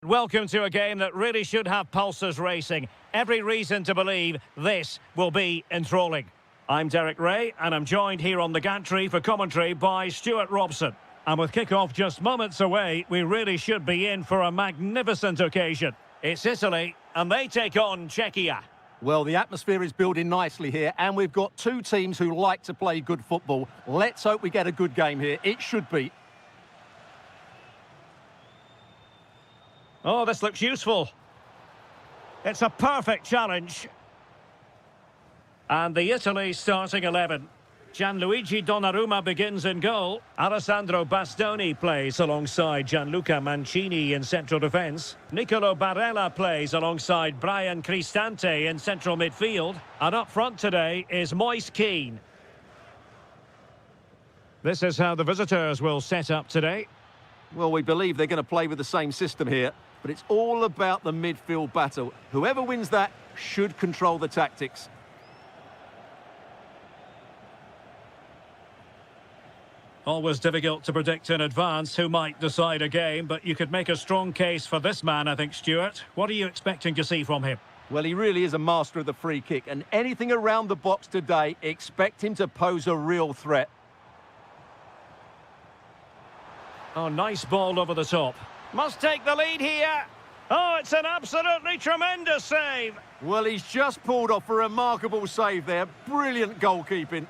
Welcome to a game that really should have pulses racing. Every reason to believe this will be enthralling. I'm Derek Ray, and I'm joined here on the gantry for commentary by Stuart Robson. And with kick-off just moments away, we really should be in for a magnificent occasion. It's Italy, and they take on Czechia. Well, the atmosphere is building nicely here, and we've got two teams who like to play good football. Let's hope we get a good game here. It should be. Oh, this looks useful. It's a perfect challenge. And the Italy starting 11. Gianluigi Donnarumma begins in goal. Alessandro Bastoni plays alongside Gianluca Mancini in central defence. Nicolo Barella plays alongside Brian Cristante in central midfield. And up front today is Moise Kean. This is how the visitors will set up today. Well, we believe they're going to play with the same system here, but it's all about the midfield battle. Whoever wins that should control the tactics. Always difficult to predict in advance who might decide a game, but you could make a strong case for this man, I think, Stuart. What are you expecting to see from him? Well, he really is a master of the free kick, and anything around the box today, expect him to pose a real threat. Oh, nice ball over the top. Must take the lead here. Oh, it's an absolutely tremendous save. Well, he's just pulled off a remarkable save there. Brilliant goalkeeping.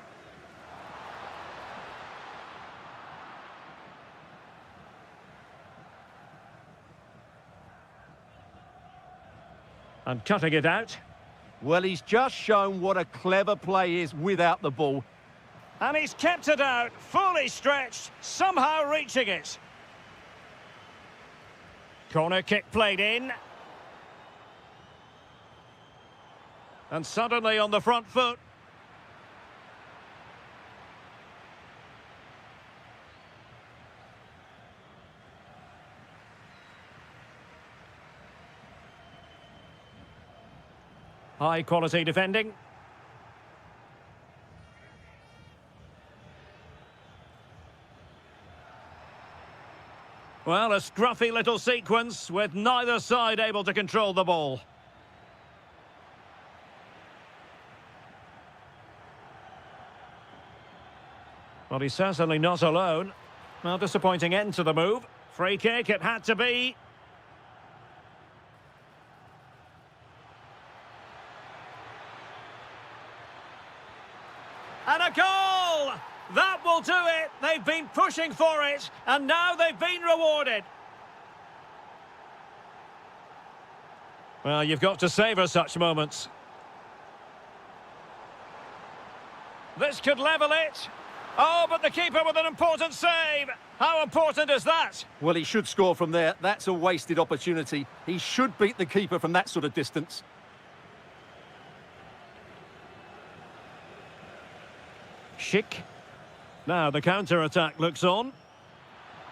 And cutting it out. Well, he's just shown what a clever play is without the ball. And he's kept it out, fully stretched, somehow reaching it. Corner kick played in. And suddenly on the front foot. High quality defending. Well, a scruffy little sequence with neither side able to control the ball. Well, he's certainly not alone. Well, disappointing end to the move. Free kick, it had to be. And a goal! That will do it. They've been pushing for it, and now they've been rewarded. Well, you've got to savour such moments. This could level it. Oh, but the keeper with an important save. How important is that? Well, he should score from there. That's a wasted opportunity. He should beat the keeper from that sort of distance. Schick. Now the counter-attack looks on.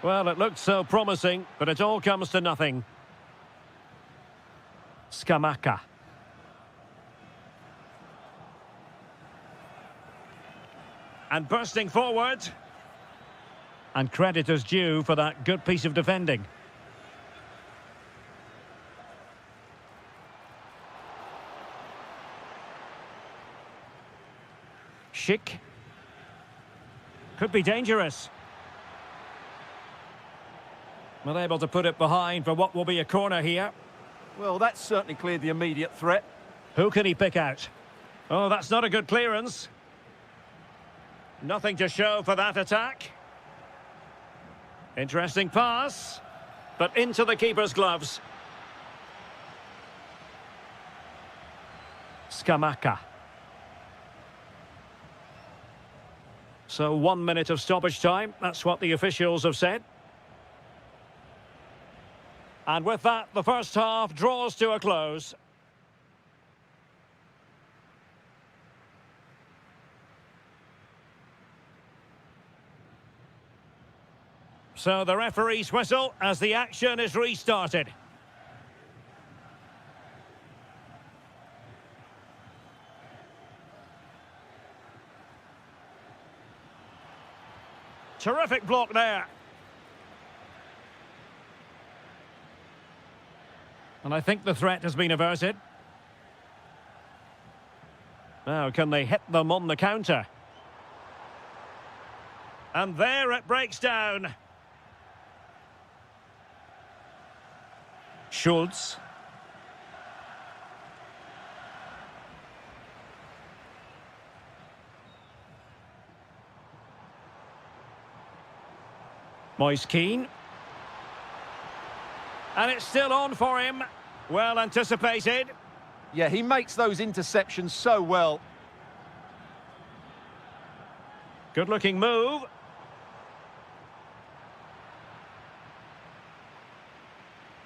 Well, it looked so promising, but it all comes to nothing. Scamacca. And bursting forward. And credit is due for that good piece of defending. Schick. Could be dangerous. Well, able to put it behind for what will be a corner here. Well, that's certainly cleared the immediate threat. Who can he pick out? Oh, that's not a good clearance. Nothing to show for that attack. Interesting pass. But into the keeper's gloves. Scamacca. So 1 minute of stoppage time. That's what the officials have said. And with that, the first half draws to a close. So the referee's whistle as the action is restarted. Terrific block there. And I think the threat has been averted. Now, can they hit them on the counter? And there it breaks down. Schultz. Moise Keane. And it's still on for him. Well anticipated. Yeah, he makes those interceptions so well. Good-looking move.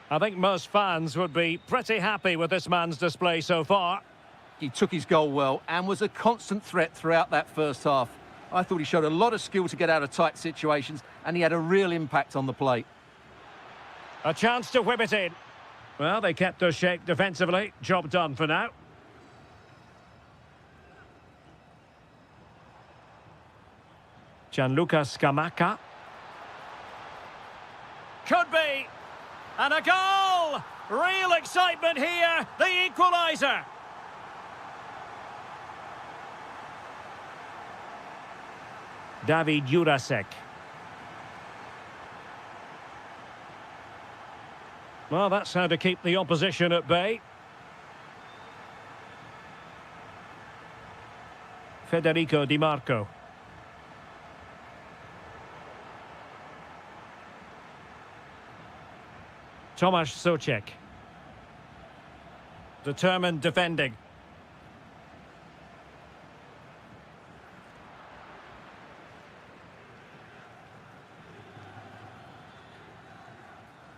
I think most fans would be pretty happy with this man's display so far. He took his goal well and was a constant threat throughout that first half. I thought he showed a lot of skill to get out of tight situations, and he had a real impact on the plate. A chance to whip it in. Well, they kept us shape defensively. Job done for now. Gianluca Scamacca. Could be. And a goal! Real excitement here. The equaliser. David Jurasek. Well, that's how to keep the opposition at bay. Federico Di Marco. Tomasz Souček. Determined defending.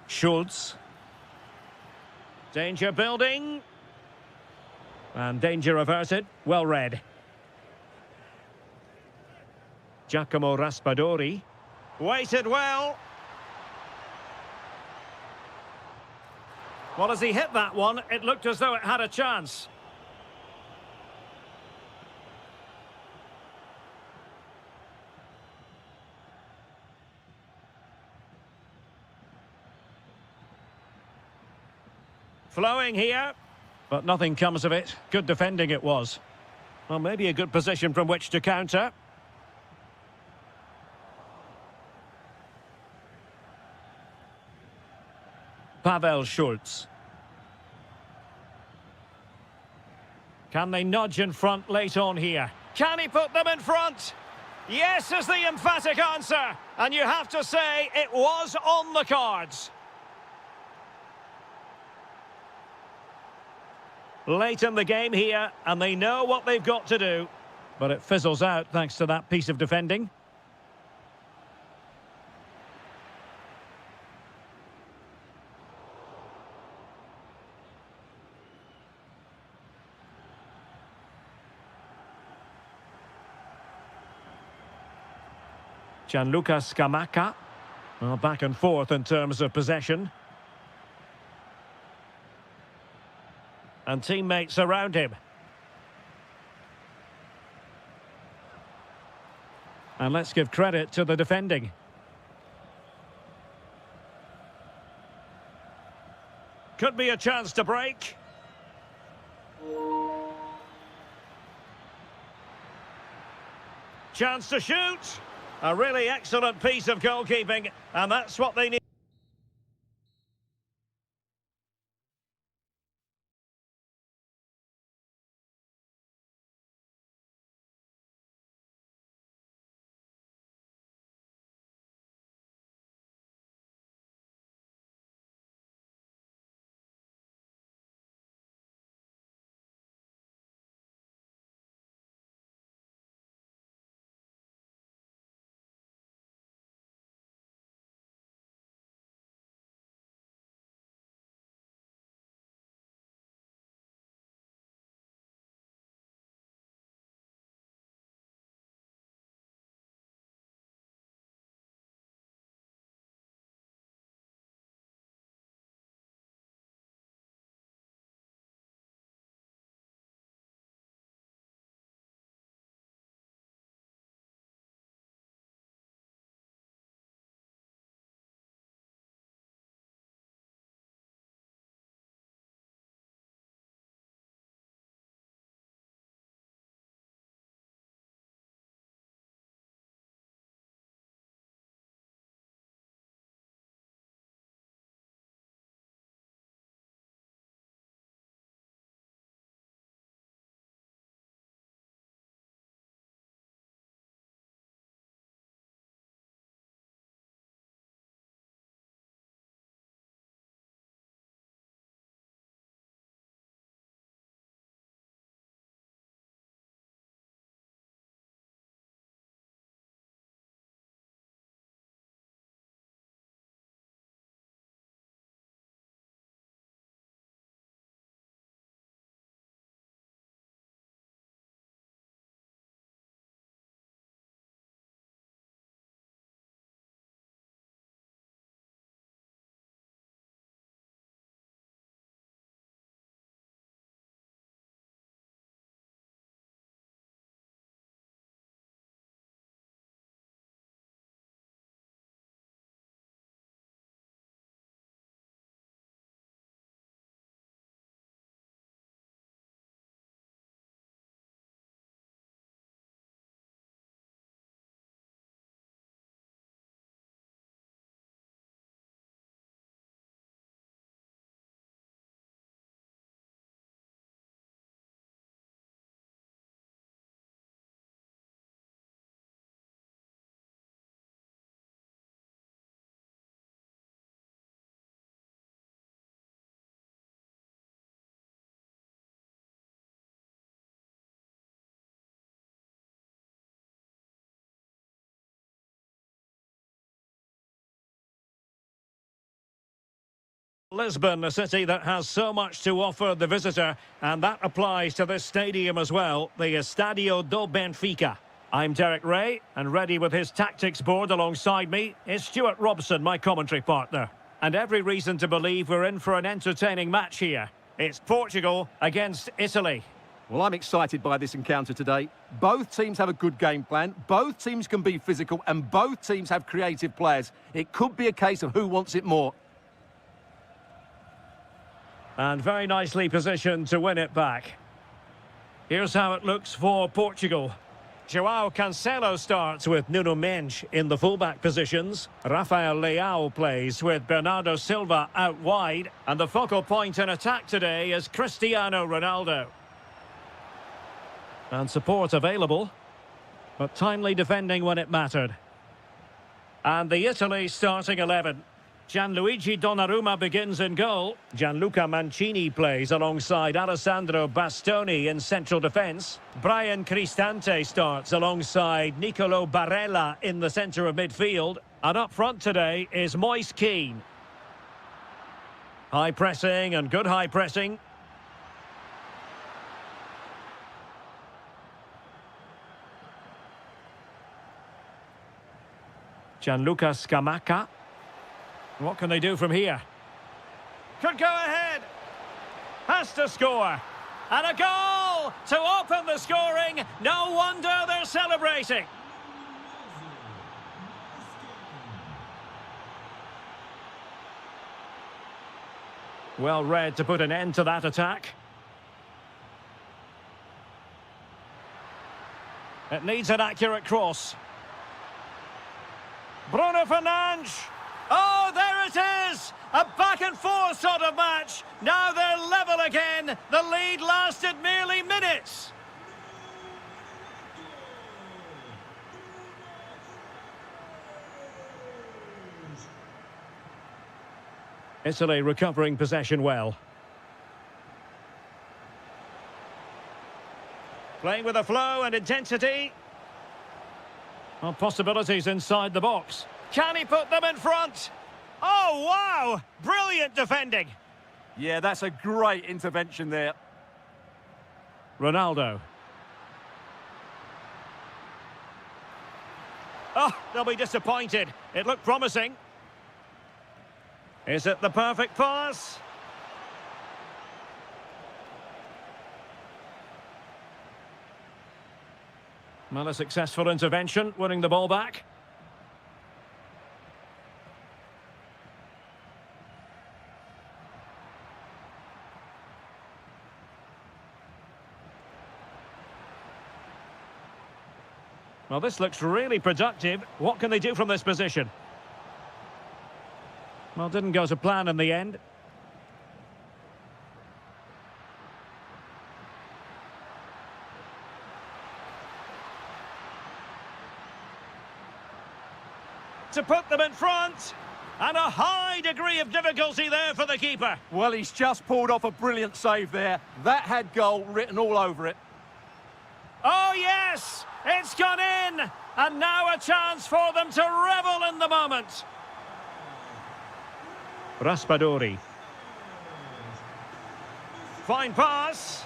Schultz. Danger building. And danger averted. Well read. Giacomo Raspadori. Waited well. Well, as he hit that one, it looked as though it had a chance. Flowing here, but nothing comes of it. Good defending it was. Well, maybe a good position from which to counter. Pavel Schultz. Can they nudge in front late on here? Can he put them in front? Yes is the emphatic answer. And you have to say it was on the cards. Late in the game here, and they know what they've got to do. But it fizzles out thanks to that piece of defending. Gianluca Scamacca. Well, back and forth in terms of possession. And teammates around him. And let's give credit to the defending. Could be a chance to break. Chance to shoot. A really excellent piece of goalkeeping, and that's what they need. Lisbon, a city that has so much to offer the visitor, and that applies to this stadium as well, the Estadio do Benfica. I'm Derek Ray, and ready with his tactics board alongside me is Stuart Robson, my commentary partner. And every reason to believe we're in for an entertaining match here. It's Portugal against Italy. Well, I'm excited by this encounter today. Both teams have a good game plan, both teams can be physical, and both teams have creative players. It could be a case of who wants it more. And very nicely positioned to win it back. Here's how it looks for Portugal. João Cancelo starts with Nuno Mendes in the fullback positions. Rafael Leao plays with Bernardo Silva out wide. And the focal point in attack today is Cristiano Ronaldo. And support available, but timely defending when it mattered. And the Italy starting 11. Gianluigi Donnarumma begins in goal. Gianluca Mancini plays alongside Alessandro Bastoni in central defence. Brian Cristante starts alongside Nicolo Barella in the centre of midfield. And up front today is Moise Kean. High pressing and good high pressing. Gianluca Scamacca. What can they do from here? Could go ahead. Has to score. And a goal to open the scoring. No wonder they're celebrating. Well read to put an end to that attack. It needs an accurate cross. Bruno Fernandes. Oh, there it is! A back-and-forth sort of match. Now they're level again. The lead lasted merely minutes. Italy recovering possession well. Playing with a flow and intensity. Well, possibilities inside the box. Can he put them in front? Oh, wow! Brilliant defending. Yeah, that's a great intervention there. Ronaldo. Oh, they'll be disappointed. It looked promising. Is it the perfect pass? Well, a successful intervention, winning the ball back. Well, this looks really productive. What can they do from this position? Well, didn't go to plan in the end. To put them in front. And a high degree of difficulty there for the keeper. Well, he's just pulled off a brilliant save there. That had goal written all over it. Oh, yes! It's gone in! And now a chance for them to revel in the moment. Raspadori. Fine pass.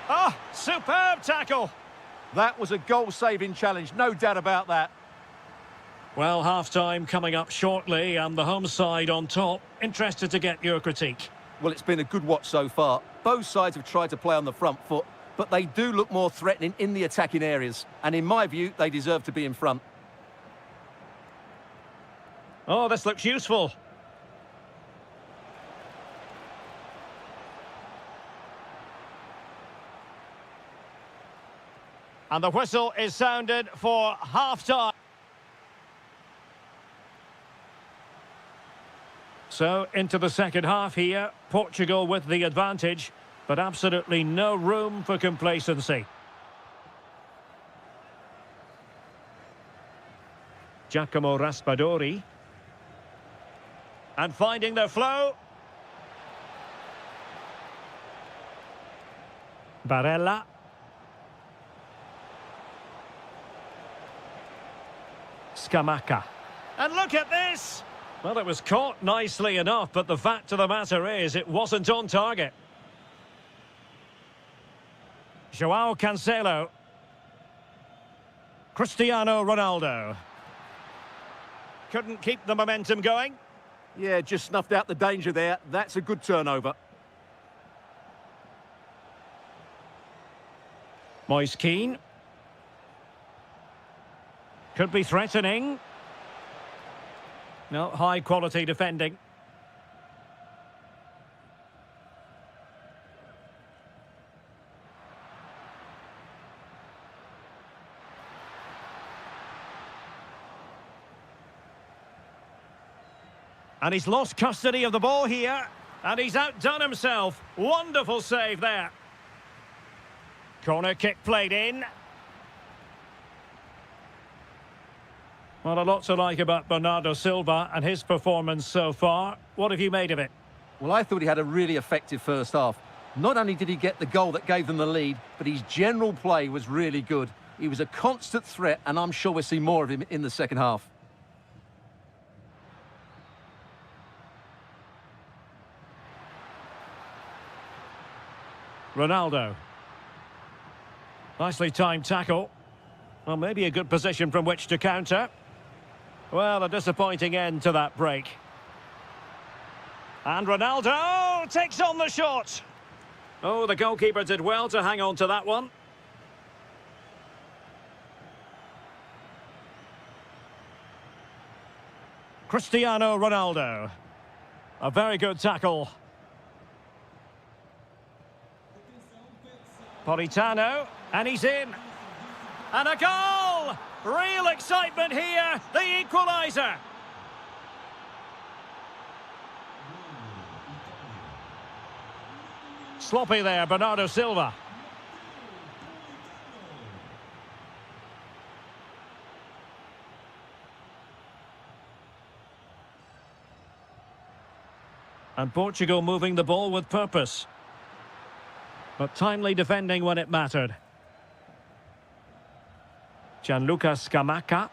Oh, superb tackle. That was a goal-saving challenge, no doubt about that. Well, half-time coming up shortly and the home side on top. Interested to get your critique. Well, it's been a good watch so far. Both sides have tried to play on the front foot, but they do look more threatening in the attacking areas. And in my view, they deserve to be in front. Oh, this looks useful. And the whistle is sounded for half-time. So, into the second half here. Portugal with the advantage, but absolutely no room for complacency. Giacomo Raspadori. And finding their flow. Barella. Scamacca. And look at this! Well, it was caught nicely enough, but the fact of the matter is it wasn't on target. João Cancelo. Cristiano Ronaldo. Couldn't keep the momentum going. Yeah, just snuffed out the danger there. That's a good turnover. Moise Keane. Could be threatening. No, high quality defending. And he's lost custody of the ball here. And he's outdone himself. Wonderful save there. Corner kick played in. Well, a lot to like about Bernardo Silva and his performance so far. What have you made of it? Well, I thought he had a really effective first half. Not only did he get the goal that gave them the lead, but his general play was really good. He was a constant threat, and I'm sure we'll see more of him in the second half. Ronaldo. Nicely timed tackle. Well, maybe a good position from which to counter. Well, a disappointing end to that break. And Ronaldo takes on the shot. Oh, the goalkeeper did well to hang on to that one. Cristiano Ronaldo. A very good tackle. Politano, and he's in. And a goal! Real excitement here, the equaliser. Sloppy there, Bernardo Silva. And Portugal moving the ball with purpose. But timely defending when it mattered. Gianluca Scamacca.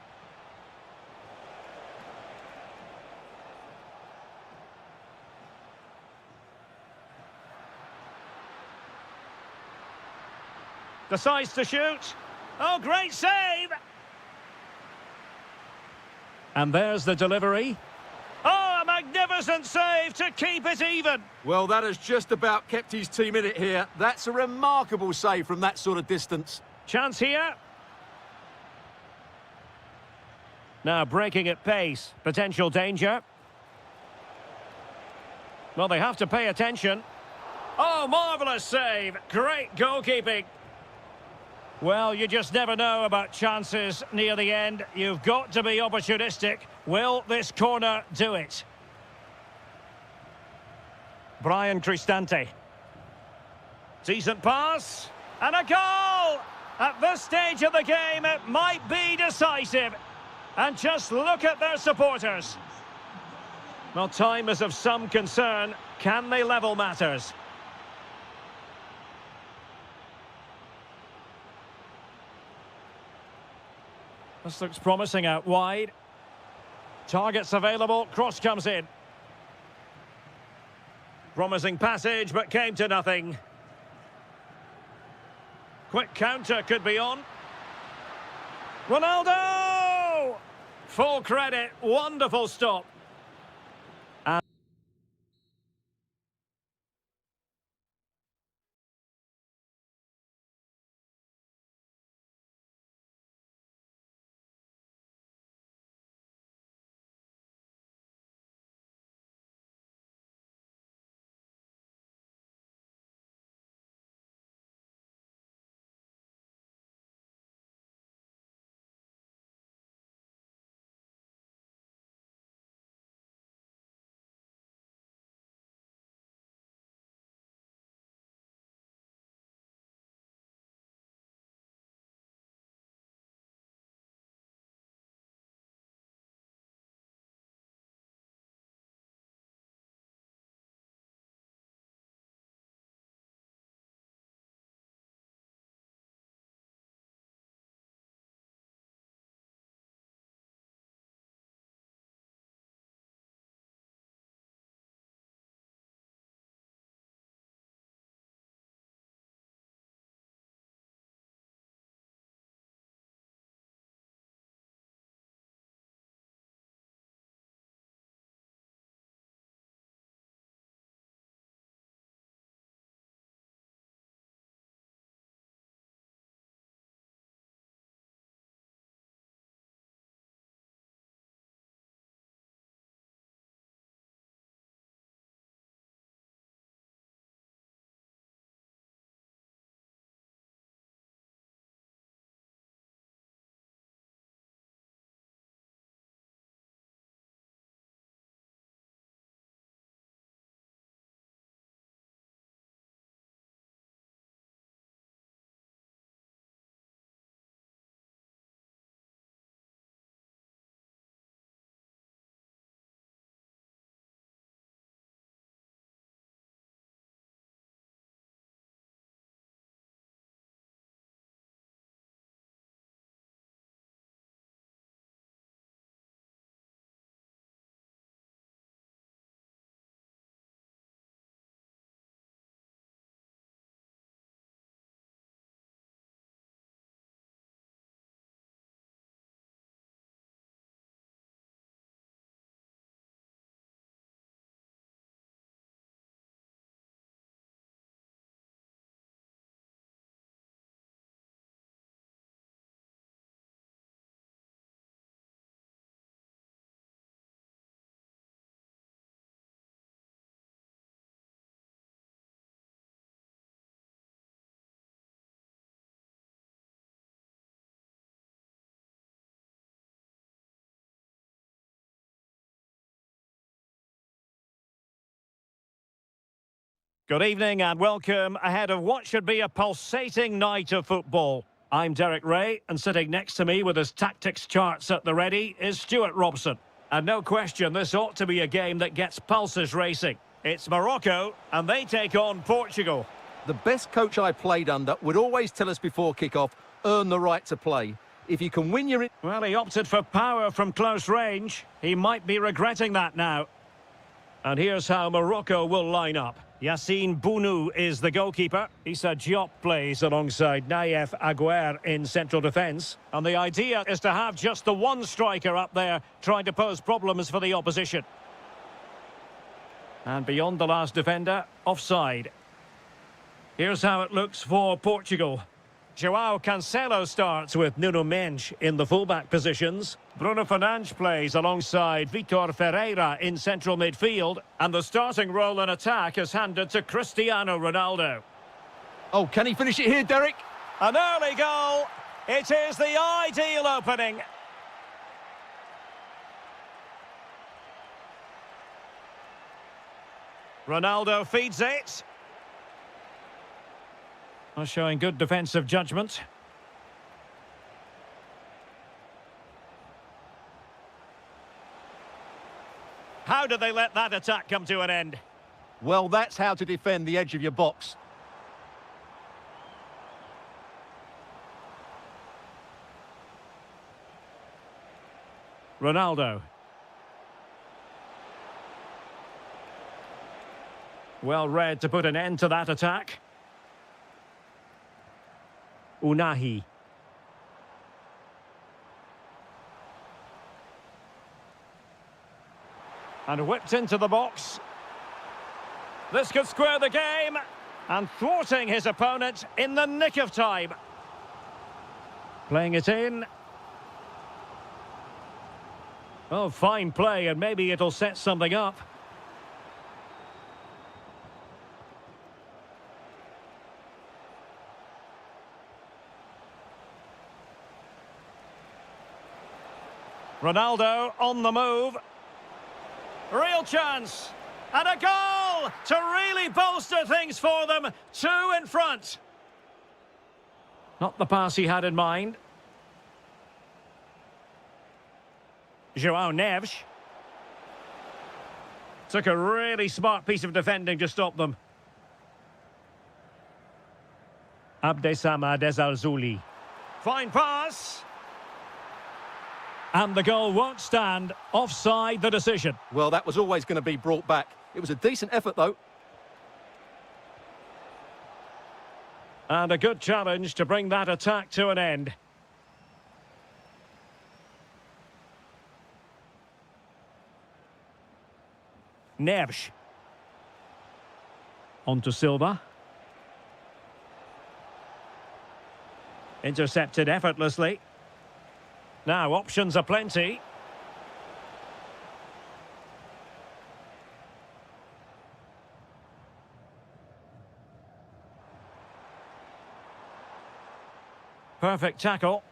Decides to shoot. Oh, great save! And there's the delivery. Oh, a magnificent save to keep it even. Well, that has just about kept his team in it here. That's a remarkable save from that sort of distance. Chance here. Now breaking at pace. Potential danger. Well, they have to pay attention. Oh, marvellous save. Great goalkeeping. Well, you just never know about chances near the end. You've got to be opportunistic. Will this corner do it? Brian Cristante. Decent pass. And a goal! At this stage of the game, it might be decisive. And just look at their supporters. Well, time is of some concern. Can they level matters? This looks promising out wide. Targets available, cross comes in. Promising passage, but came to nothing. Quick counter could be on. Ronaldo! Full credit, wonderful stop. Good evening and welcome ahead of what should be a pulsating night of football. I'm Derek Ray, and sitting next to me with his tactics charts at the ready is Stuart Robson. And no question, this ought to be a game that gets pulses racing. It's Morocco, and they take on Portugal. The best coach I played under would always tell us before kick-off, earn the right to play. If you can win your... Well, he opted for power from close range. He might be regretting that now. And here's how Morocco will line up. Yassine Bounou is the goalkeeper. Issa Diop plays alongside Naïef Aguer in central defence. And the idea is to have just the one striker up there trying to pose problems for the opposition. And beyond the last defender, offside. Here's how it looks for Portugal. João Cancelo starts with Nuno Mendes in the fullback positions. Bruno Fernandes plays alongside Vitor Ferreira in central midfield. And the starting role in attack is handed to Cristiano Ronaldo. Oh, can he finish it here, Derek? An early goal. It is the ideal opening. Ronaldo feeds it. Showing good defensive judgment. How did they let that attack come to an end? Well, that's how to defend the edge of your box. Ronaldo. Well read to put an end to that attack. Unahi. And whipped into the box. This could square the game. And thwarting his opponent in the nick of time. Playing it in. Oh, fine play, and maybe it'll set something up. Ronaldo on the move. Real chance. And a goal to really bolster things for them. 2 in front. Not the pass he had in mind. João Neves. Took a really smart piece of defending to stop them. Abdessamad Ezzalzouli. Fine pass. And the goal won't stand. Offside the decision. Well, that was always going to be brought back. It was a decent effort, though. And a good challenge to bring that attack to an end. Neves. On to Silva. Intercepted effortlessly. Now, options are plenty. Perfect tackle.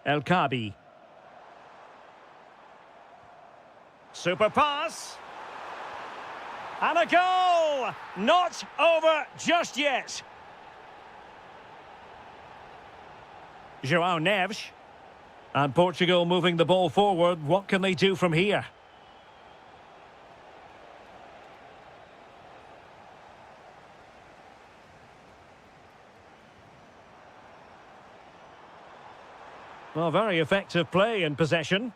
El Kabi. Super pass. And a goal! Not over just yet. João Neves. And Portugal moving the ball forward. What can they do from here? Well, very effective play in possession.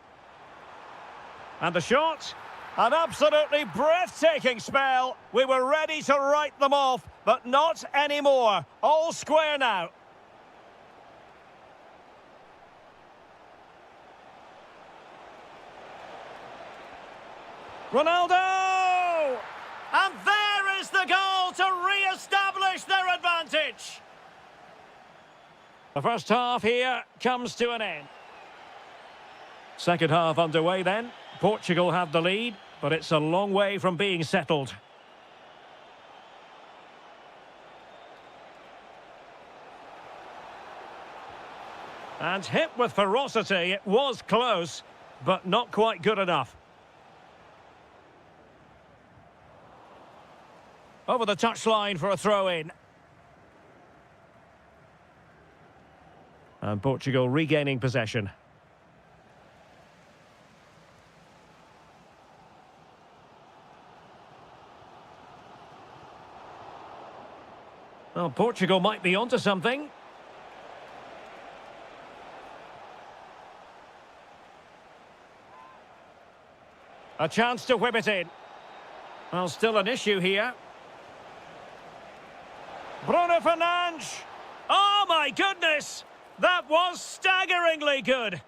And the shot. An absolutely breathtaking spell. We were ready to write them off, but not anymore. All square now. Ronaldo! And there is the goal to re-establish their advantage. The first half here comes to an end. Second half underway then. Portugal have the lead, but it's a long way from being settled. And hit with ferocity, it was close, but not quite good enough. Over the touchline for a throw-in. And Portugal regaining possession. Well, Portugal might be onto something. A chance to whip it in. Well, still an issue here. Bruno Fernandes. Oh, my goodness! That was staggeringly good.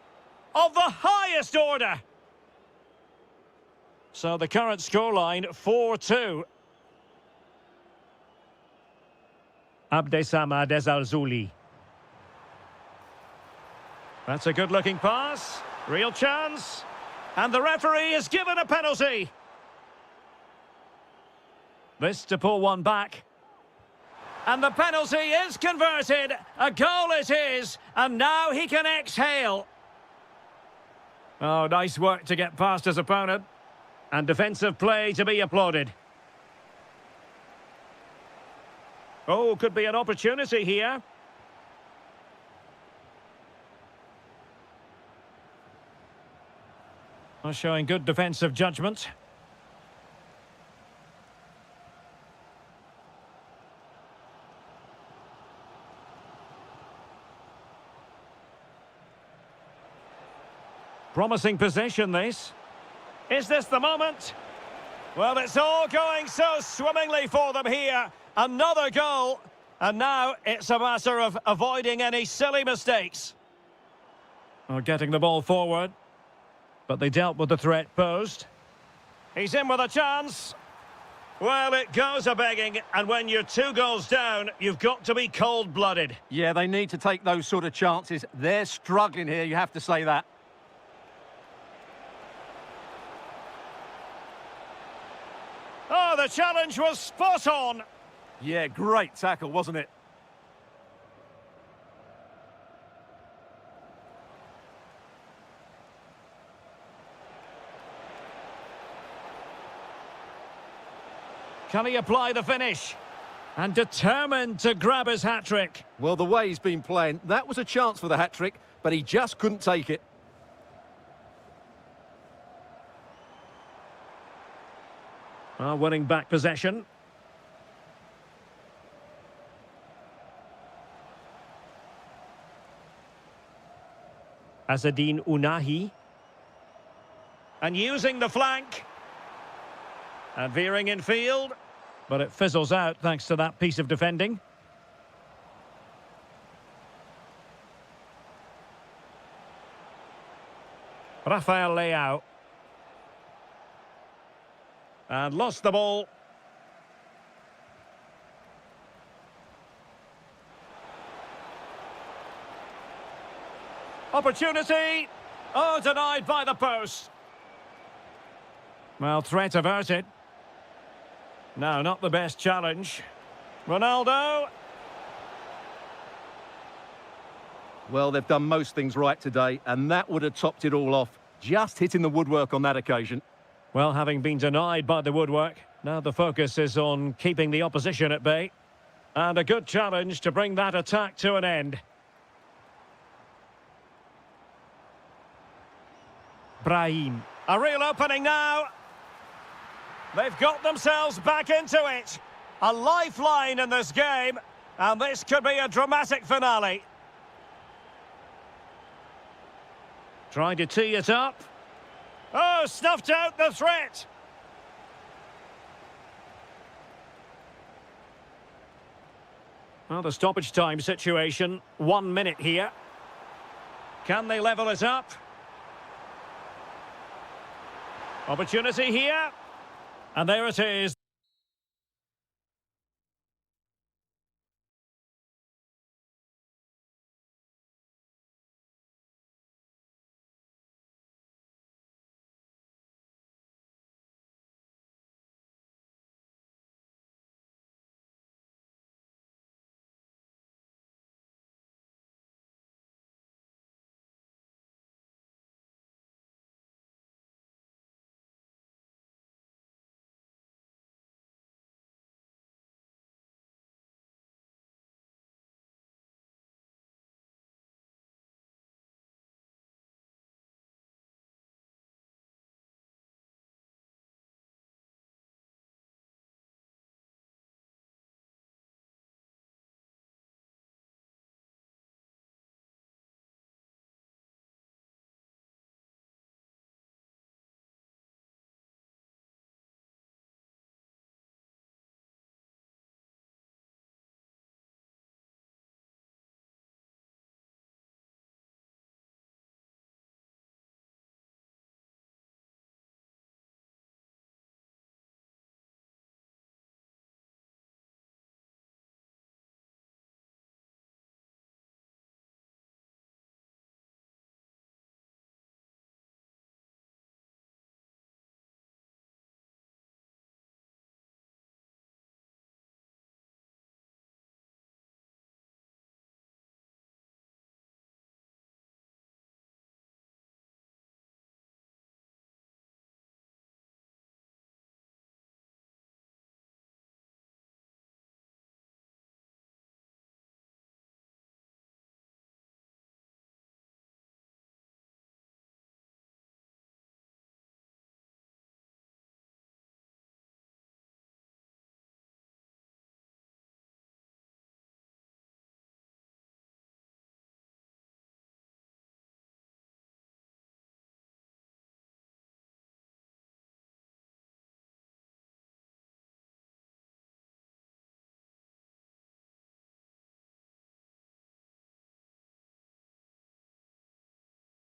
Of the highest order. So the current scoreline, 4-2. Abdessamad Ezalzouli. That's a good-looking pass. Real chance. And the referee is given a penalty. This to pull one back. And the penalty is converted. A goal it is. And now he can exhale. Oh, nice work to get past his opponent. And defensive play to be applauded. Oh, could be an opportunity here. Well, showing good defensive judgment. Promising possession, this. Is this the moment? Well, it's all going so swimmingly for them here. Another goal. And now it's a matter of avoiding any silly mistakes. Or getting the ball forward. But they dealt with the threat posed. He's in with a chance. Well, it goes a-begging, and when you're 2 goals down, you've got to be cold-blooded. Yeah, they need to take those sort of chances. They're struggling here, you have to say that. Oh, the challenge was spot on. Yeah, great tackle, wasn't it? Can he apply the finish? And determined to grab his hat-trick. Well, the way he's been playing, that was a chance for the hat-trick, but he just couldn't take it. Winning back possession. Azadine Unahi. And using the flank. And veering in field. But it fizzles out thanks to that piece of defending. Rafael Leao. And lost the ball. Opportunity. Oh, denied by the post. Well, threat averted. No, not the best challenge. Ronaldo. Well, they've done most things right today, and that would have topped it all off. Just hitting the woodwork on that occasion. Well, having been denied by the woodwork, now the focus is on keeping the opposition at bay. And a good challenge to bring that attack to an end. Brahim. A real opening now. They've got themselves back into it. A lifeline in this game. And this could be a dramatic finale. Trying to tee it up. Oh, snuffed out the threat. Well, the stoppage time situation. 1 minute here. Can they level it up? Opportunity here. And there it is.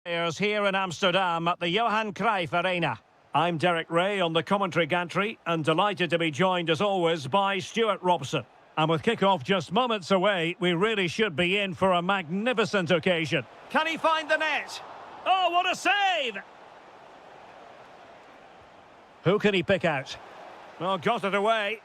Players here in Amsterdam at the Johan Cruyff Arena. I'm Derek Ray on the commentary gantry and delighted to be joined as always by Stuart Robson. And with kick-off just moments away, we really should be in for a magnificent occasion. Can he find the net? Oh, what a save! Who can he pick out? Well, got it away.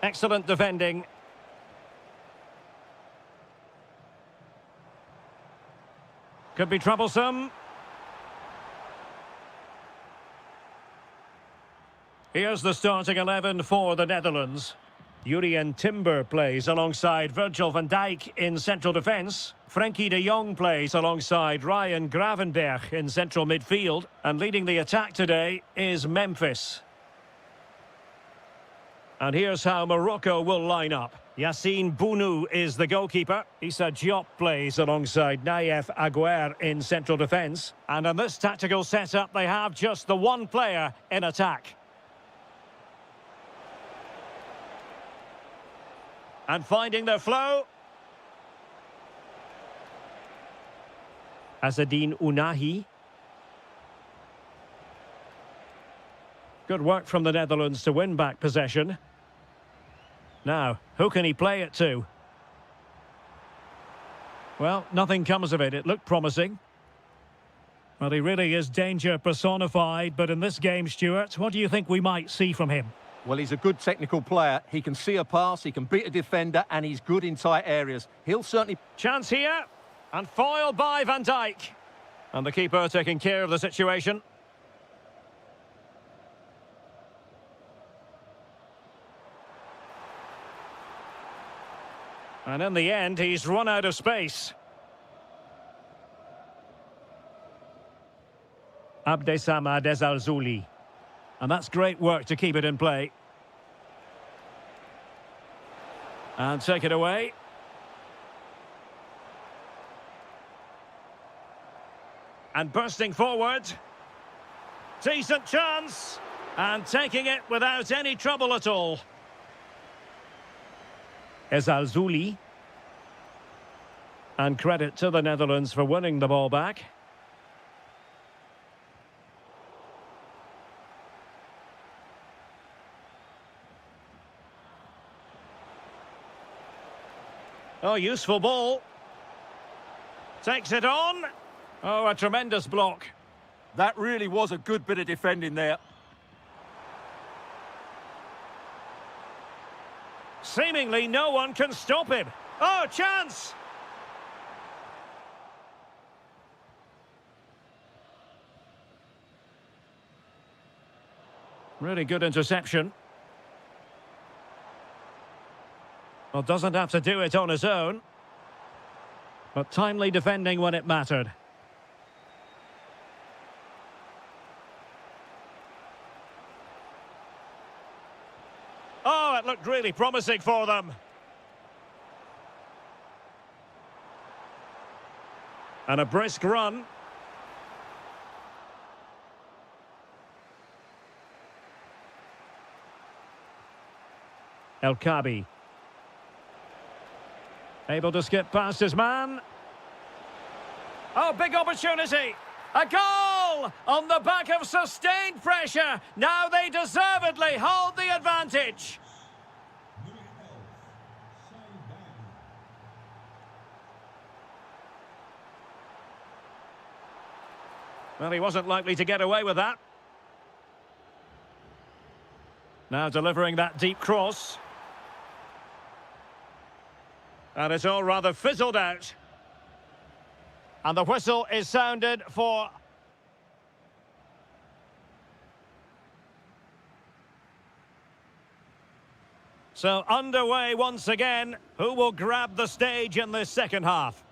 Excellent defending. Could be troublesome. Here's the starting 11 for the Netherlands. Jurien Timber plays alongside Virgil van Dijk in central defence. Frenkie de Jong plays alongside Ryan Gravenberch in central midfield. And leading the attack today is Memphis. And here's how Morocco will line up. Yassine Bounou is the goalkeeper. Issa Diop plays alongside Naïef Aguer in central defence. And in this tactical setup, they have just the one player in attack. And finding their flow. Azzedine Ounahi. Good work from the Netherlands to win back possession. Now, who can he play it to? Well, nothing comes of it. It looked promising. Well, he really is danger personified, but in this game, Stuart, what do you think we might see from him? Well, he's a good technical player. He can see a pass, he can beat a defender, and he's good in tight areas. He'll certainly... Chance here, and foiled by Van Dijk. And the keeper taking care of the situation. And in the end, he's run out of space. Abdesamad Ezalzouli. And that's great work to keep it in play. And take it away. And bursting forward. Decent chance. And taking it without any trouble at all. Ezalzouli. And credit to the Netherlands for winning the ball back. Oh, useful ball. Takes it on. Oh, a tremendous block. That really was a good bit of defending there. Seemingly no one can stop him. Oh, chance! Really good interception. Well, doesn't have to do it on his own. But timely defending when it mattered. Oh, it looked really promising for them. And a brisk run. El Kabi. Able to skip past his man. Oh, big opportunity. A goal on the back of sustained pressure. Now they deservedly hold the advantage. Well, he wasn't likely to get away with that. Now delivering that deep cross. And it's all rather fizzled out. And the whistle is sounded for... So underway once again. Who will grab the stage in this second half?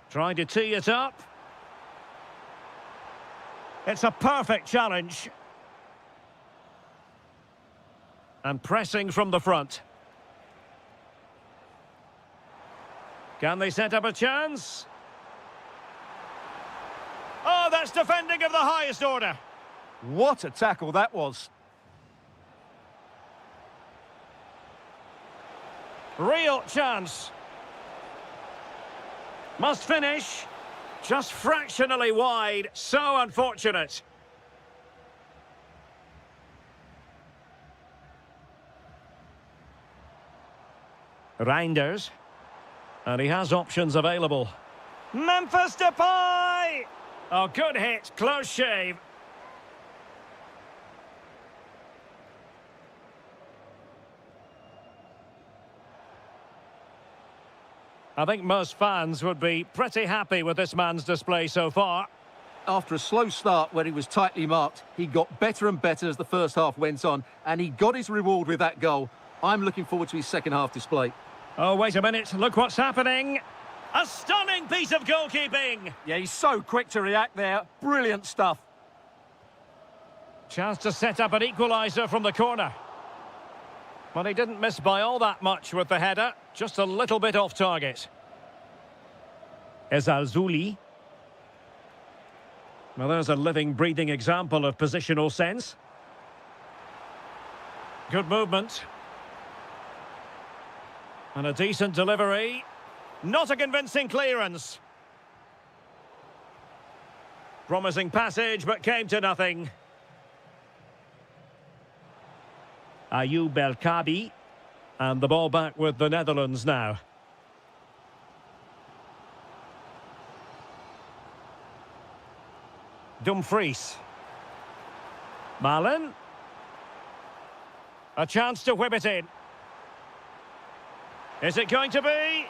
Trying to tee it up. It's a perfect challenge. And pressing from the front. Can they set up a chance? Oh, that's defending of the highest order. What a tackle that was. Real chance. Must finish. Just fractionally wide. So unfortunate. Reinders. And he has options available. Memphis Depay! Oh, good hit. Close shave. I think most fans would be pretty happy with this man's display so far. After a slow start where he was tightly marked, he got better and better as the first half went on, and he got his reward with that goal. I'm looking forward to his second half display. Oh, wait a minute. Look what's happening. A stunning piece of goalkeeping. Yeah, he's so quick to react there. Brilliant stuff. Chance to set up an equaliser from the corner. But he didn't miss by all that much with the header. Just a little bit off target. Ezalzouli. Well, there's a living, breathing example of positional sense. Good movement. And a decent delivery. Not a convincing clearance. Promising passage, but came to nothing. Ayoub El-Kabi. And the ball back with the Netherlands now. Dumfries. Malen. A chance to whip it in. Is it going to be?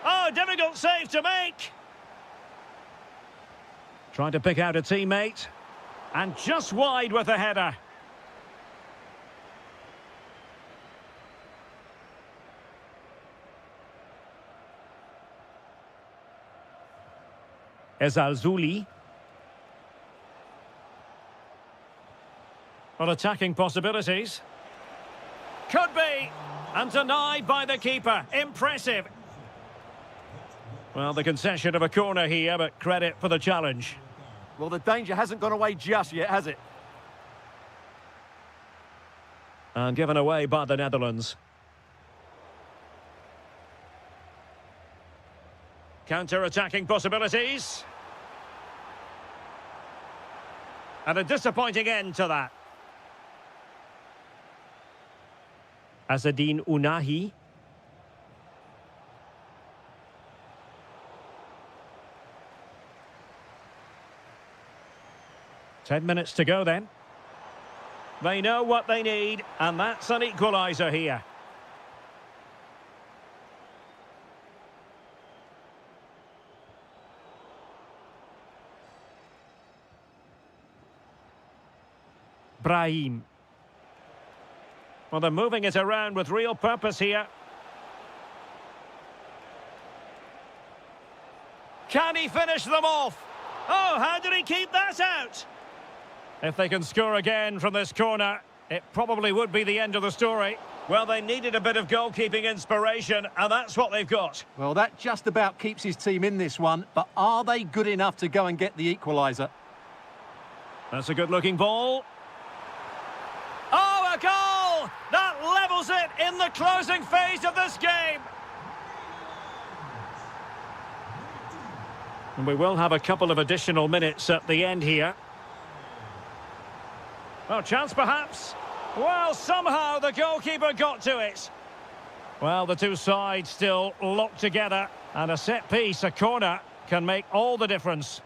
Oh, difficult save to make. Trying to pick out a teammate. And just wide with the header. Ezalzouli. Well, attacking possibilities. Could be. And denied by the keeper. Impressive. Well, the concession of a corner here, but credit for the challenge. Well, the danger hasn't gone away just yet, has it? And given away by the Netherlands. Counter-attacking possibilities. And a disappointing end to that. Azzedine Ounahi. Ten minutes to go then. They know what they need, and that's an equaliser here. Brahim. Well, they're moving it around with real purpose here. Can he finish them off? Oh, how did he keep that out? If they can score again from this corner, it probably would be the end of the story. Well, they needed a bit of goalkeeping inspiration, and that's what they've got. Well, that just about keeps his team in this one, but are they good enough to go and get the equaliser? That's a good-looking ball. Oh, a goal! That levels it in the closing phase of this game. And we will have a couple of additional minutes at the end here. Oh, chance perhaps. Well, somehow the goalkeeper got to it. Well, the two sides still locked together, and a set piece, a corner, can make all the difference.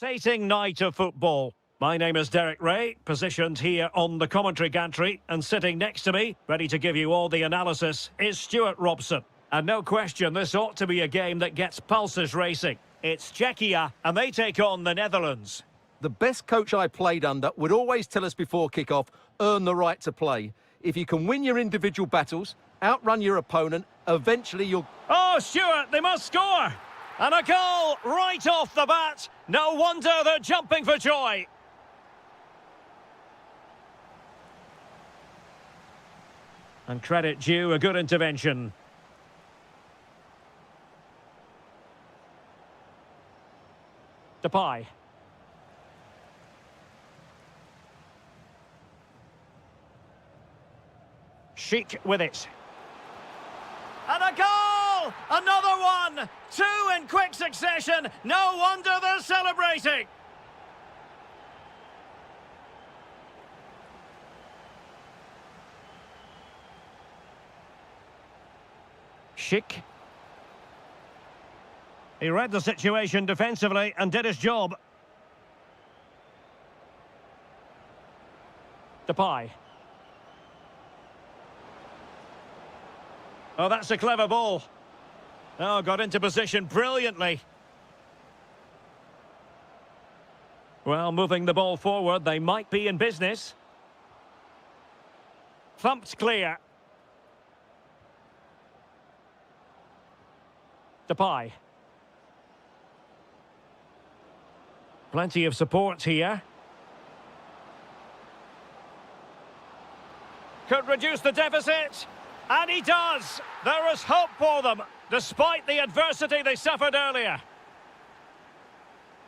Exciting night of football. My name is Derek Ray, positioned here on the commentary gantry, and sitting next to me, ready to give you all the analysis, is Stuart Robson. And no question, this ought to be a game that gets pulses racing. It's Czechia, and they take on the Netherlands. The best coach I played under would always tell us before kick-off, earn the right to play. If you can win your individual battles, outrun your opponent, eventually you'll... Oh, Stuart, they must score! And a goal right off the bat. No wonder they're jumping for joy. And credit due, a good intervention. Depay. Chic with it. And a goal! Another one! Two in quick succession. No wonder they're celebrating. Chic. He read the situation defensively and did his job. Depay. Oh, that's a clever ball. Oh, got into position brilliantly. Well, moving the ball forward, they might be in business. Thumped clear. Depay. Plenty of support here. Could reduce the deficit. And he does! There is hope for them, despite the adversity they suffered earlier.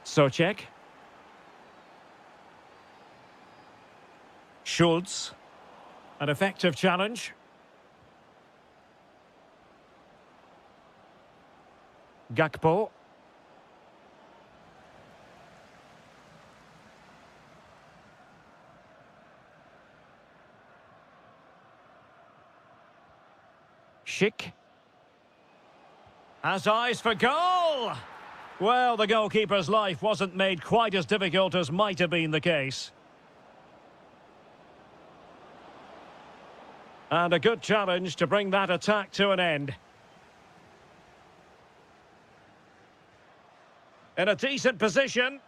Socek. Schultz. An effective challenge. Gakpo. Schick. Has eyes for goal! Well, the goalkeeper's life wasn't made quite as difficult as might have been the case. And a good challenge to bring that attack to an end. In a decent position.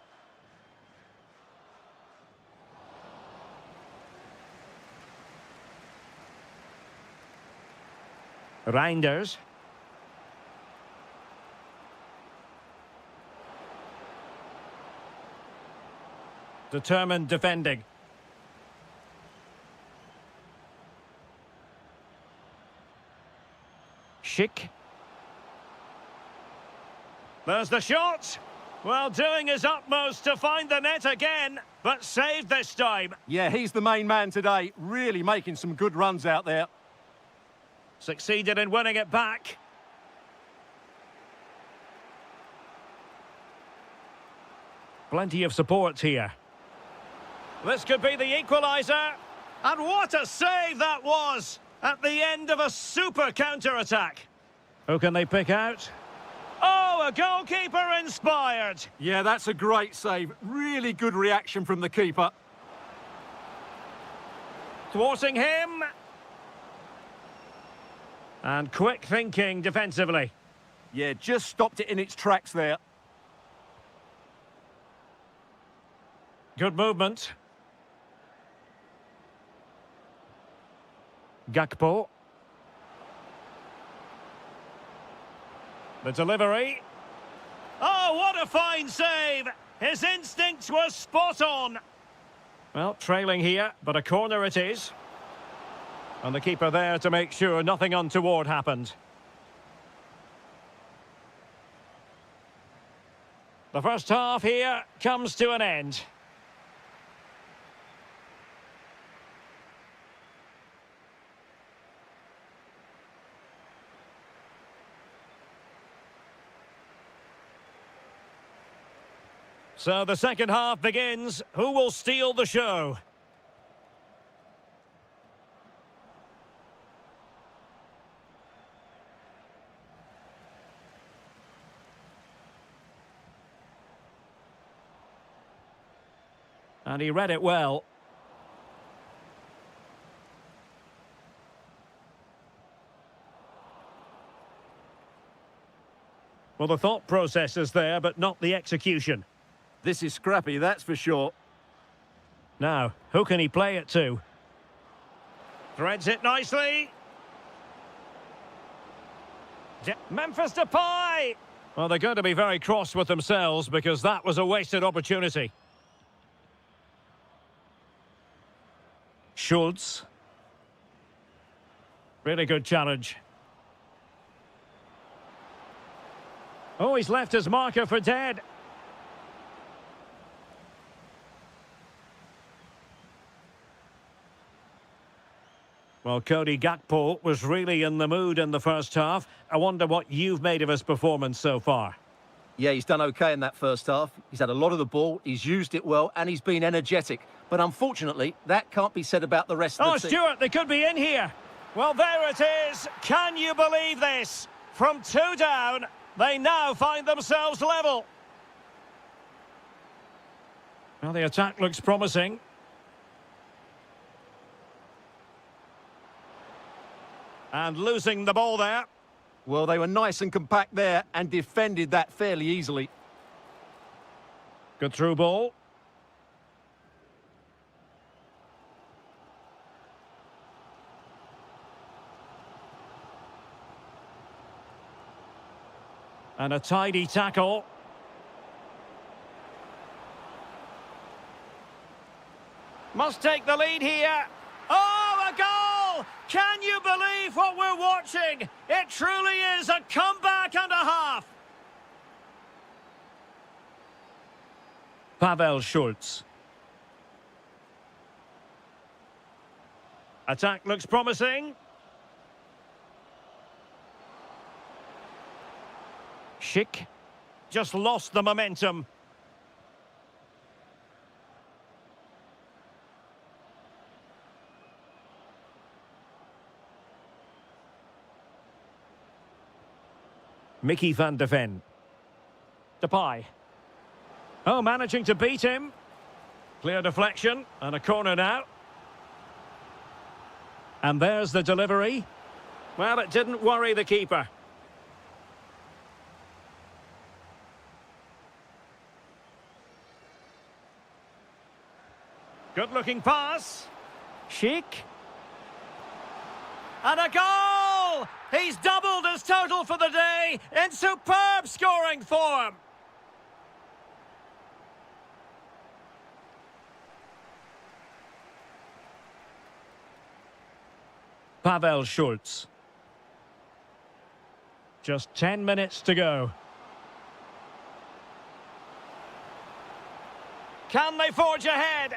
Reinders. Determined defending. Schick. There's the shot. Well, doing his utmost to find the net again, but saved this time. Yeah, he's the main man today, really making some good runs out there. Succeeded in winning it back. Plenty of support here. This could be the equaliser. And what a save that was at the end of a super counter-attack. Who can they pick out? Oh, a goalkeeper inspired. Yeah, that's a great save. Really good reaction from the keeper. Thwarting him. And quick thinking defensively. Yeah, just stopped it in its tracks there. Good movement. Gakpo. The delivery. Oh, what a fine save! His instincts were spot on. Well, trailing here, but a corner it is. And the keeper there to make sure nothing untoward happened. The first half here comes to an end. So the second half begins. Who will steal the show? And he read it well. Well, the thought process is there, but not the execution. This is scrappy, that's for sure. Now, who can he play it to? Threads it nicely. Memphis Depay! Well, they're going to be very cross with themselves because that was a wasted opportunity. Schultz. Really good challenge. Oh, he's left his marker for dead. Well, Cody Gakpo was really in the mood in the first half. I wonder what you've made of his performance so far. Yeah, he's done okay in that first half. He's had a lot of the ball, he's used it well, and he's been energetic. But unfortunately, that can't be said about the rest of the team. Oh, Stuart, they could be in here. Well, there it is. Can you believe this? From 2 down, they now find themselves level. Well, the attack looks promising. And losing the ball there. Well, they were nice and compact there and defended that fairly easily. Good through ball. And a tidy tackle. Must take the lead here. Oh, a goal! Can you believe what we're watching? It truly is a comeback and a half. Pavel Schultz. Attack looks promising. Schick just lost the momentum. Mickey van de Ven. Depay. Oh, managing to beat him. Clear deflection and a corner now. And there's the delivery. Well, it didn't worry the keeper. Good-looking pass. Schick. And a goal! He's doubled his total for the day in superb scoring form. Pavel Schultz. Just 10 minutes to go. Can they forge ahead?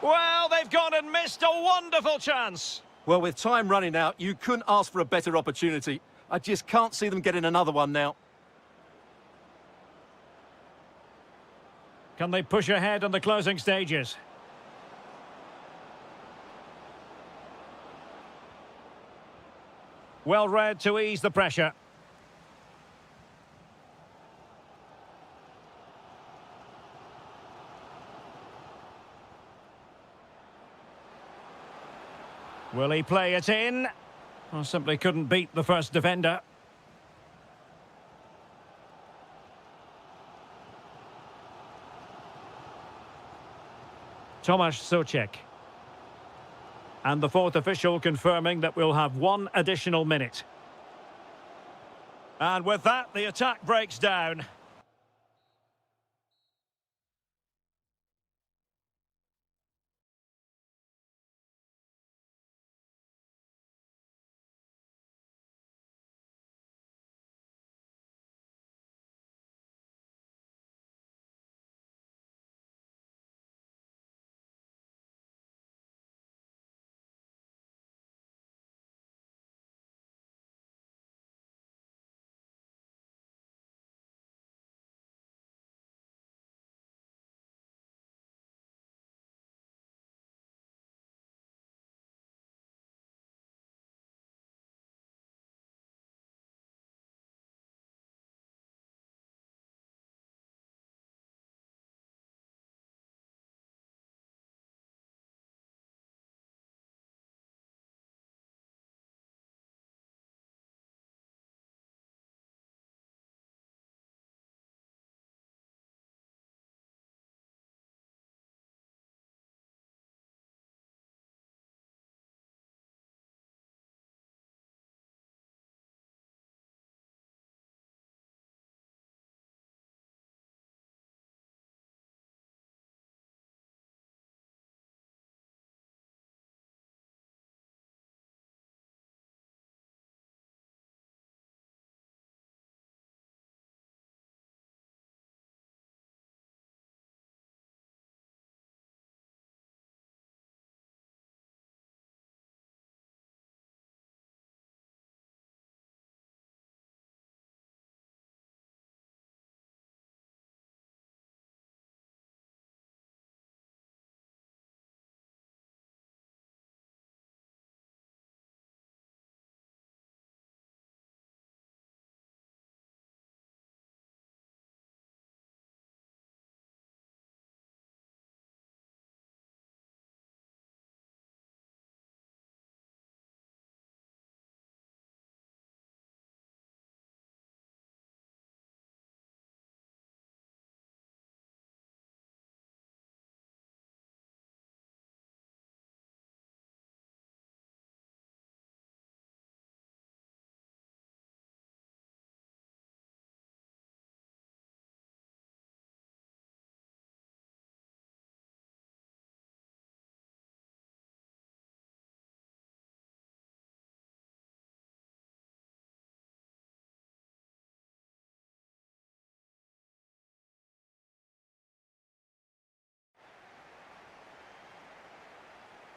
Well, they've gone and missed a wonderful chance. Well, with time running out, you couldn't ask for a better opportunity. I just can't see them getting another one now. Can they push ahead in the closing stages? Well read to ease the pressure. Will he play it in? Well, simply couldn't beat the first defender. Tomasz Souček. And the fourth official confirming that we'll have 1 additional minute. And with that, the attack breaks down.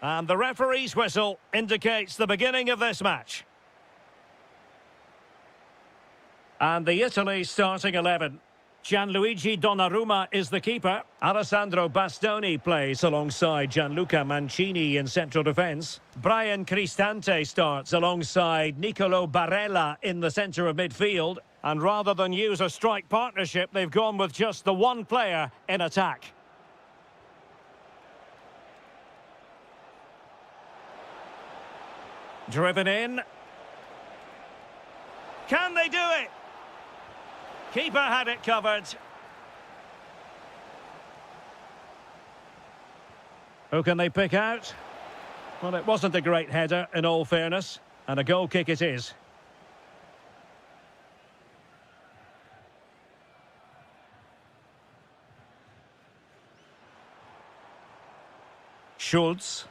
And the referee's whistle indicates the beginning of this match. And the Italy starting 11. Gianluigi Donnarumma is the keeper. Alessandro Bastoni plays alongside Gianluca Mancini in central defence. Brian Cristante starts alongside Nicolo Barella in the centre of midfield. And rather than use a strike partnership, they've gone with just the one player in attack. Driven in. Can they do it? Keeper had it covered. Who can they pick out? Well, it wasn't a great header, in all fairness, and a goal kick it is. Schultz.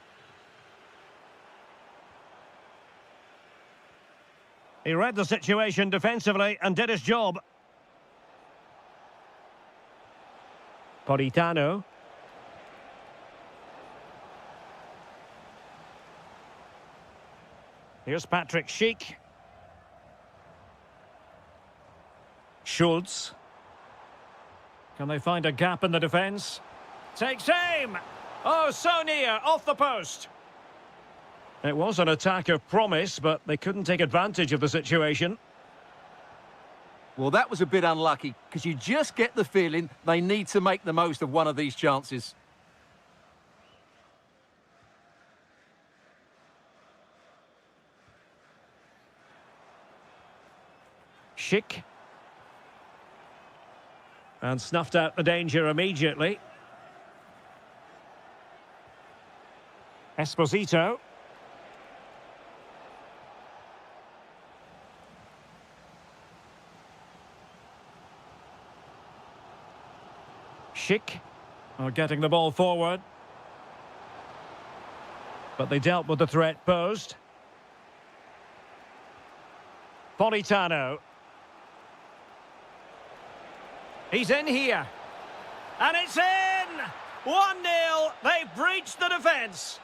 He read the situation defensively and did his job. Politano. Here's Patrick Schick. Schultz. Can they find a gap in the defence? Takes aim! Oh, so near, off the post. It was an attack of promise, but they couldn't take advantage of the situation. Well, that was a bit unlucky, because you just get the feeling they need to make the most of one of these chances. Schick. And snuffed out the danger immediately. Esposito. Schick are getting the ball forward. But they dealt with the threat posed. Politano. He's in here. And it's in! 1-0. They've breached the defence.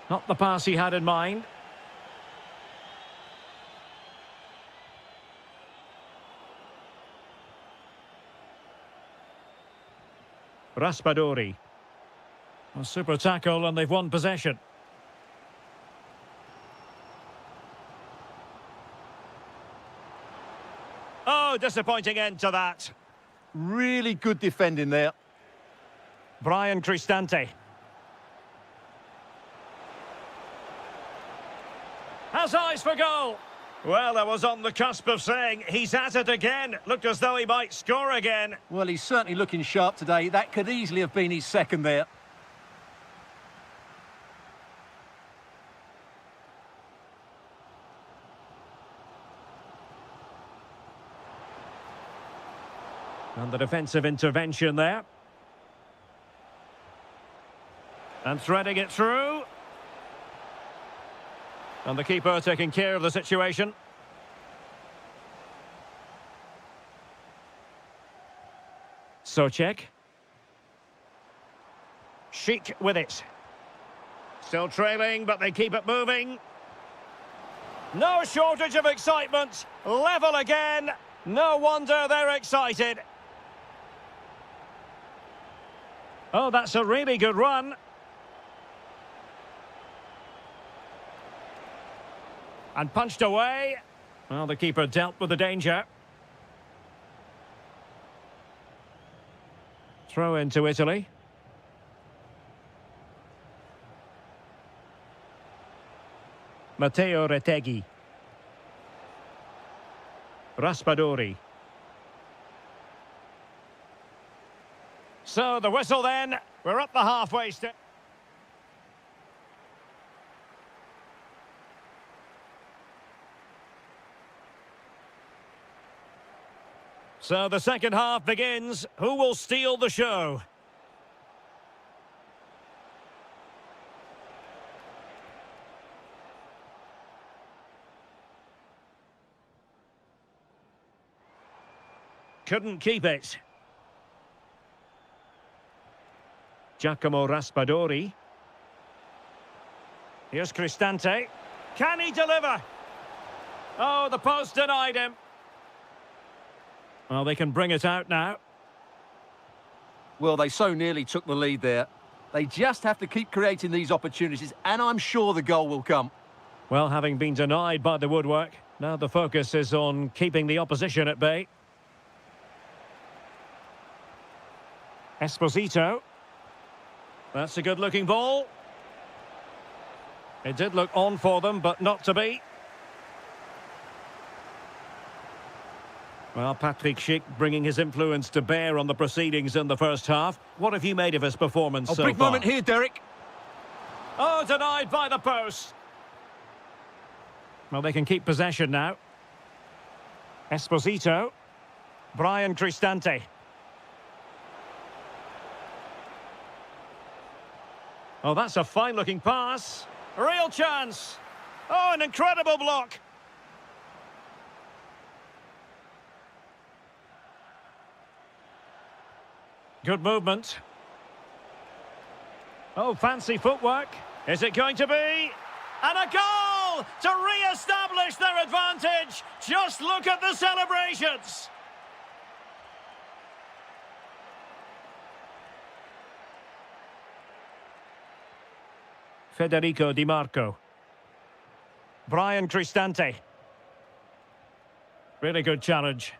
Not the pass he had in mind. Raspadori. A super tackle and they've won possession. Oh, disappointing end to that. Really good defending there. Brian Cristante. Has eyes for goal. Well, I was on the cusp of saying he's at it again. Looked as though he might score again. Well, he's certainly looking sharp today. That could easily have been his second there. And the defensive intervention there. And threading it through. And the keeper taking care of the situation. Socek. Schick with it. Still trailing, but they keep it moving. No shortage of excitement. Level again. No wonder they're excited. Oh, that's a really good run. And punched away. Well, the keeper dealt with the danger. Throw into Italy. Matteo Retegui. Raspadori. So the whistle then. We're up the halfway step. So the second half begins. Who will steal the show? Couldn't keep it. Giacomo Raspadori. Here's Cristante. Can he deliver? Oh, the post denied him. Well, they can bring it out now. Well, they so nearly took the lead there. They just have to keep creating these opportunities, and I'm sure the goal will come. Well, having been denied by the woodwork, now the focus is on keeping the opposition at bay. Esposito. That's a good-looking ball. It did look on for them, but not to be. Well, Patrick Schick bringing his influence to bear on the proceedings in the first half. What have you made of his performance so far? Big moment here, Derek. Oh, denied by the post. Well, they can keep possession now. Esposito. Brian Cristante. Oh, that's a fine-looking pass. Real chance. Oh, an incredible block. Good movement. Oh, fancy footwork. Is it going to be? And a goal to re-establish their advantage. Just look at the celebrations. Federico Di Marco. Brian Cristante. Really good challenge.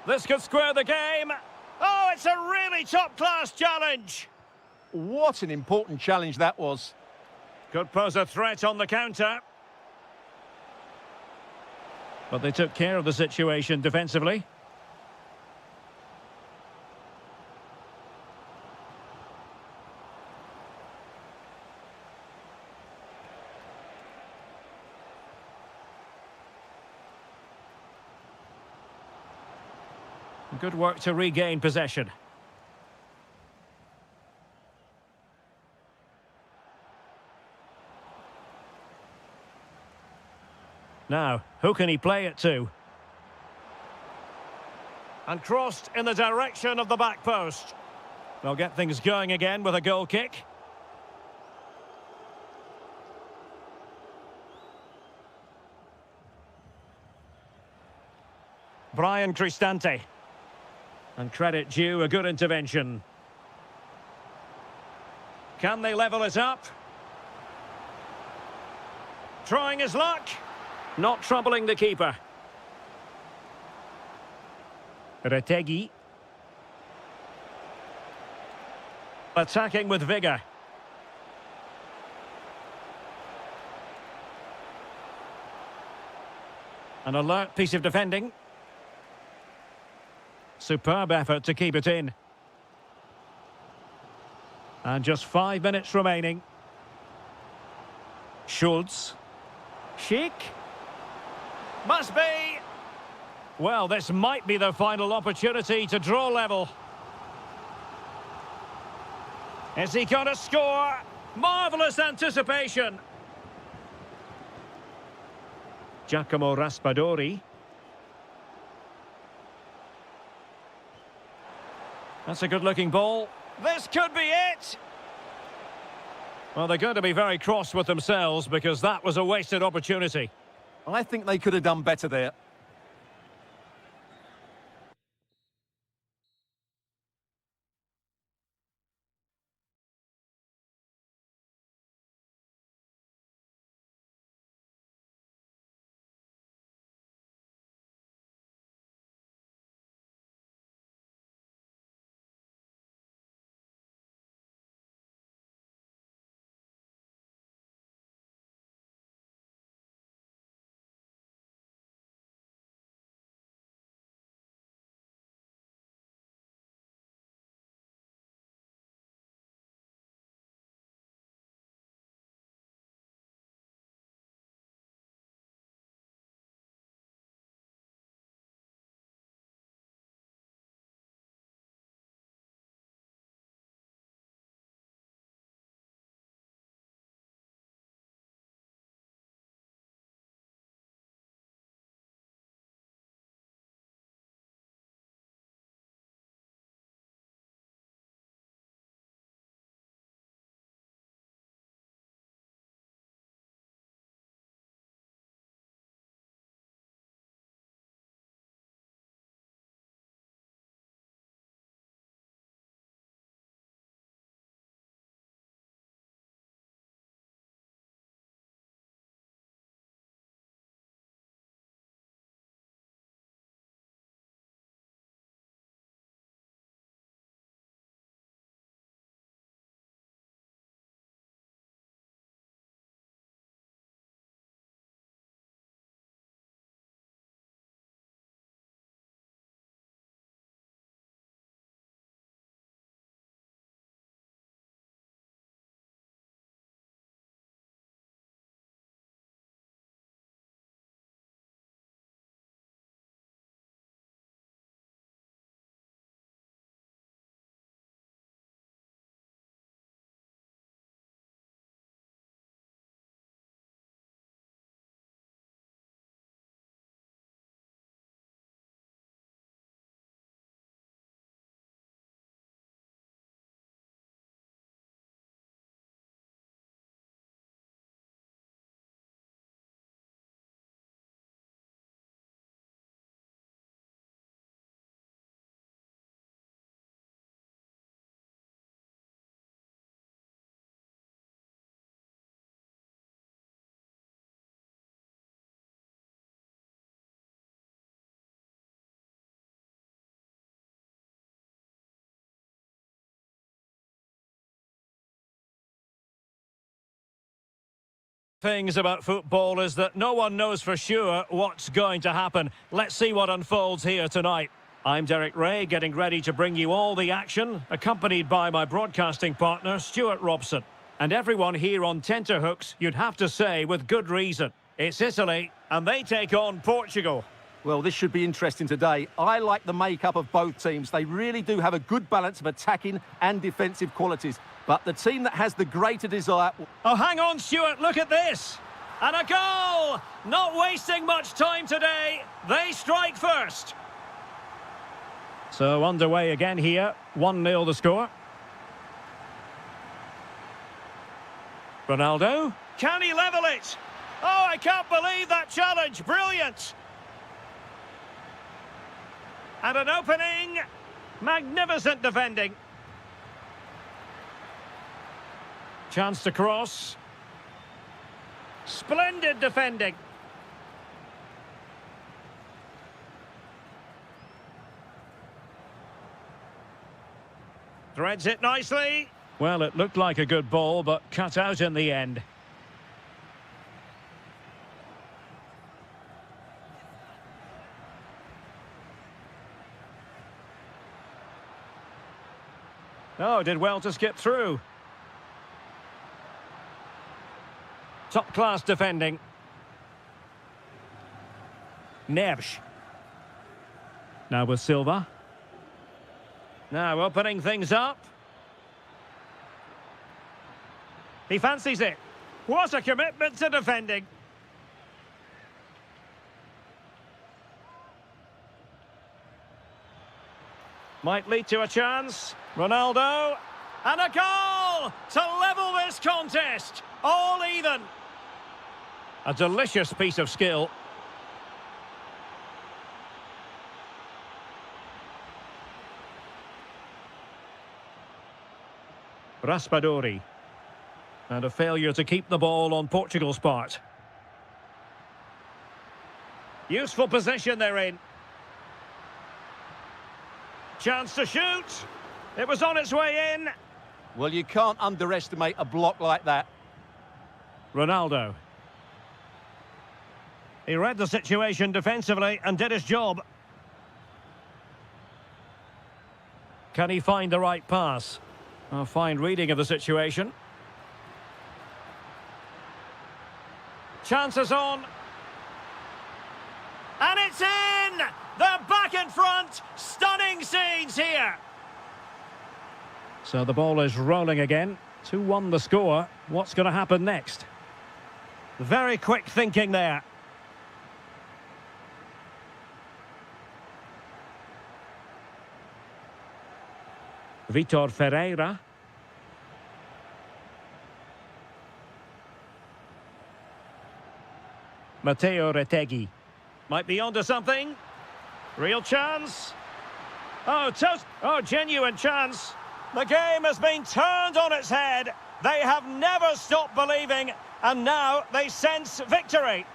This could square the game. Oh, it's a really top-class challenge. What an important challenge that was. Could pose a threat on the counter. But they took care of the situation defensively. Good work to regain possession. Now, who can he play it to? And crossed in the direction of the back post. They'll get things going again with a goal kick. Brian Cristante. And credit due, a good intervention. Can they level it up? Trying his luck. Not troubling the keeper. Retegi. Attacking with vigour. An alert piece of defending. Superb effort to keep it in. And just 5 minutes remaining. Schultz. Schick. Must be. Well, this might be the final opportunity to draw level. Is he going to score? Marvellous anticipation. Giacomo Raspadori. That's a good-looking ball. This could be it! Well, they're going to be very cross with themselves because that was a wasted opportunity. I think they could have done better there. Things about football is that no one knows for sure what's going to happen. Let's see what unfolds here tonight. I'm Derek Ray, getting ready to bring you all the action, accompanied by my broadcasting partner, Stuart Robson. And everyone here on tenterhooks, you'd have to say, with good reason. It's Italy, and they take on Portugal. Well, this should be interesting today. I like the makeup of both teams. They really do have a good balance of attacking and defensive qualities. But the team that has the greater desire... Oh, hang on, Stuart, look at this. And a goal! Not wasting much time today. They strike first. So underway again here. 1-0 the score. Ronaldo. Can he level it? Oh, I can't believe that challenge. Brilliant. And an opening. Magnificent defending. Chance to cross. Splendid defending. Threads it nicely. Well, it looked like a good ball, but cut out in the end. Oh, did well to skip through. Top-class defending. Neves. Now with Silva. Now opening things up. He fancies it. What a commitment to defending. Might lead to a chance. Ronaldo. And a goal to level this contest. All even. A delicious piece of skill. Raspadori. And a failure to keep the ball on Portugal's part. Useful position they're in. Chance to shoot. It was on its way in. Well, you can't underestimate a block like that. Ronaldo. He read the situation defensively and did his job. Can he find the right pass? A fine reading of the situation. Chances on. And it's in! They're back in front! Stunning scenes here! So the ball is rolling again. 2-1 the score. What's going to happen next? Very quick thinking there. Vitor Ferreira. Matteo Retegui. Might be onto something. Real chance. Oh, genuine chance. The game has been turned on its head. They have never stopped believing, and now they sense victory.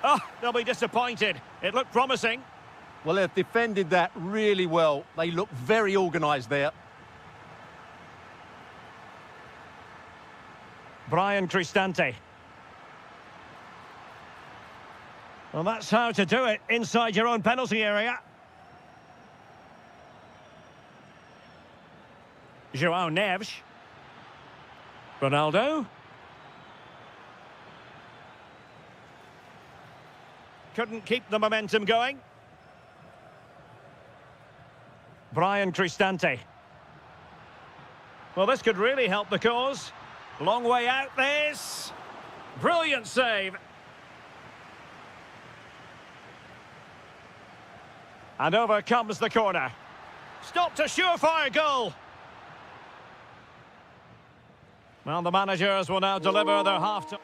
Oh, they'll be disappointed. It looked promising. Well, they've defended that really well. They look very organised there. Brian Cristante. Well, that's how to do it inside your own penalty area. João Neves. Ronaldo. Couldn't keep the momentum going. Brian Cristante. Well, this could really help the cause. Long way out this. Brilliant save. And over comes the corner. Stopped a surefire goal. Well, the managers will now deliver their half-time.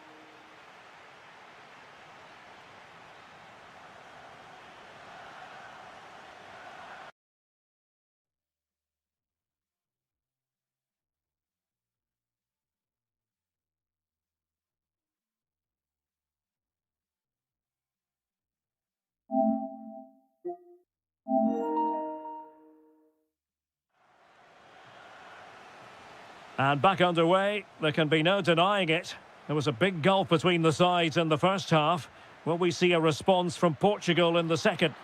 And back underway, there can be no denying it. There was a big gulf between the sides in the first half. Will we see a response from Portugal in the second?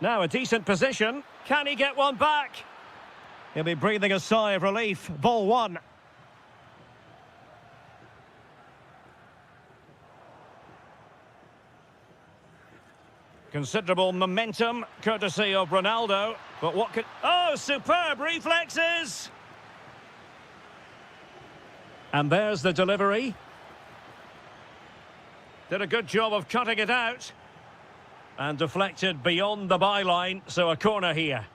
Now a decent position. Can he get one back? He'll be breathing a sigh of relief. Ball one. Considerable momentum, courtesy of Ronaldo. But what could... Oh, superb reflexes! And there's the delivery. Did a good job of cutting it out. And deflected beyond the byline, so a corner here.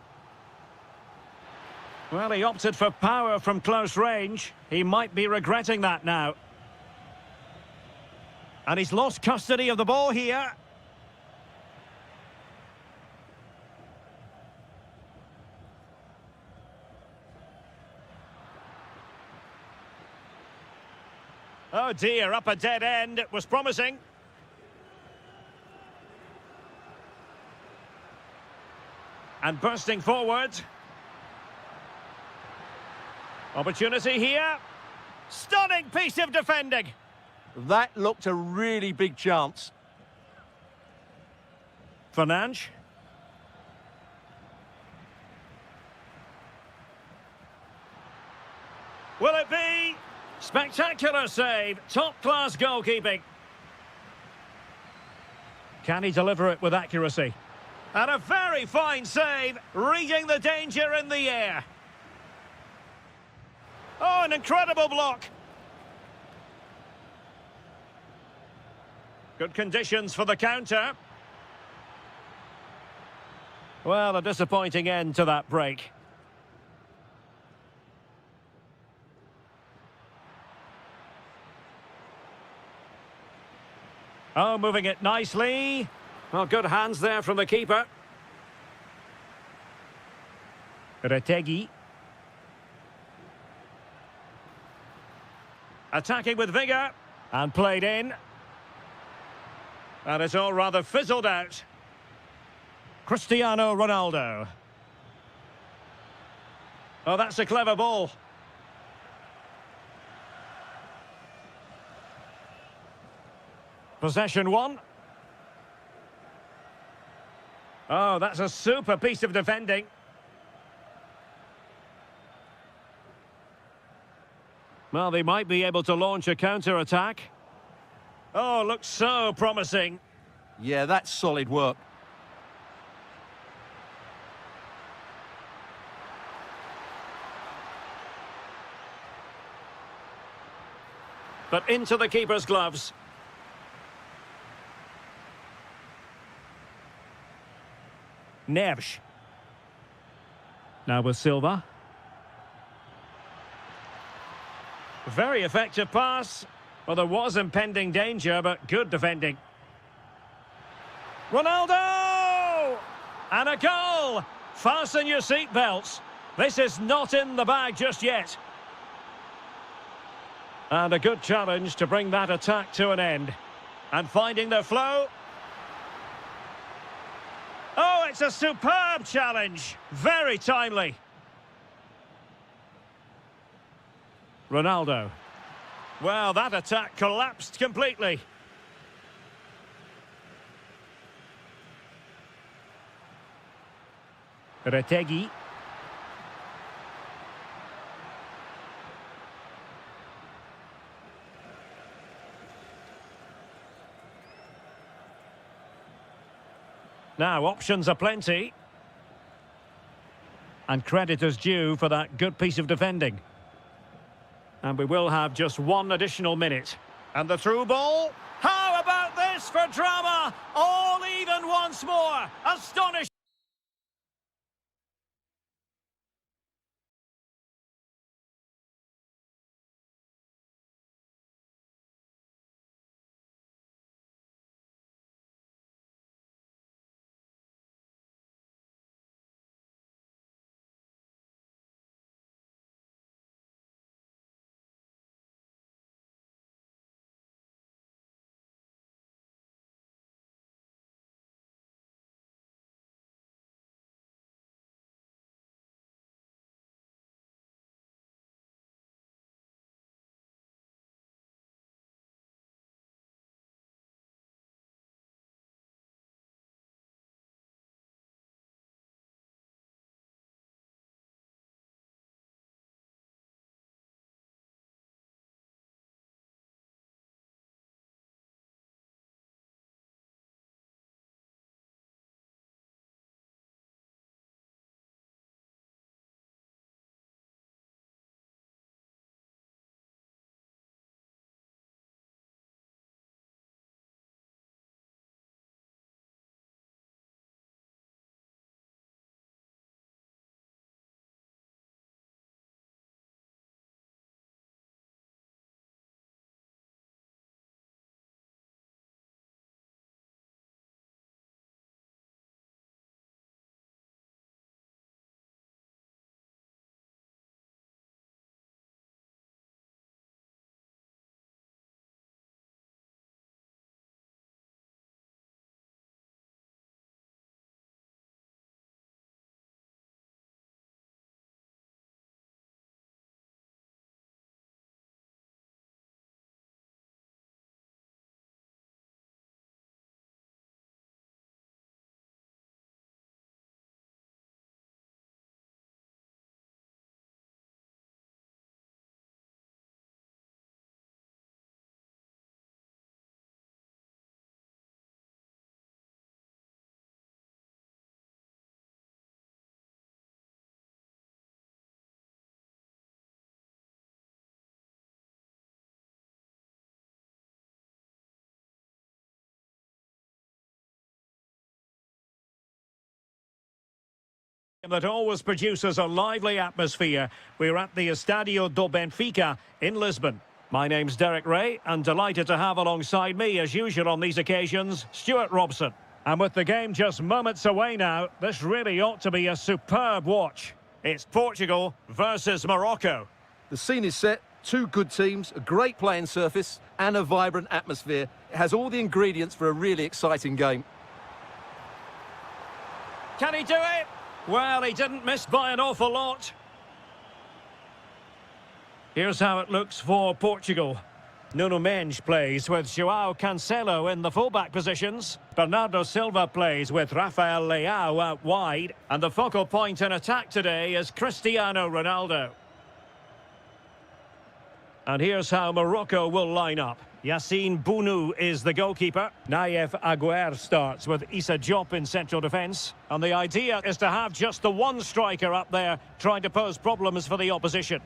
Well, he opted for power from close range. He might be regretting that now. And he's lost custody of the ball here. Oh dear, up a dead end. It was promising. And bursting forward. Opportunity here. Stunning piece of defending. That looked a really big chance. Fernandes. Will it be? Spectacular save. Top-class goalkeeping. Can he deliver it with accuracy? And a very fine save, reading the danger in the air. Oh, an incredible block. Good conditions for the counter. Well, a disappointing end to that break. Oh, moving it nicely. Well, good hands there from the keeper. Retegi. Attacking with vigour. And played in. And it's all rather fizzled out. Cristiano Ronaldo. Oh, that's a clever ball. Possession one. Oh, that's a super piece of defending. Well, they might be able to launch a counter-attack. Oh, looks so promising. Yeah, that's solid work. But into the keeper's gloves. Neves. Now with Silva. Very effective pass. Well, there was impending danger, but good defending. Ronaldo! And a goal! Fasten your seatbelts. This is not in the bag just yet. And a good challenge to bring that attack to an end. And finding their flow. Oh, it's a superb challenge. Very timely. Ronaldo. Well, that attack collapsed completely. Retegi. Now, options are plenty. And credit is due for that good piece of defending. And we will have just one additional minute. And the through ball. How about this for drama? All even once more. Astonishing. that always produces a lively atmosphere. We're at the Estadio do Benfica in Lisbon. My name's Derek Ray, and delighted to have alongside me, as usual on these occasions, Stuart Robson. And with the game just moments away now, this really ought to be a superb watch. It's Portugal versus Morocco. The scene is set, two good teams, a great playing surface and a vibrant atmosphere. It has all the ingredients for a really exciting game. Can he do it? Well, he didn't miss by an awful lot. Here's how it looks for Portugal. Nuno Mendes plays with João Cancelo in the fullback positions. Bernardo Silva plays with Rafael Leao out wide. And the focal point in attack today is Cristiano Ronaldo. And here's how Morocco will line up. Yassine Bounou is the goalkeeper. Naif Aguer starts with Issa Diop in central defence. And the idea is to have just the one striker up there trying to pose problems for the opposition.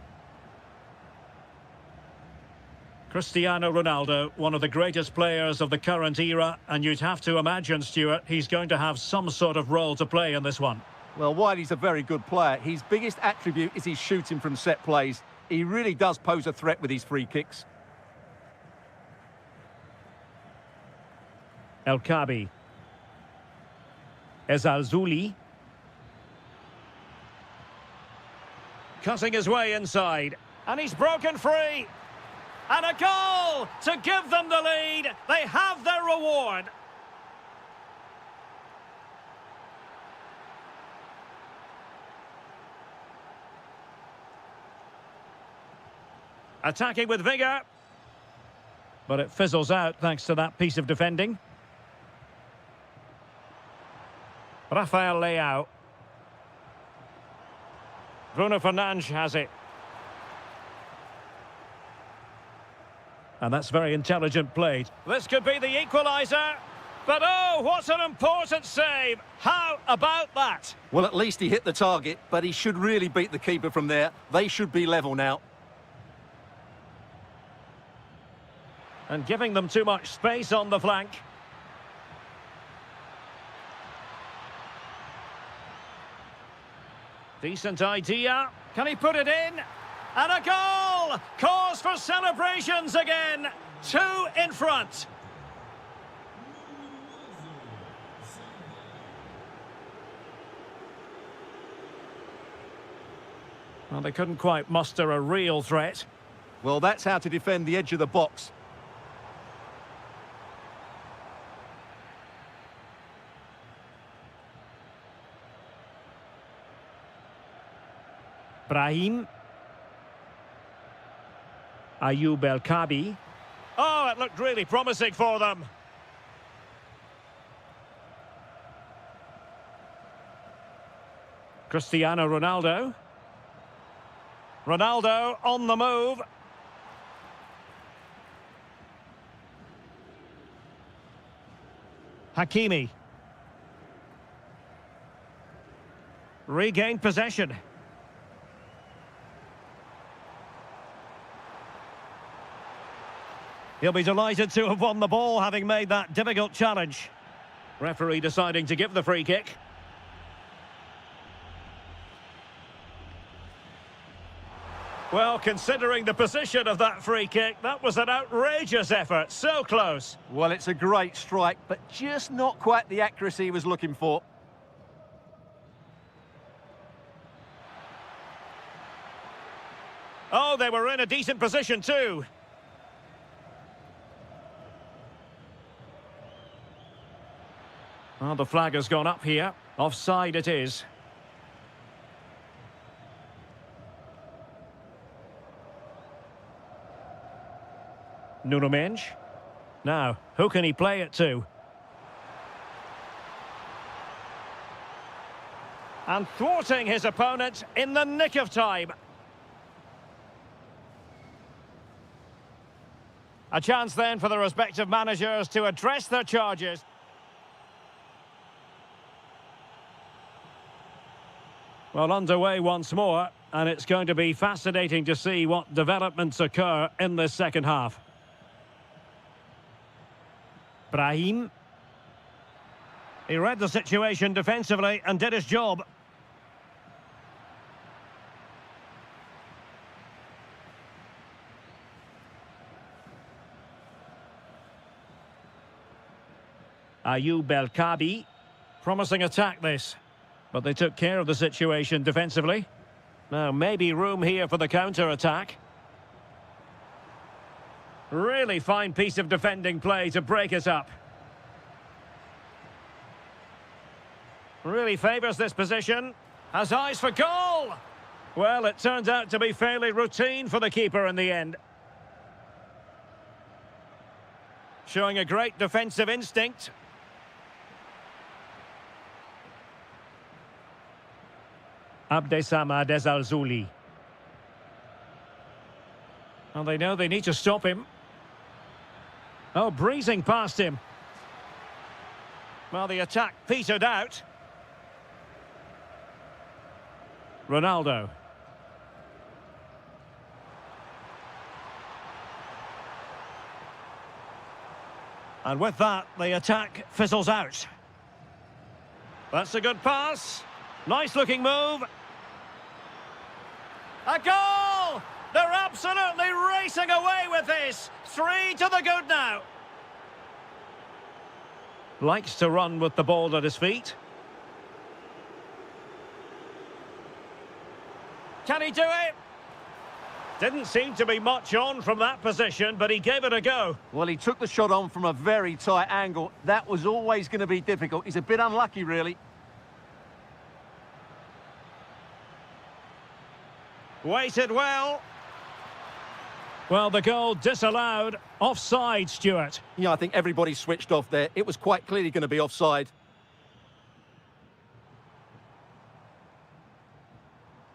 Cristiano Ronaldo, one of the greatest players of the current era, and you'd have to imagine, Stuart, he's going to have some sort of role to play in this one. Well, while he's a very good player, his biggest attribute is his shooting from set plays. He really does pose a threat with his free kicks. El Kabi. Ezalzouli. Cutting his way inside. And he's broken free. And a goal to give them the lead. They have their reward. Attacking with vigour. But it fizzles out thanks to that piece of defending. Rafael Leao. Bruno Fernandes has it. And that's very intelligent play. This could be the equaliser. But oh, what an important save. How about that? Well, at least he hit the target, but he should really beat the keeper from there. They should be level now. And giving them too much space on the flank. Decent idea. Can he put it in? And a goal! Cause for celebrations again. 2 in front. Well, they couldn't quite muster a real threat. Well, that's how to defend the edge of the box. Brahim. Ayoub El Kabi. Oh, it looked really promising for them. Cristiano Ronaldo. Ronaldo on the move. Hakimi. Regained possession. He'll be delighted to have won the ball, having made that difficult challenge. Referee deciding to give the free kick. Well, considering the position of that free kick, that was an outrageous effort. So close. Well, it's a great strike, but just not quite the accuracy he was looking for. Oh, they were in a decent position too. Well, the flag has gone up here. Offside it is. Nuno Mendes. Now, who can he play it to? And thwarting his opponent in the nick of time. A chance then for the respective managers to address their charges. Well, underway once more, and it's going to be fascinating to see what developments occur in this second half. Brahim. He read the situation defensively and did his job. Ayoub El-Kabi. Promising attack this. But they took care of the situation defensively. Now, maybe room here for the counter-attack. Really fine piece of defending play to break it up. Really favours this position. Has eyes for goal! Well, it turns out to be fairly routine for the keeper in the end. Showing a great defensive instinct. Abdesamad Ezalzouli. Well, they know they need to stop him. Oh, breezing past him. Well, the attack petered out. Ronaldo. And with that, the attack fizzles out. That's a good pass. Nice-looking move. A goal! They're absolutely racing away with this. 3 to the good now. Likes to run with the ball at his feet. Can he do it? Didn't seem to be much on from that position, but he gave it a go. Well, he took the shot on from a very tight angle. That was always going to be difficult. He's a bit unlucky, really. Waited well. Well, the goal disallowed. Offside, Stuart. Yeah, I think everybody switched off there. It was quite clearly going to be offside.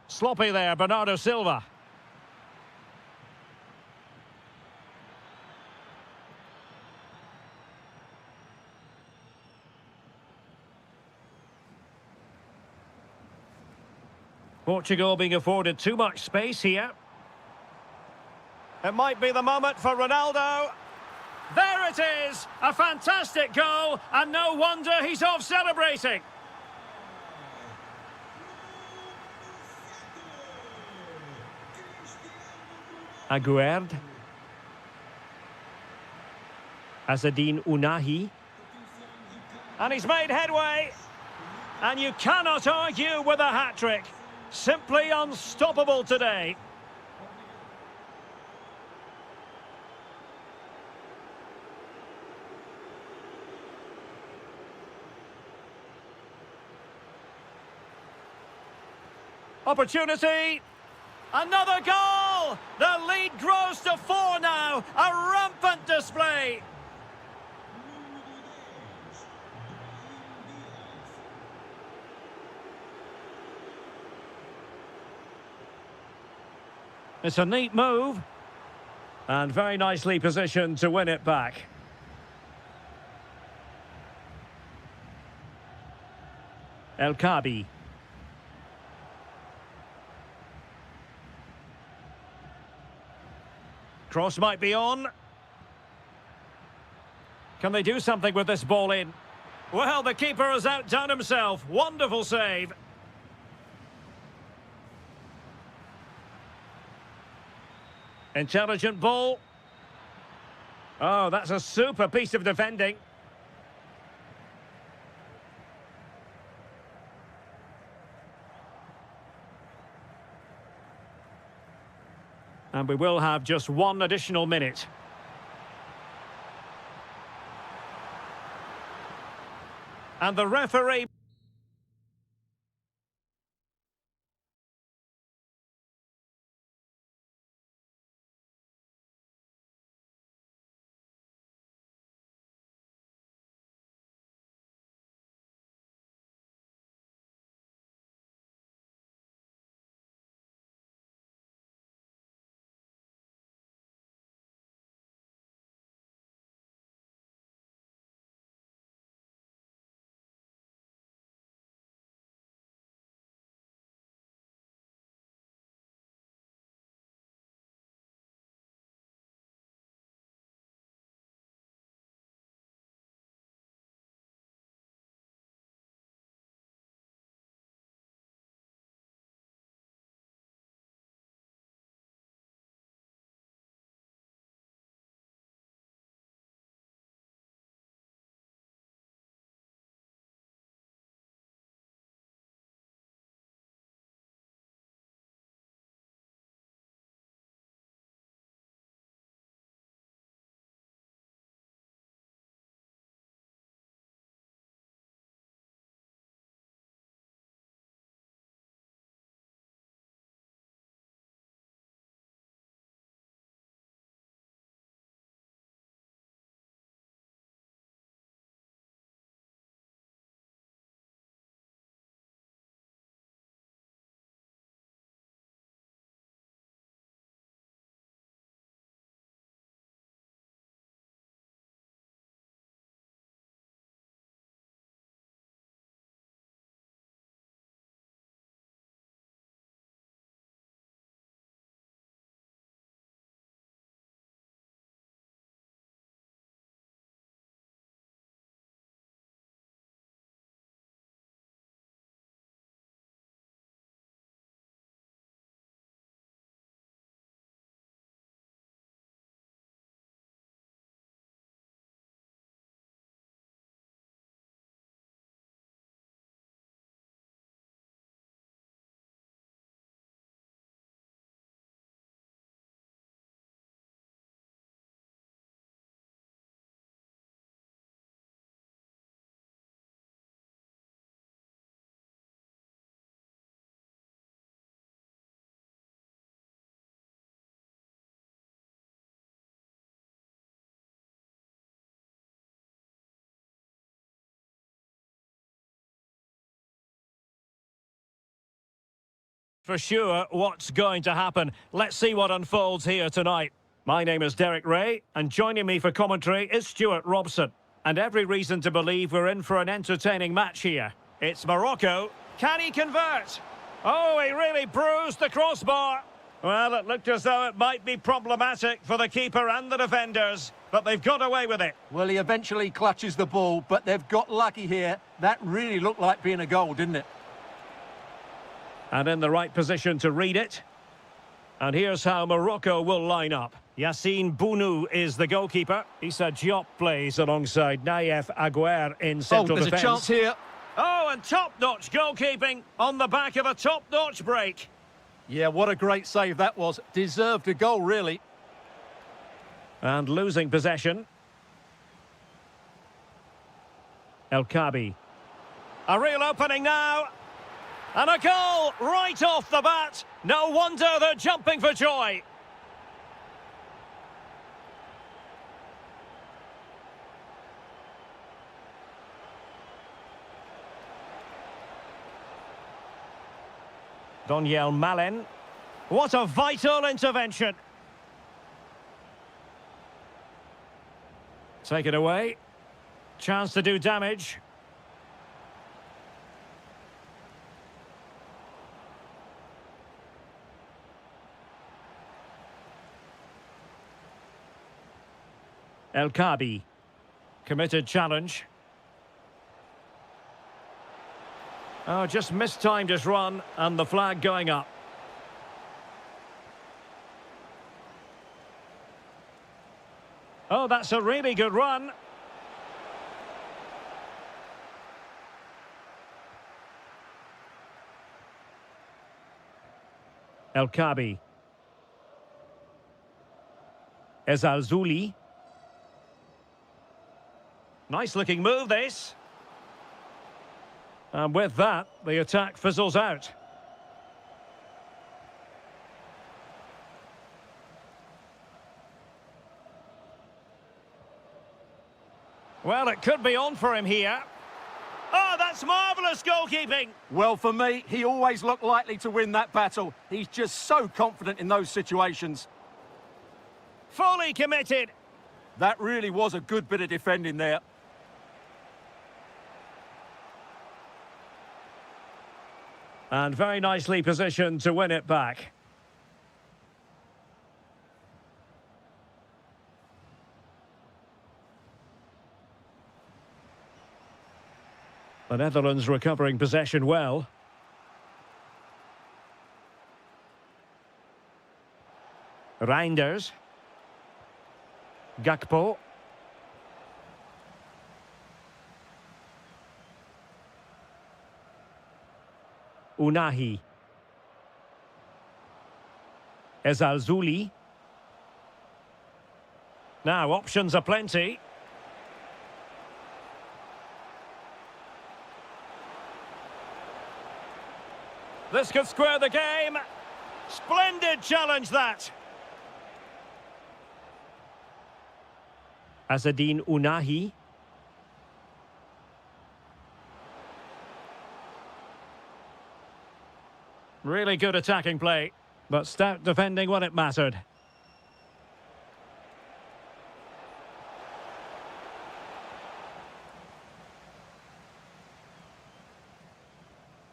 Sloppy there, Bernardo Silva. Portugal being afforded too much space here. It might be the moment for Ronaldo. There it is! A fantastic goal, and no wonder he's off celebrating. Aguerd. Azzedine Ounahi. And he's made headway. And you cannot argue with a hat-trick. Simply unstoppable today. Opportunity. Another goal! The lead grows to 4 now. A rampant display. It's a neat move. And very nicely positioned to win it back. El-Kabi. Cross might be on. Can they do something with this ball in? Well, the keeper has outdone himself. Wonderful save. Intelligent ball. Oh, that's a super piece of defending. And we will have just 1 additional minute. And the referee... for sure what's going to happen. Let's see what unfolds here tonight. My name is Derek Ray, and joining me for commentary is Stuart Robson. And every reason to believe we're in for an entertaining match here. It's Morocco. Can he convert? Oh, he really bruised the crossbar. Well, it looked as though it might be problematic for the keeper and the defenders, but they've got away with it. Well, he eventually clutches the ball, but they've got lucky here. That really looked like being a goal, didn't it? And in the right position to read it. And here's how Morocco will line up. Yassine Bounou is the goalkeeper. Issa Diop plays alongside Naïef Aguer in central defence. There's a chance here. Oh, and top-notch goalkeeping on the back of a top-notch break. Yeah, what a great save that was. Deserved a goal, really. And losing possession. El Kabi. A real opening now. And a goal right off the bat. No wonder they're jumping for joy. Doniel Malen. What a vital intervention. Take it away. Chance to do damage. El Kabi. Committed challenge. Oh, just mistimed his run, and the flag going up. Oh, that's a really good run. El Kabi. Ezalzouli. Nice looking move, this. And with that, the attack fizzles out. Well, it could be on for him here. Oh, that's marvellous goalkeeping. Well, for me, he always looked likely to win that battle. He's just so confident in those situations. Fully committed. That really was a good bit of defending there. And very nicely positioned to win it back. The Netherlands recovering possession well. Reinders. Gakpo. Unahi. Ezalzouli. Now, options are plenty. This could square the game. Splendid challenge, that. Azzedine Unahi. Really good attacking play, but stout defending when it mattered.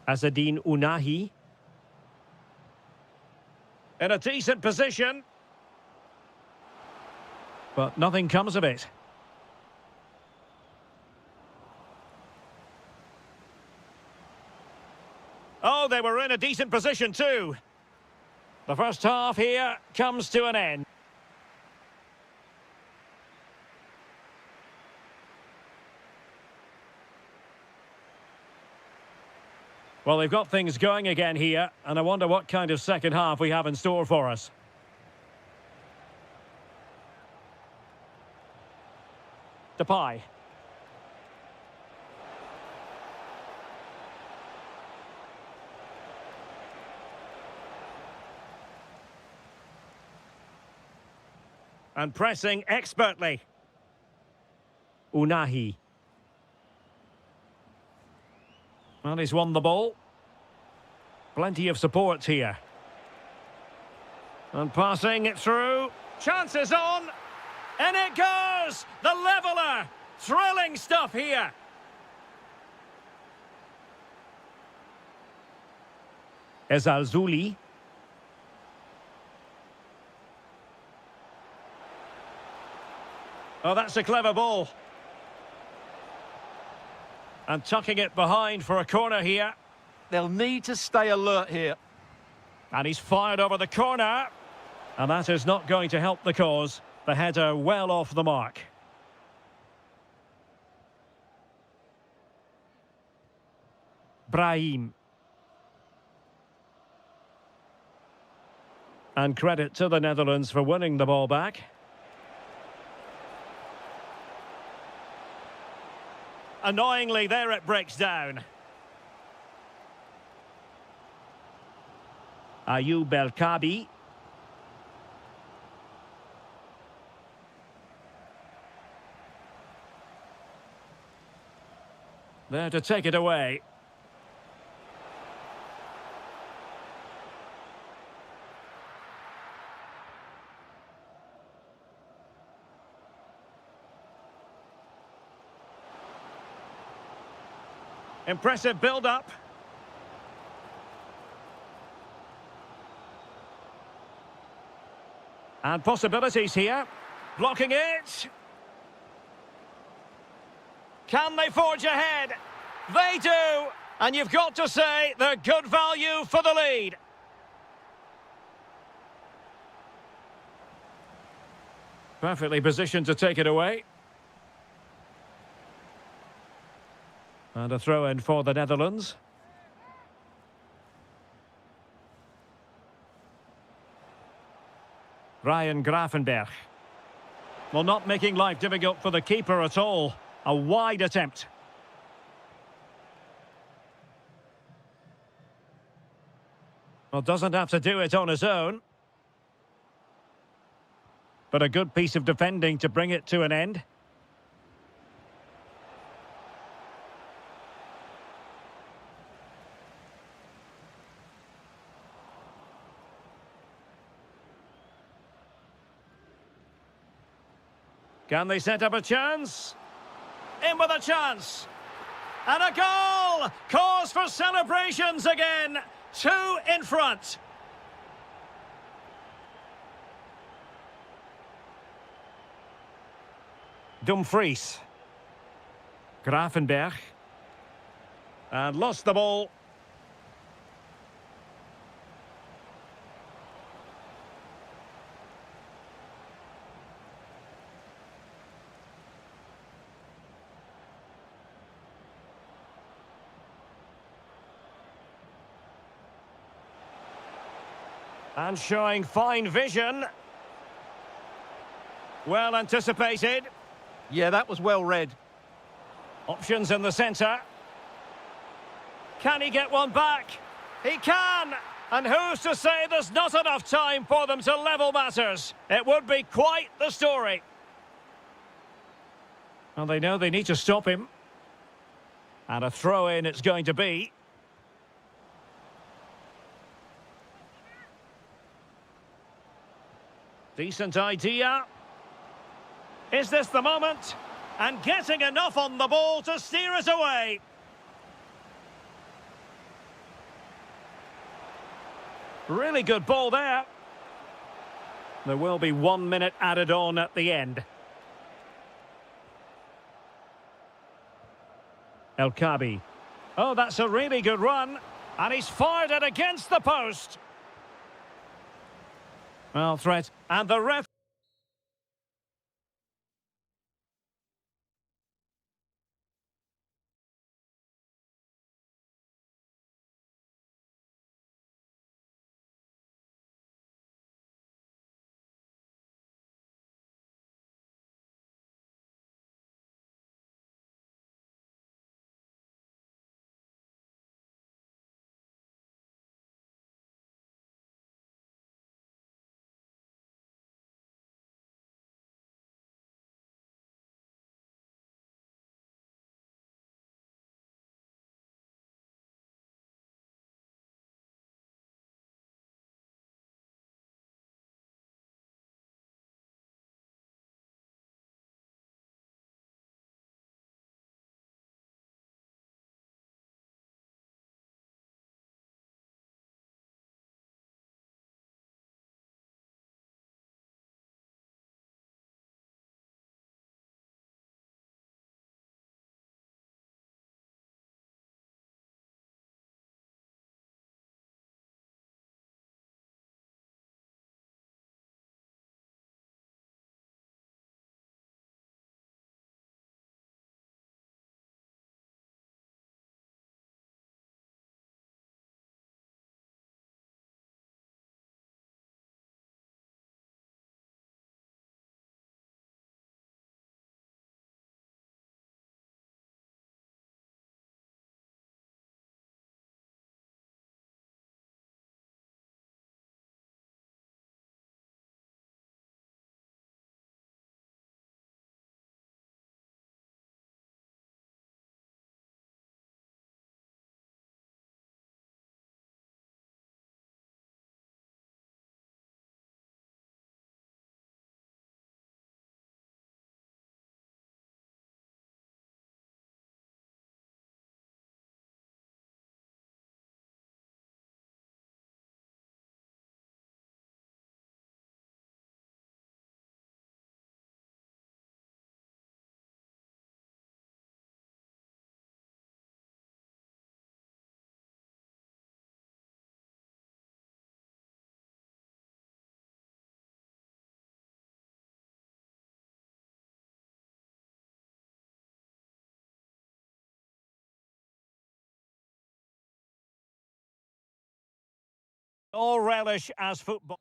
Azzedine Unahi. In a decent position. But nothing comes of it. Oh, they were in a decent position too. The first half here comes to an end. Well, they've got things going again here, and I wonder what kind of second half we have in store for us. Depay. And pressing expertly. Unahi. Well, he's won the ball. Plenty of support here. And passing it through. Chances on. And it goes! The leveller! Thrilling stuff here. Ezalzuli. Oh, that's a clever ball. And tucking it behind for a corner here. They'll need to stay alert here. And he's fired over the corner. And that is not going to help the cause. The header well off the mark. Brahim. And credit to the Netherlands for winning the ball back. Annoyingly, there it breaks down. Ayoub El-Kabi. There to take it away. Impressive build-up. And possibilities here. Blocking it. Can they forge ahead? They do. And you've got to say they're good value for the lead. Perfectly positioned to take it away. And a throw-in for the Netherlands. Ryan Gravenberch. Well, not making life difficult for the keeper at all. A wide attempt. Well, doesn't have to do it on his own. But a good piece of defending to bring it to an end. Can they set up a chance? In with a chance. And a goal! Cause for celebrations again. 2 in front. Dumfries. Gravenberch. And lost the ball. And showing fine vision. Well anticipated. Yeah, that was well read. Options in the centre. Can he get one back? He can! And who's to say there's not enough time for them to level matters? It would be quite the story. Well, they know they need to stop him. And a throw-in it's going to be. Decent idea. Is this the moment? And getting enough on the ball to steer it away. Really good ball there. There will be 1 minute added on at the end. El-Kabi. Oh, that's a really good run. And he's fired it against the post. Well, threat. And the ref... All relish as football.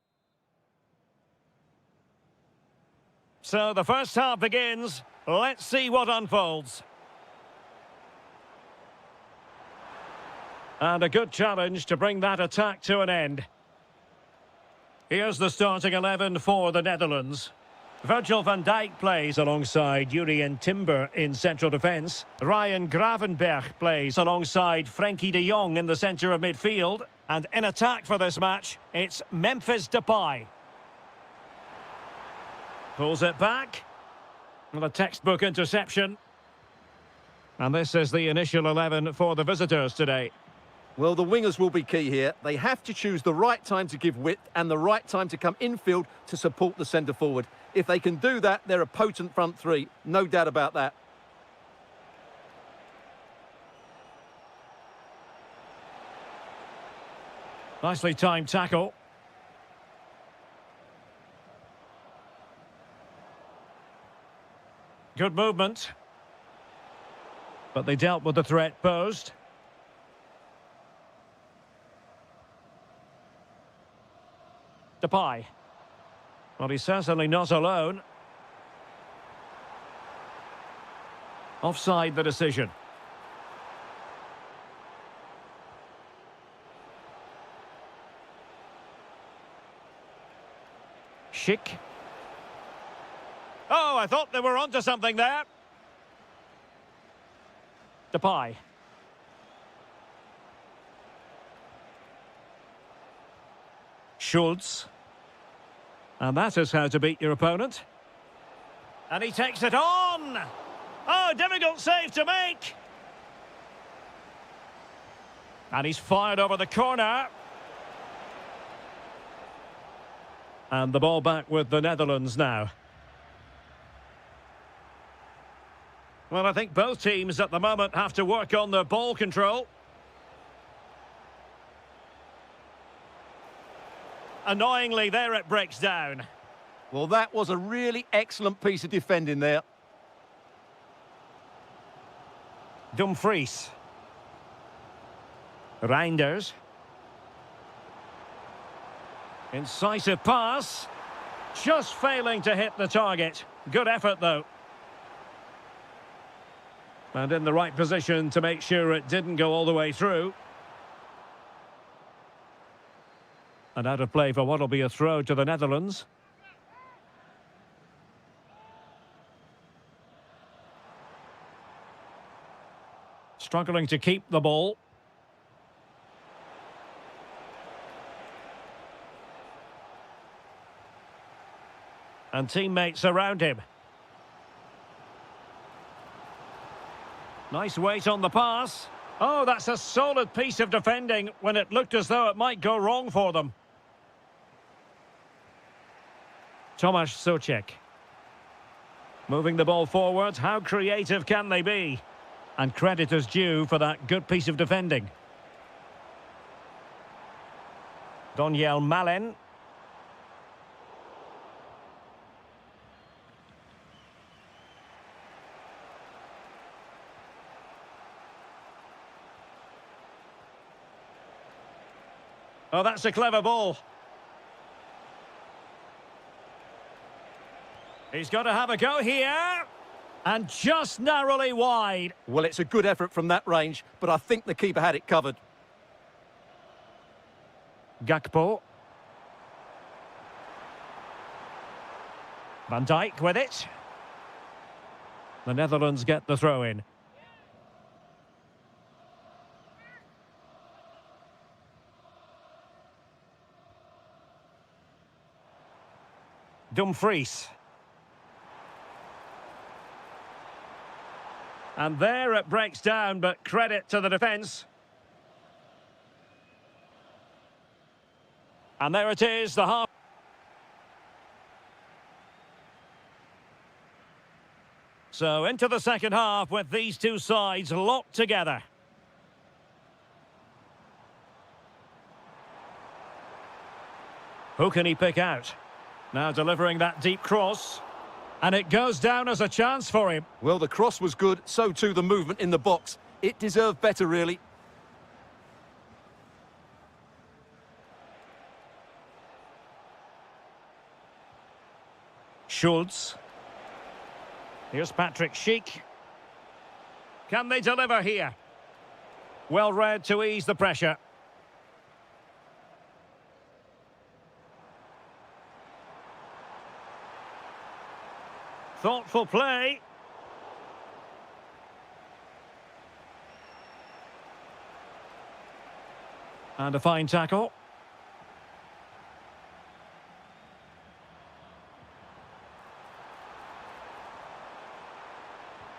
So the first half begins. Let's see what unfolds. And a good challenge to bring that attack to an end. Here's the starting 11 for the Netherlands. Virgil van Dijk plays alongside Jurien Timber in central defence. Ryan Gravenberch plays alongside Frenkie de Jong in the centre of midfield. And in attack for this match, it's Memphis Depay. Pulls it back. With a textbook interception. And this is the initial 11 for the visitors today. Well, the wingers will be key here. They have to choose the right time to give width and the right time to come infield to support the centre forward. If they can do that, they're a potent front three. No doubt about that. Nicely timed tackle. Good movement. But they dealt with the threat posed. Depay. Well, he's certainly not alone. Offside the decision. Schick. Oh, I thought they were onto something there. Depay. Schultz. And that is how to beat your opponent. And he takes it on! Oh, difficult save to make! And he's fired over the corner. And the ball back with the Netherlands now. Well, I think both teams at the moment have to work on their ball control. Annoyingly, there it breaks down. Well, that was a really excellent piece of defending there. Dumfries. Reinders. Incisive pass. Just failing to hit the target. Good effort, though. And in the right position to make sure it didn't go all the way through. And out of play for what will be a throw to the Netherlands. Struggling to keep the ball. And teammates around him. Nice weight on the pass. Oh, that's a solid piece of defending when it looked as though it might go wrong for them. Tomasz Souček. Moving the ball forward, how creative can they be? And credit is due for that good piece of defending. Doniel Malen. Oh, that's a clever ball. He's got to have a go here. And just narrowly wide. Well, it's a good effort from that range, but I think the keeper had it covered. Gakpo. Van Dijk with it. The Netherlands get the throw in. Dumfries. And there it breaks down, but credit to the defence. And there it is, the half. So into the second half with these two sides locked together. Who can he pick out? Now delivering that deep cross. And it goes down as a chance for him. Well, the cross was good, so too the movement in the box. It deserved better, really. Schultz. Here's Patrick Schick. Can they deliver here? Well read to ease the pressure. Thoughtful play. And a fine tackle.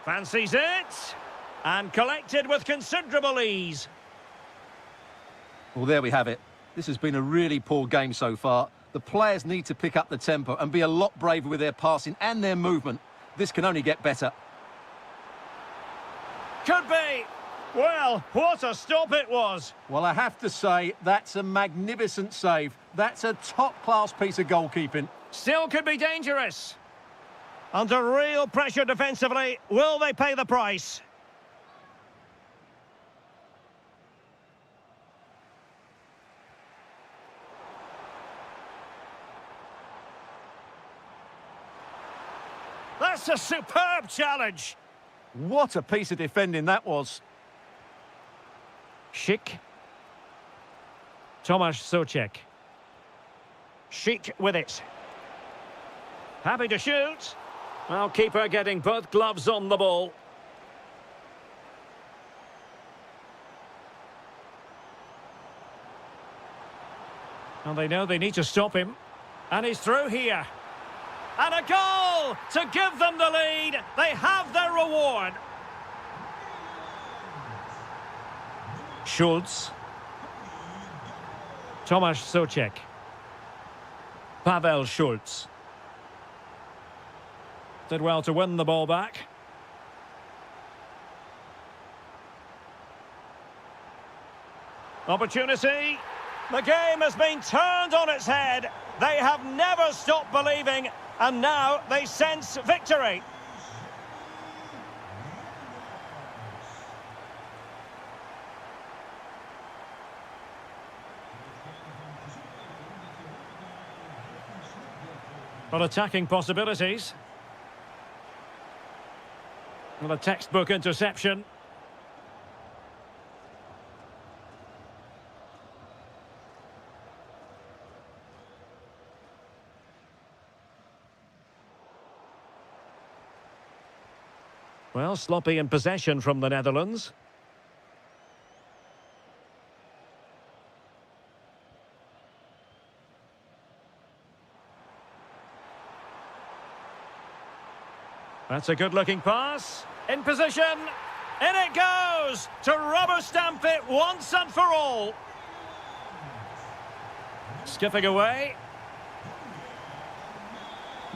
Fancies it. And collected with considerable ease. Well, there we have it. This has been a really poor game so far. The players need to pick up the tempo and be a lot braver with their passing and their movement. This can only get better. Could be. Well, what a stop it was. Well, I have to say, that's a magnificent save. That's a top-class piece of goalkeeping. Still could be dangerous. Under real pressure defensively, will they pay the price? That's a superb challenge. What a piece of defending that was. Schick. Tomasz Souček. Schick with it. Happy to shoot. Well, keeper getting both gloves on the ball. And they know they need to stop him. And he's through here. And a goal to give them the lead. They have their reward. Schultz. Tomasz Souček. Pavel Schultz. Did well to win the ball back. Opportunity. The game has been turned on its head. They have never stopped believing, and now they sense victory. Well, attacking possibilities. Well, a textbook interception. Well, sloppy in possession from the Netherlands. That's a good-looking pass. In position. In it goes! To rubber stamp it once and for all. Skipping away.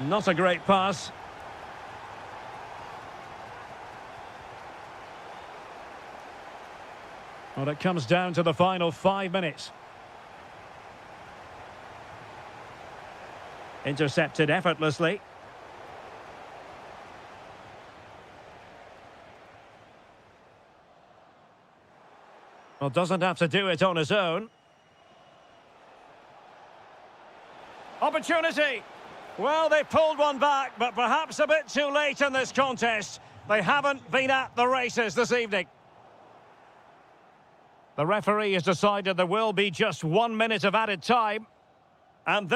Not a great pass. Well, it comes down to the final 5 minutes. Intercepted effortlessly. Well, doesn't have to do it on his own. Opportunity. Well, they pulled one back, but perhaps a bit too late in this contest. They haven't been at the races this evening. The referee has decided there will be just 1 minute of added time. And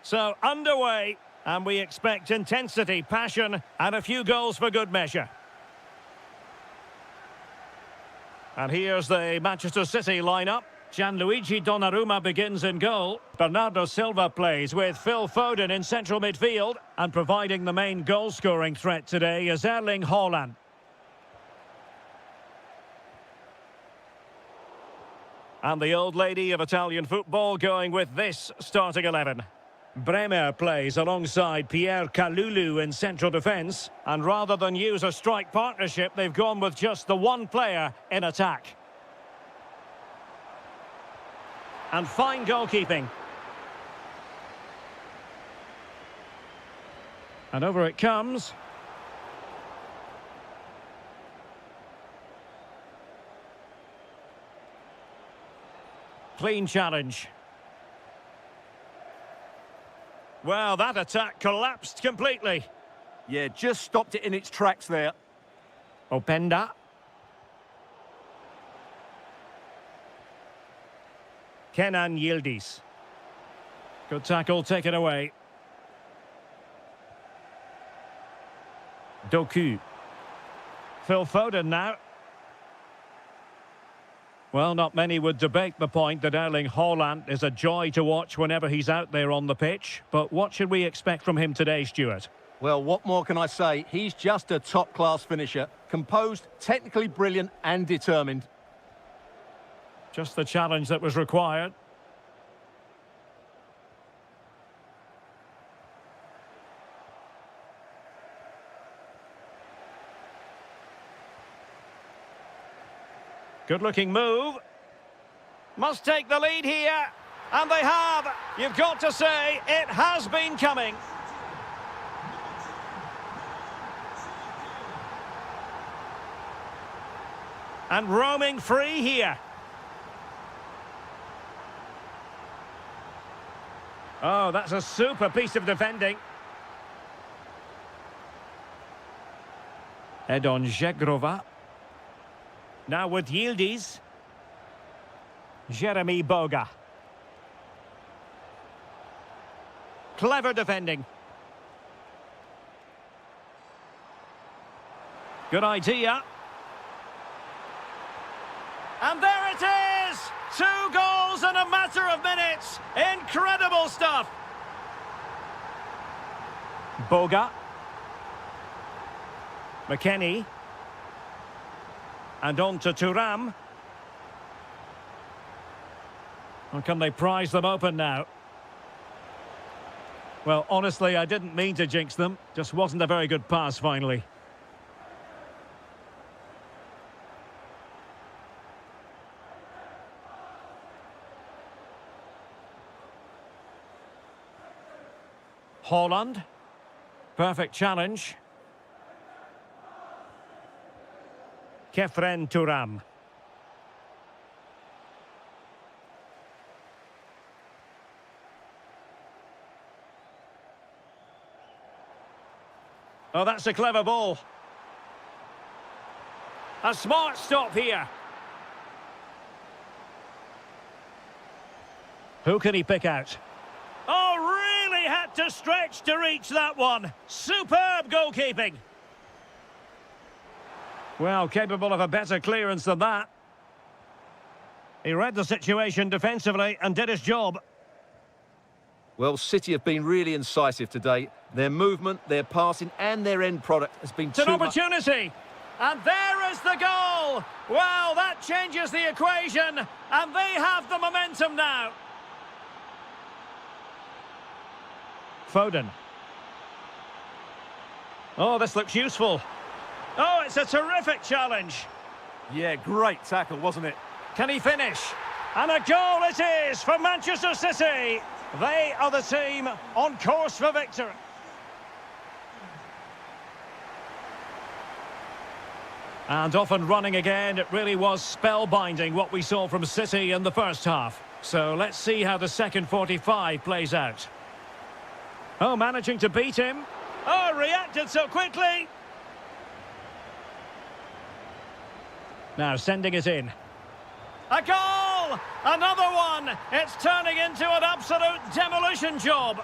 So, underway, and we expect intensity, passion, and a few goals for good measure. And here's the Manchester City lineup. Gianluigi Donnarumma begins in goal. Bernardo Silva plays with Phil Foden in central midfield. And providing the main goal-scoring threat today is Erling Haaland. And the old lady of Italian football going with this starting 11. Bremer plays alongside Pierre Kalulu in central defence. And rather than use a strike partnership, they've gone with just the one player in attack. And fine goalkeeping. And over it comes. Clean challenge. Well, that attack collapsed completely. Yeah, just stopped it in its tracks there. Openda. Kenan Yildiz. Good tackle taken away. Doku. Phil Foden now. Well, not many would debate the point that Erling Haaland is a joy to watch whenever he's out there on the pitch. But what should we expect from him today, Stuart? Well, what more can I say? He's just a top-class finisher. Composed, technically brilliant and determined. Just the challenge that was required. Good-looking move. Must take the lead here. And they have. You've got to say, it has been coming. And roaming free here. Oh, that's a super piece of defending. Edon Zegrova. Now with Yildiz. Jeremy Boga. Clever defending. Good idea. And there it is! 2 goals in a matter of minutes. Incredible stuff. Boga. McKennie. And on to Thuram. And can they prize them open now? Well, honestly, I didn't mean to jinx them. Just wasn't a very good pass, finally. Haaland. Perfect challenge. Kefren Thuram. Oh, that's a clever ball. A smart stop here. Who can he pick out? Oh, really had to stretch to reach that one. Superb goalkeeping. Well, capable of a better clearance than that. He read the situation defensively and did his job. Well, City have been really incisive today. Their movement, their passing and their end product has been It's an opportunity. And there is the goal. Well, that changes the equation. And they have the momentum now. Foden. Oh, this looks useful. Oh, it's a terrific challenge. Yeah, great tackle, wasn't it? Can he finish? And a goal it is for Manchester City. They are the team on course for victory. And off and running again. It really was spellbinding what we saw from City in the first half. So let's see how the second 45 plays out. Oh, managing to beat him. Oh, reacted so quickly. Now sending it in. A goal! Another one! It's turning into an absolute demolition job.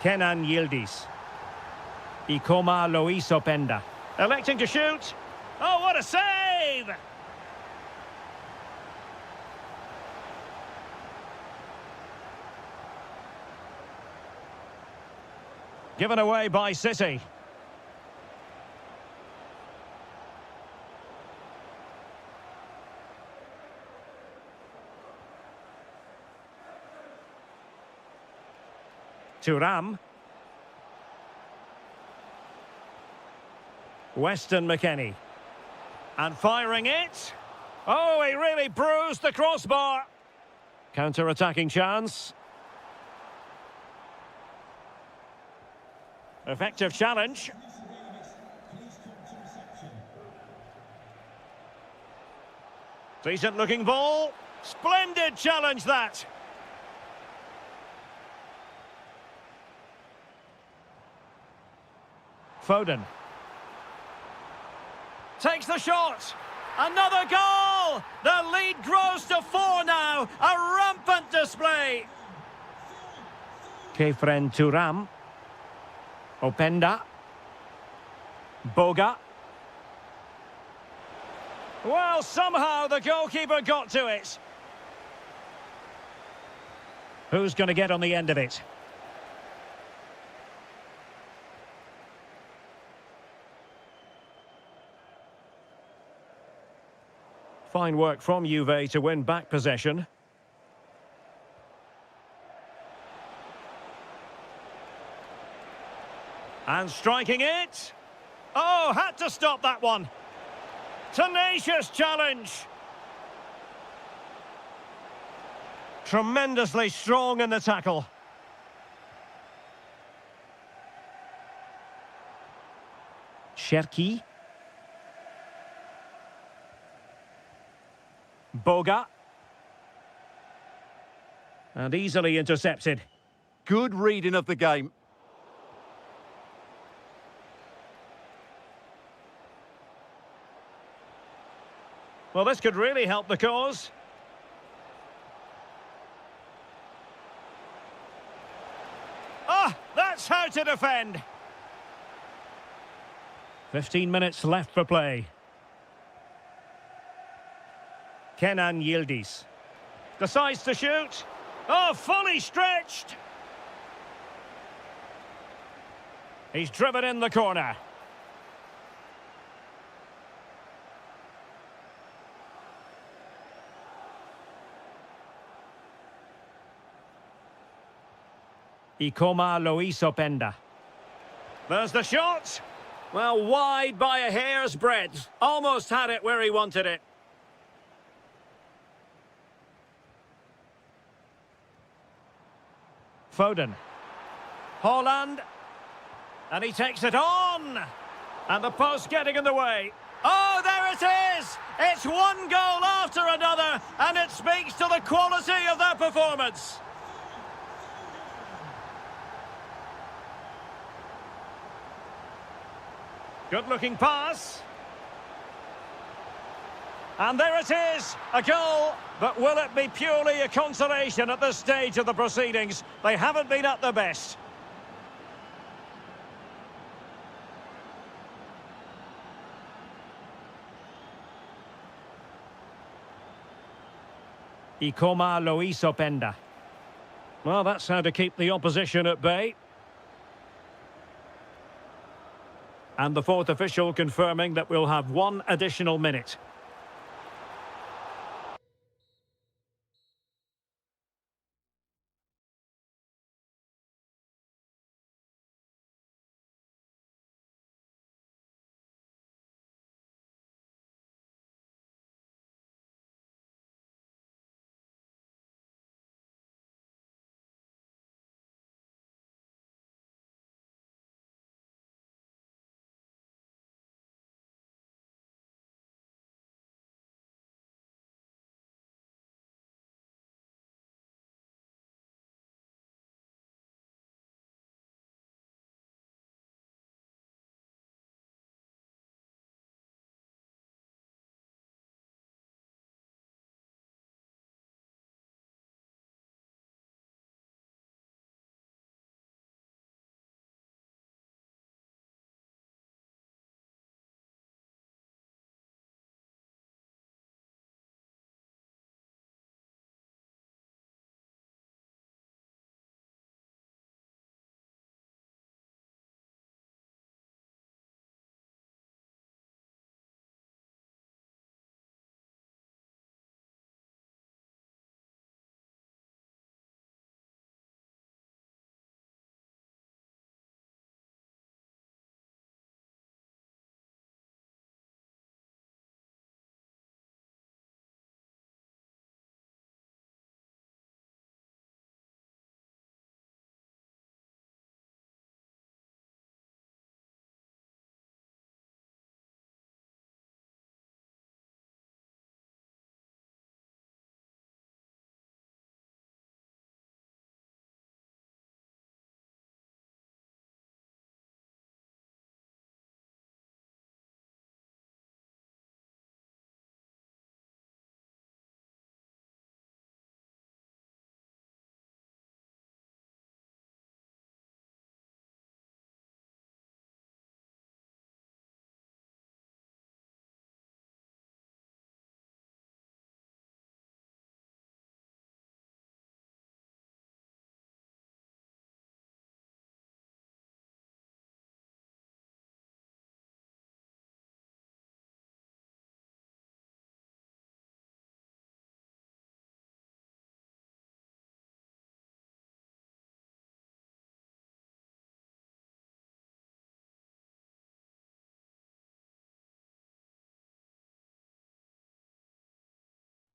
Kenan Yildiz. Ikoma Loisopenda. Electing to shoot. Oh, what a save! Given away by City. Thuram. Weston McKennie. And firing it. Oh, he really bruised the crossbar. Counter-attacking chance. Effective challenge. Decent looking ball. Splendid challenge that. Foden. Takes the shot. Another goal! The lead grows to 4 now. A rampant display. Kefren Thuram. Openda. Boga. Well, somehow the goalkeeper got to it. Who's going to get on the end of it? Fine work from Juve to win back possession. And striking it. Oh, had to stop that one. Tenacious challenge. Tremendously strong in the tackle. Cherki. Boga. And easily intercepted. Good reading of the game. Well, this could really help the cause. Ah, that's how to defend. 15 minutes left for play. Kenan Yildiz decides to shoot. Oh, fully stretched. He's driven in the corner. Ikoma Loisopenda. There's the shot. Well, wide by a hair's breadth. Almost had it where he wanted it. Foden. Haaland. And he takes it on. And the post getting in the way. Oh, there it is! It's one goal after another, and it speaks to the quality of their performance. Good-looking pass. And there it is, a goal. But will it be purely a consolation at this stage of the proceedings? They haven't been at their best. Ikoma Loisopenda. Well, that's how to keep the opposition at bay. And the fourth official confirming that we'll have 1 additional minute.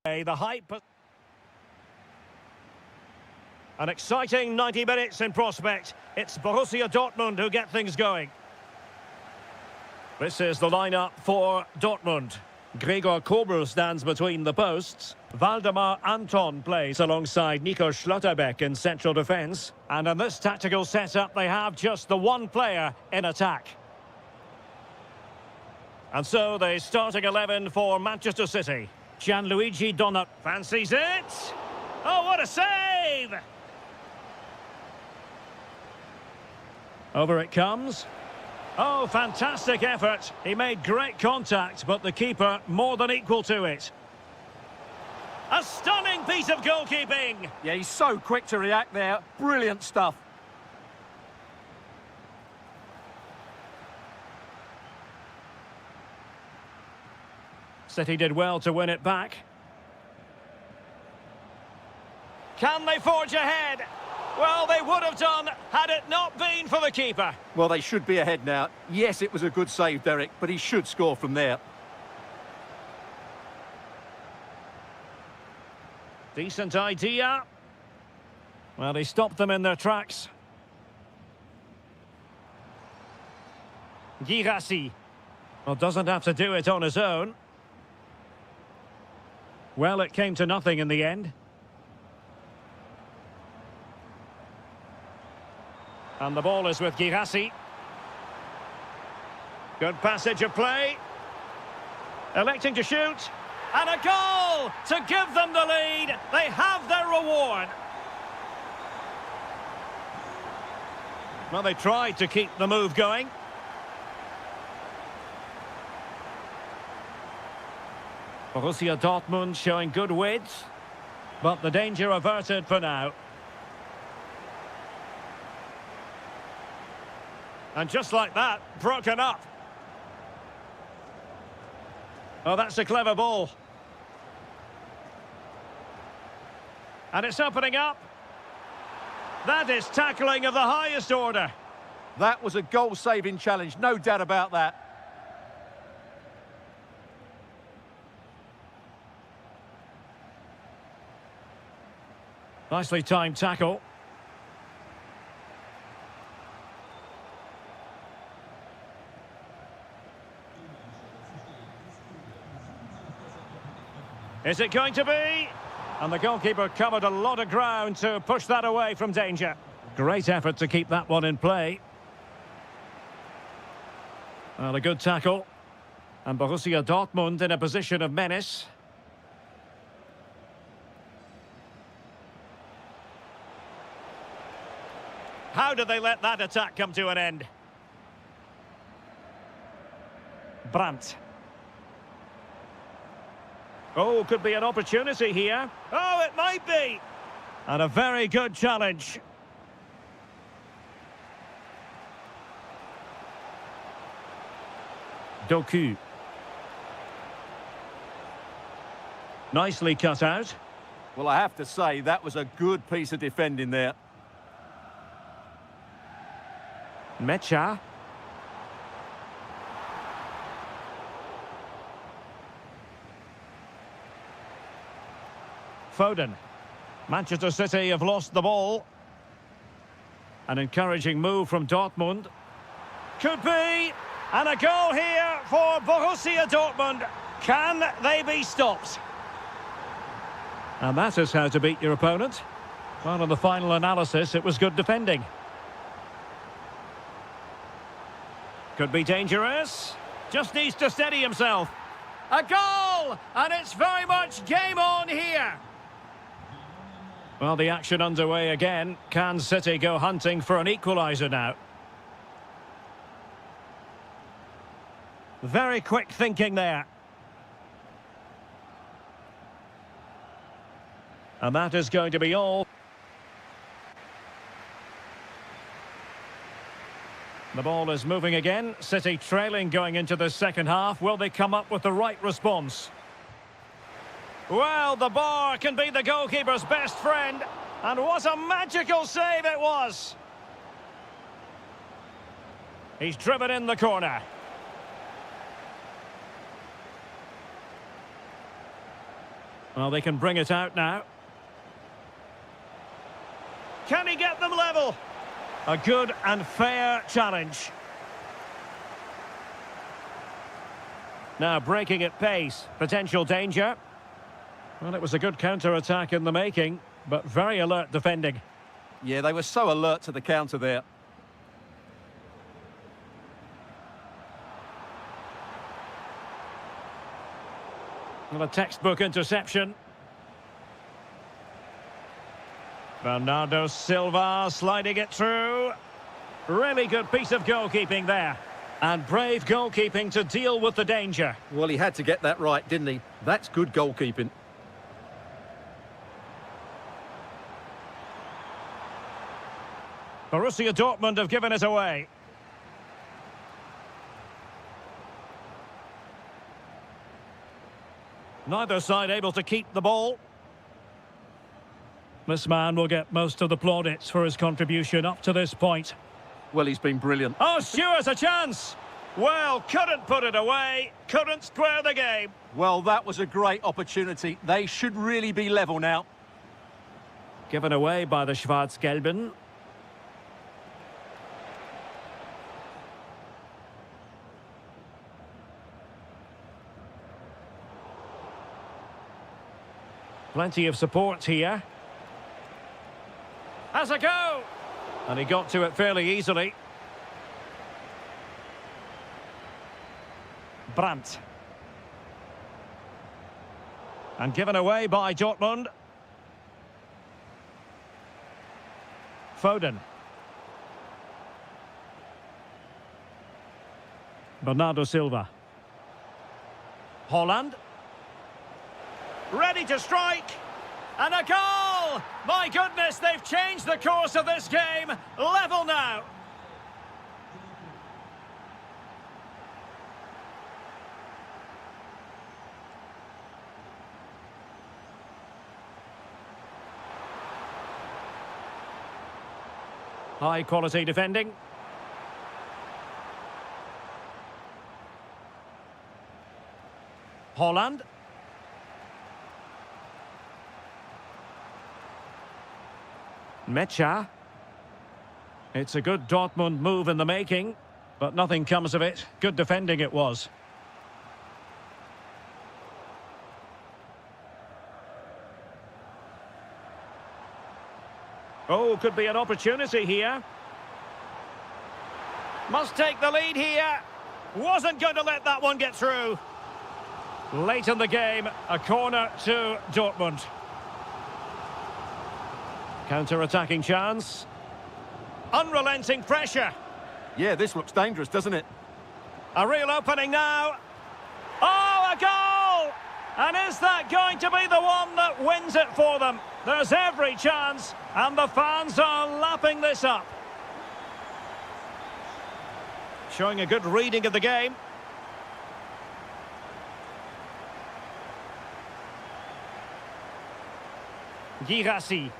The hype. An exciting 90 minutes in prospect. It's Borussia Dortmund who get things going. This is the lineup for Dortmund. Gregor Kobel stands between the posts. Waldemar Anton plays alongside Nico Schlotterbeck in central defence. And in this tactical setup, they have just the one player in attack. And so the starting 11 for Manchester City. Gianluigi Donnarumma fancies it. Oh, what a save! Over it comes. Oh, fantastic effort. He made great contact, but the keeper more than equal to it. A stunning piece of goalkeeping. Yeah, he's so quick to react there. Brilliant stuff. City did well to win it back. Can they forge ahead? Well, they would have done had it not been for the keeper. Well, they should be ahead now. Yes, it was a good save, Derek, but he should score from there. Decent idea. Well, he stopped them in their tracks. Girassi. Well, doesn't have to do it on his own. Well, it came to nothing in the end. And the ball is with Girassi. Good passage of play. Electing to shoot. And a goal to give them the lead. They have their reward. Well, they tried to keep the move going. Borussia Dortmund showing good width, but the danger averted for now. And just like that, broken up. Oh, that's a clever ball. And it's opening up. That is tackling of the highest order. That was a goal-saving challenge, no doubt about that. Nicely timed tackle. Is it going to be? And the goalkeeper covered a lot of ground to push that away from danger. Great effort to keep that one in play. Well, a good tackle. And Borussia Dortmund in a position of menace. How did they let that attack come to an end? Brandt. Oh, could be an opportunity here. Oh, it might be. And a very good challenge. Doku. Nicely cut out. Well, I have to say, that was a good piece of defending there. Mecha. Foden. Manchester City have lost the ball. An encouraging move from Dortmund. Could be. And a goal here for Borussia Dortmund. Can they be stopped? And that is how to beat your opponent. Well, in the final analysis, it was good defending. Could be dangerous. Just needs to steady himself. A goal! And it's very much game on here. Well, the action underway again. Can City go hunting for an equaliser now? Very quick thinking there. And that is going to be all. The ball is moving again. City trailing going into the second half. Will they come up with the right response? Well, the bar can be the goalkeeper's best friend. And what a magical save it was. He's driven in the corner. Well, they can bring it out now. Can he get them level? A good and fair challenge. Now breaking at pace. Potential danger. Well, it was a good counter-attack in the making, but very alert defending. Yeah, they were so alert to the counter there. Well, a textbook interception. Bernardo Silva sliding it through. Really good piece of goalkeeping there. And brave goalkeeping to deal with the danger. Well, he had to get that right, didn't he? That's good goalkeeping. Borussia Dortmund have given it away. Neither side able to keep the ball. This man will get most of the plaudits for his contribution up to this point. Well, he's been brilliant. Oh, Stewart's a chance! Well, couldn't put it away, couldn't square the game. Well, that was a great opportunity. They should really be level now. Given away by the Schwarz-Gelben. Plenty of support here. Has a go! And he got to it fairly easily. Brandt. And given away by Dortmund. Foden. Bernardo Silva. Holland. Ready to strike. And a goal! My goodness, they've changed the course of this game. Level now. High quality defending. Holland. Mecha. It's a good Dortmund move in the making, but nothing comes of it. Good defending it was. Oh, could be an opportunity here. Must take the lead here. Wasn't going to let that one get through. Late in the game, a corner to Dortmund. Counter-attacking chance. Unrelenting pressure. Yeah, this looks dangerous, doesn't it? A real opening now. Oh, a goal! And is that going to be the one that wins it for them? There's every chance, and the fans are lapping this up. Showing a good reading of the game. Girassi.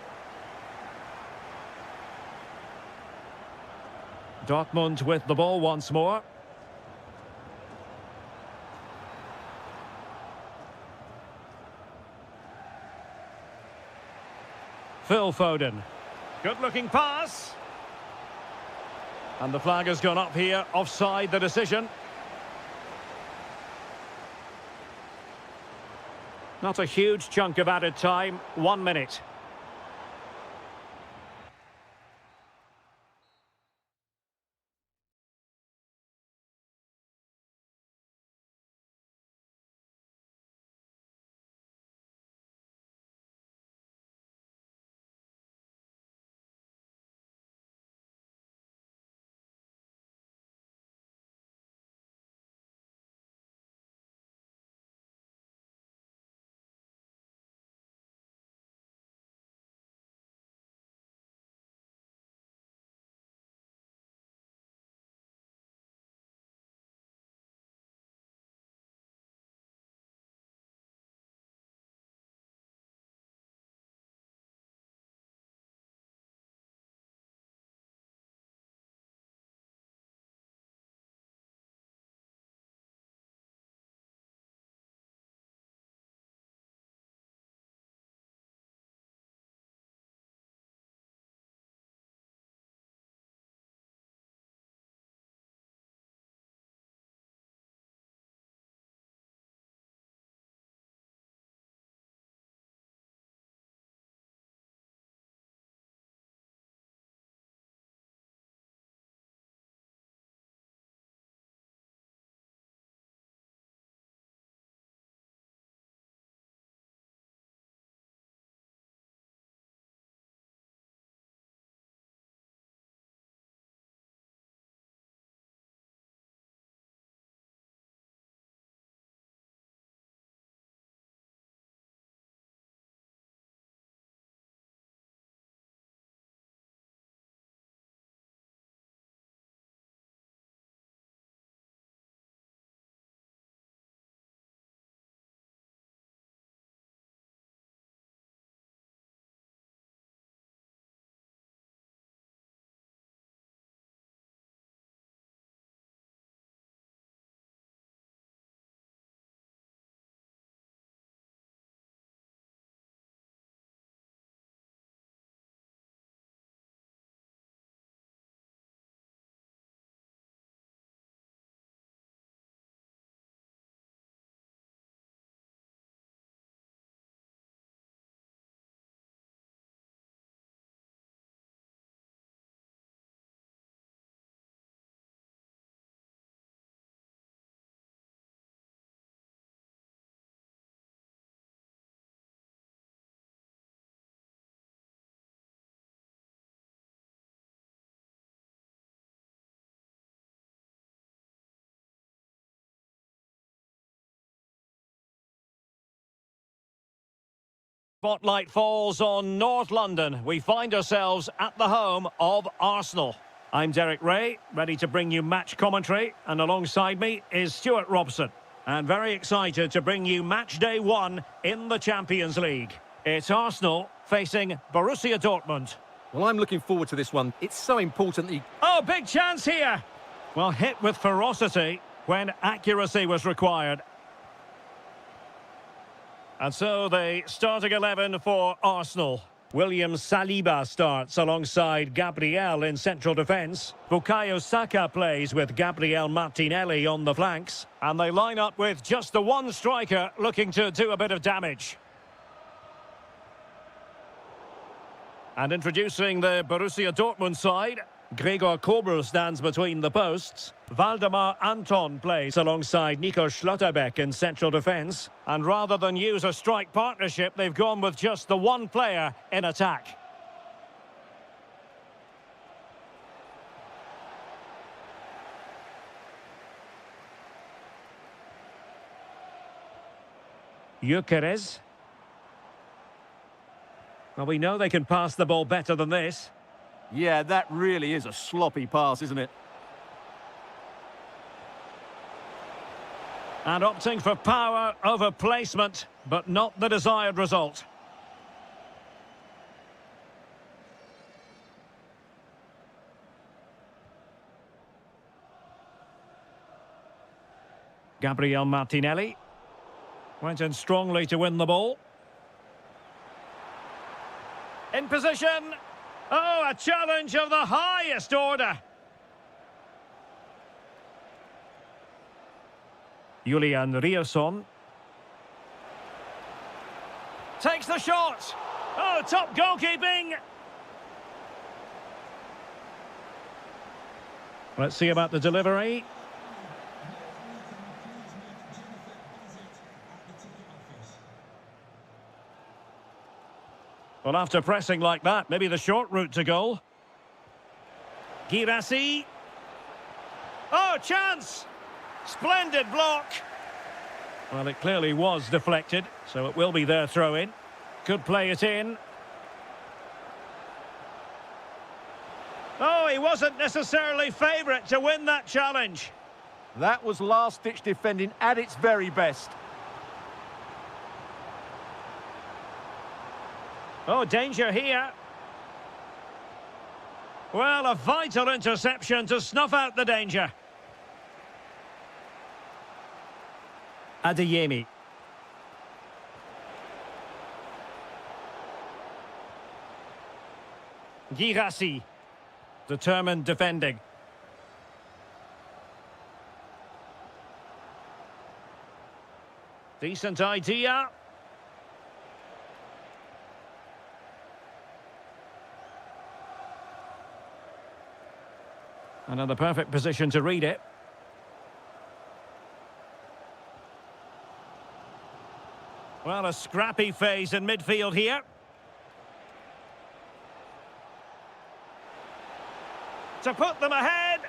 Dortmund with the ball once more. Phil Foden. Good-looking pass. And the flag has gone up here. Offside the decision. Not a huge chunk of added time. 1 minute. Spotlight falls on North London. We find ourselves at the home of Arsenal. I'm Derek Ray, ready to bring you match commentary, and alongside me is Stuart Robson. And very excited to bring you match day one in the Champions League. It's Arsenal facing Borussia Dortmund. Well, I'm looking forward to this one. It's so important that you... Oh, big chance here! Well, hit with ferocity when accuracy was required. And so the starting 11 for Arsenal. William Saliba starts alongside Gabriel in central defence. Bukayo Saka plays with Gabriel Martinelli on the flanks. And they line up with just the one striker looking to do a bit of damage. And introducing the Borussia Dortmund side, Gregor Kobel stands between the posts. Waldemar Anton plays alongside Nico Schlotterbeck in central defence. And rather than use a strike partnership, they've gone with just the one player in attack. Gyökeres. Well, we know they can pass the ball better than this. Yeah, that really is a sloppy pass, isn't it? And opting for power over placement, but not the desired result. Gabriel Martinelli went in strongly to win the ball. In position. Oh, a challenge of the highest order. Julian Rierson takes the shot. Oh, top goalkeeping. Let's see about the delivery. Well, after pressing like that, maybe the short route to goal. Girassi. Oh, chance! Splendid block. Well, it clearly was deflected, so it will be their throw-in. Could play it in. Oh, he wasn't necessarily favourite to win that challenge. That was last-ditch defending at its very best. Oh, danger here. Well, a vital interception to snuff out the danger. Adeyemi. Girassi. Determined defending. Decent idea. Another perfect position to read it. Well, a scrappy phase in midfield here. To put them ahead.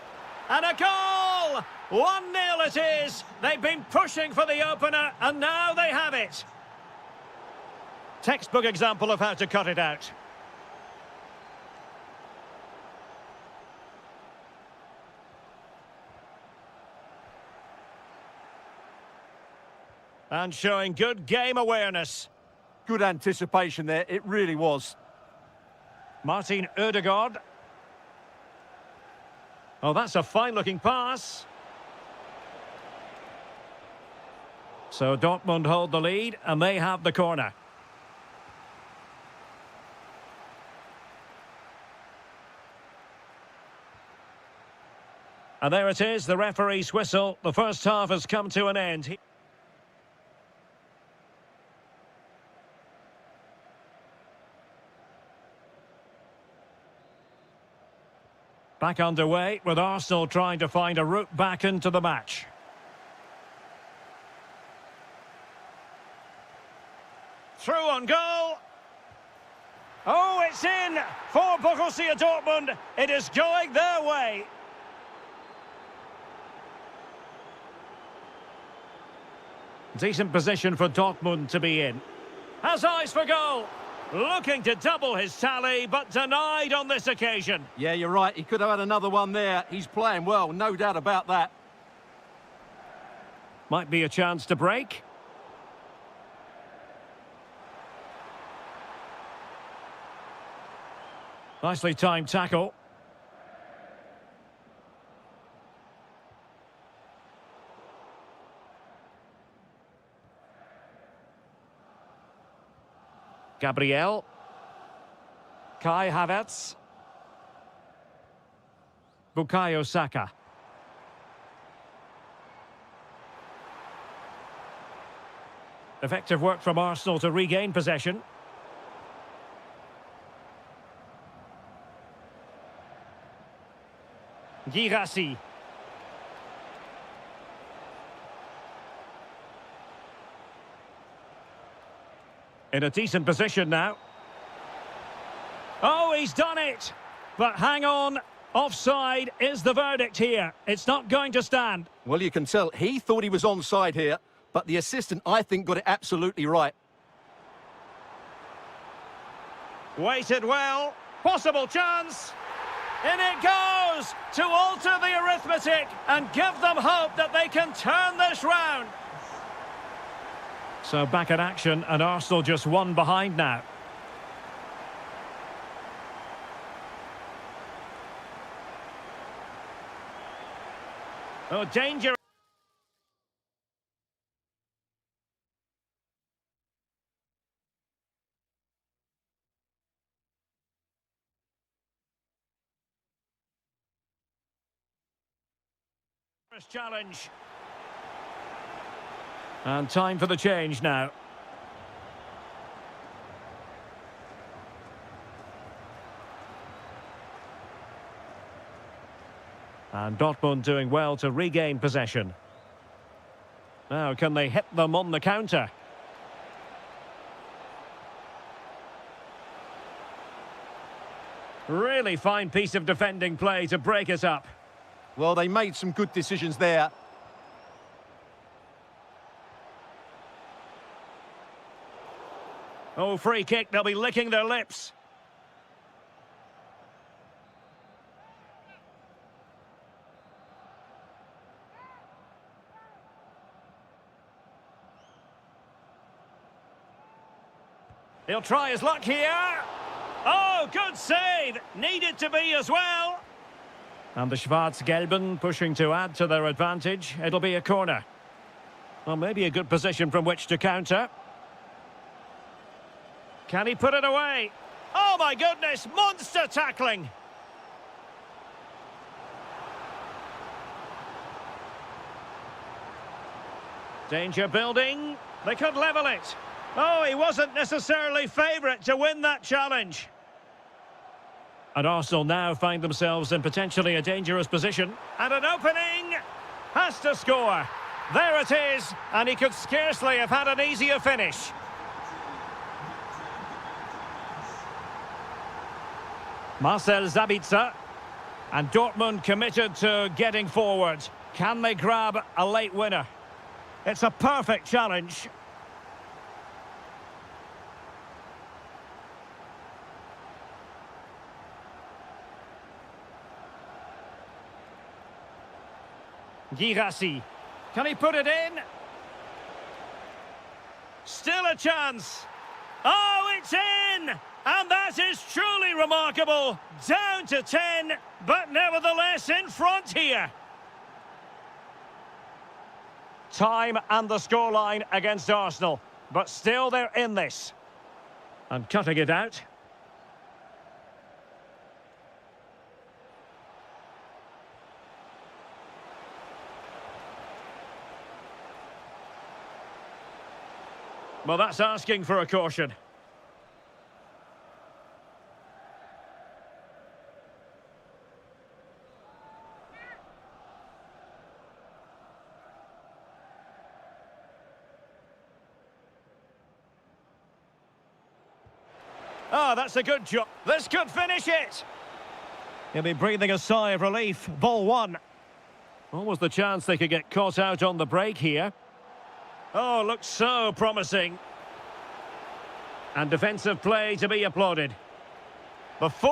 And a goal! 1-0 it is. They've been pushing for the opener, and now they have it. Textbook example of how to cut it out. And showing good game awareness. Good anticipation there, it really was. Martin Ødegaard. Oh, that's a fine-looking pass. So Dortmund hold the lead, and they have the corner. And there it is, the referee's whistle. The first half has come to an end. Back underway with Arsenal trying to find a route back into the match. Through on goal. Oh, it's in for Borussia Dortmund. It is going their way. Decent position for Dortmund to be in. Has eyes for goal. Looking to double his tally, but denied on this occasion. Yeah, you're right. He could have had another one there. He's playing well, no doubt about that. Might be a chance to break. Nicely timed tackle. Gabriel. Kai Havertz. Bukayo Saka. Effective work from Arsenal to regain possession. Girassi. In a decent position now. Oh, he's done it! But hang on, offside is the verdict here. It's not going to stand. Well, you can tell he thought he was onside here, but the assistant, I think, got it absolutely right. Waited well. Possible chance. In it goes to alter the arithmetic and give them hope that they can turn this round. So back in action, and Arsenal just one behind now. Oh, danger. Challenge. And time for the change now. And Dortmund doing well to regain possession. Now, can they hit them on the counter? Really fine piece of defending play to break us up. Well, they made some good decisions there. Oh, free kick, they'll be licking their lips. He'll try his luck here. Oh, good save. Needed to be as well. And the Schwarz-Gelben pushing to add to their advantage. It'll be a corner. Well, maybe a good position from which to counter. Can he put it away? Oh, my goodness, monster tackling. Danger building. They could level it. Oh, he wasn't necessarily favourite to win that challenge. And Arsenal now find themselves in potentially a dangerous position. And an opening! Has to score. There it is. And he could scarcely have had an easier finish. Marcel Sabitzer. And Dortmund committed to getting forward. Can they grab a late winner? It's a perfect challenge. Girassi. Can he put it in? Still a chance. Oh, it's in! And that is truly remarkable. Down to 10, but nevertheless in front here. Time and the scoreline against Arsenal. But still they're in this. And cutting it out. Well, that's asking for a caution. Oh, that's a good job. This could finish it. He'll be breathing a sigh of relief. Ball one. What was the chance they could get caught out on the break here? Oh, looks so promising. And defensive play to be applauded. Before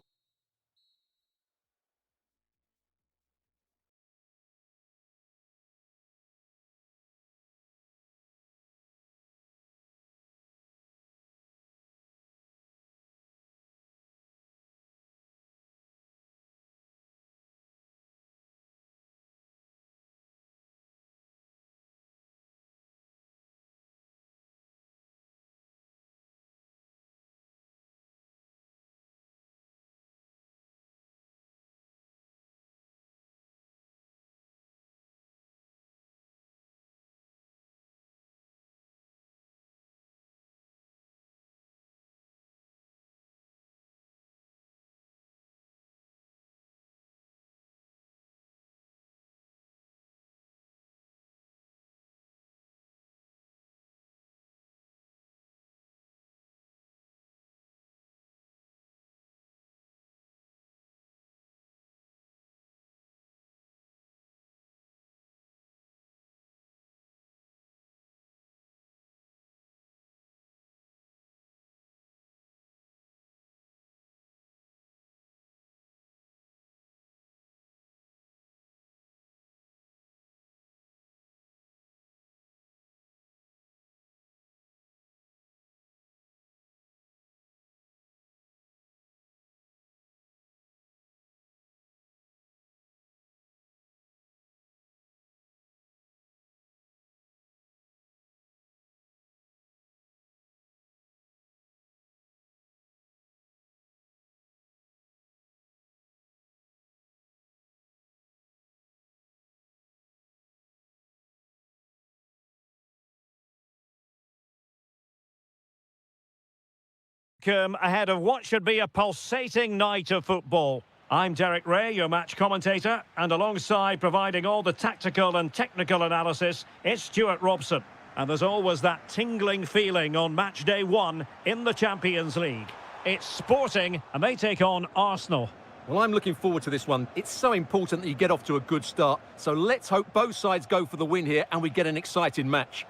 ahead of what should be a pulsating night of football. I'm Derek Ray, your match commentator, and alongside providing all the tactical and technical analysis, it's Stuart Robson. And there's always that tingling feeling on match day one in the Champions League. It's Sporting, and they take on Arsenal. Well, I'm looking forward to this one. It's so important that you get off to a good start. So let's hope both sides go for the win here and we get an exciting match.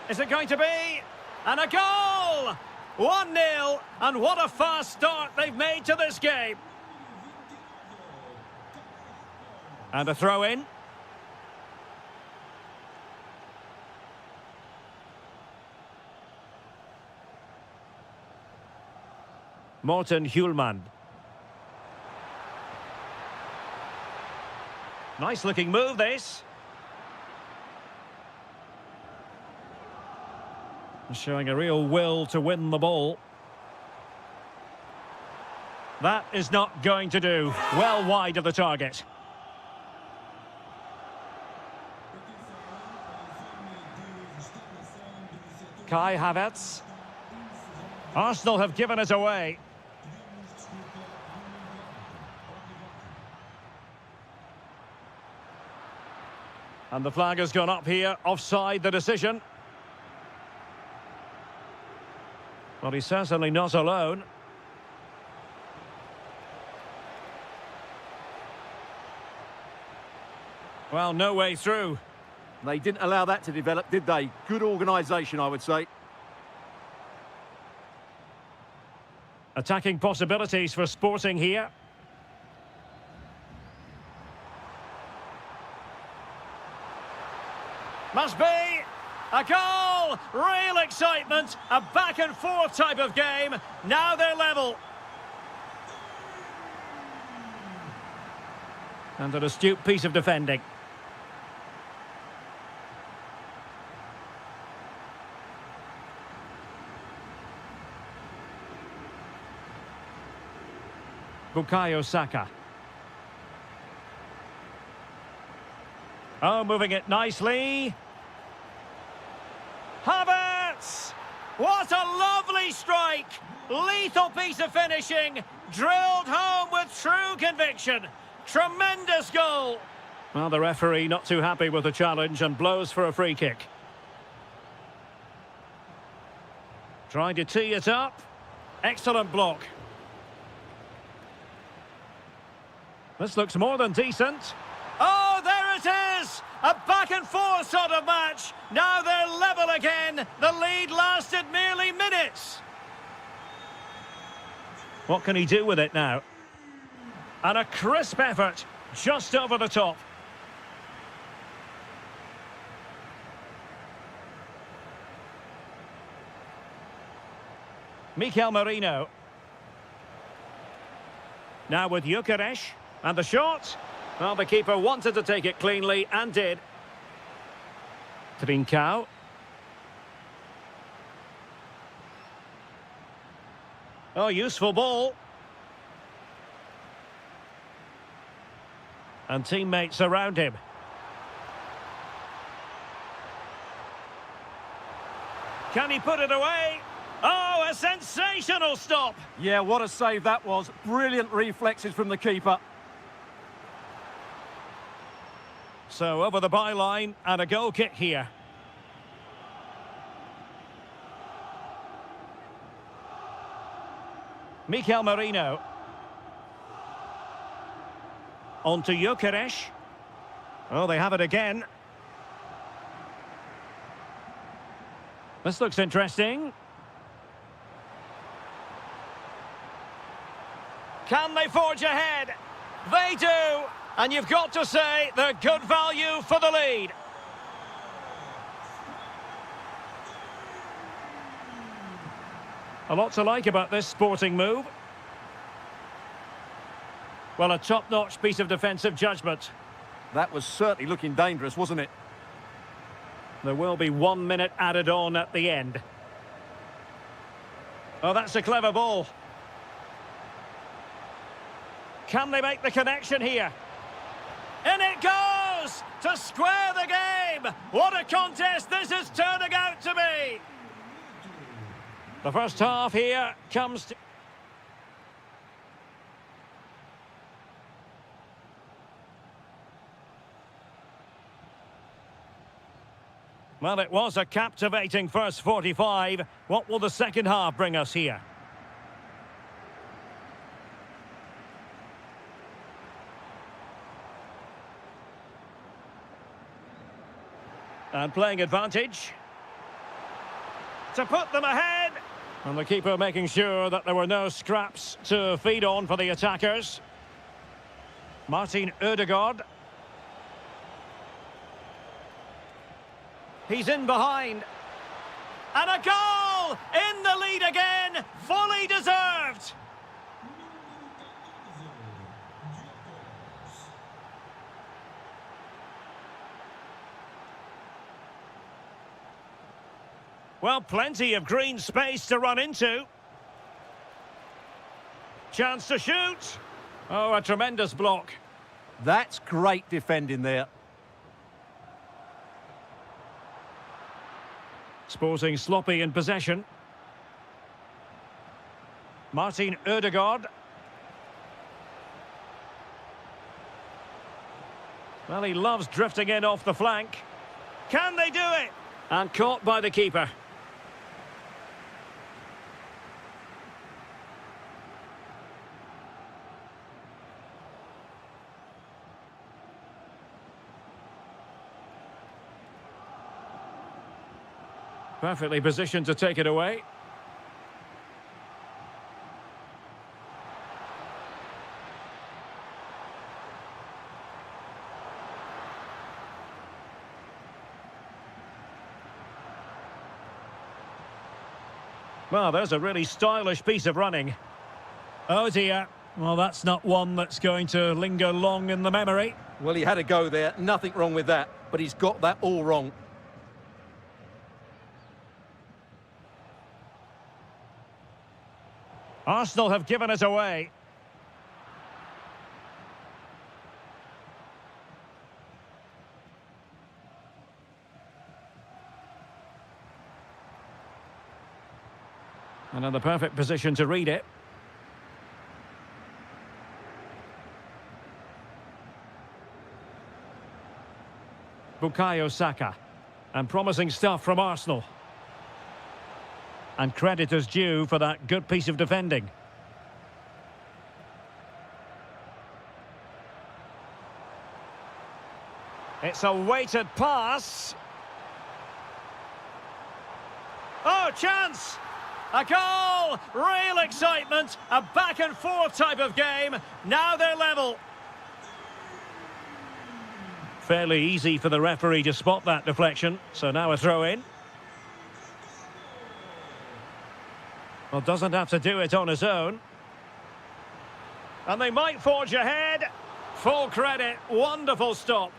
Is it going to be? And a goal! 1-0, and what a fast start they've made to this game. And a throw-in. Morten Hjulmand. Nice-looking move, this. Showing a real will to win the ball. That is not going to do. Well wide of the target. Kai Havertz. Arsenal have given it away. And the flag has gone up here, offside the decision. Well, he's certainly not alone. Well, no way through. They didn't allow that to develop, did they? Good organisation, I would say. Attacking possibilities for Sporting here. Must be a goal! Real excitement, a back and forth type of game. Now they're level. And an astute piece of defending. Bukayo Saka. Oh, moving it nicely. Havertz! What a lovely strike! Lethal piece of finishing, drilled home with true conviction. Tremendous goal! Well, the referee not too happy with the challenge and blows for a free kick. Trying to tee it up. Excellent block. This looks more than decent. Oh, there it is! A back-and-forth sort of match. Now they're level again. The lead lasted merely minutes. What can he do with it now? And a crisp effort, just over the top. Mikel Merino. Now with Gyökeres. And the shot. Well, the keeper wanted to take it cleanly and did. Trincao. Oh, useful ball. And teammates around him. Can he put it away? Oh, a sensational stop! Yeah, what a save that was. Brilliant reflexes from the keeper. So over the byline and a goal kick here. Mikel Merino. On to Gyökeres. Oh, they have it again. This looks interesting. Can they forge ahead? They do! And you've got to say they're good value for the lead. A lot to like about this sporting move. Well, a top-notch piece of defensive judgment. That was certainly looking dangerous, wasn't it? There will be 1 minute added on at the end. Oh, that's a clever ball. Can they make the connection here? In it goes! To square the game! What a contest this is turning out to be! The first half here comes to... Well, it was a captivating first 45. What will the second half bring us here? And playing advantage. To put them ahead. And the keeper making sure that there were no scraps to feed on for the attackers. Martin Ødegaard. He's in behind. And a goal! In the lead again! Fully deserved! Well, plenty of green space to run into. Chance to shoot. Oh, a tremendous block. That's great defending there. Sporting sloppy in possession. Martin Ødegaard. Well, he loves drifting in off the flank. Can they do it? And caught by the keeper. Perfectly positioned to take it away. Well, there's a really stylish piece of running. Oh dear. Well, that's not one that's going to linger long in the memory. Well, he had a go there. Nothing wrong with that. But he's got that all wrong. Arsenal have given it away. And in the perfect position to read it. Bukayo Saka. And promising stuff from Arsenal. And credit is due for that good piece of defending. It's a weighted pass. Oh, chance! A goal! Real excitement! A back-and-forth type of game. Now they're level. Fairly easy for the referee to spot that deflection. So now a throw-in. Well, doesn't have to do it on his own. And they might forge ahead. Full credit. Wonderful stop.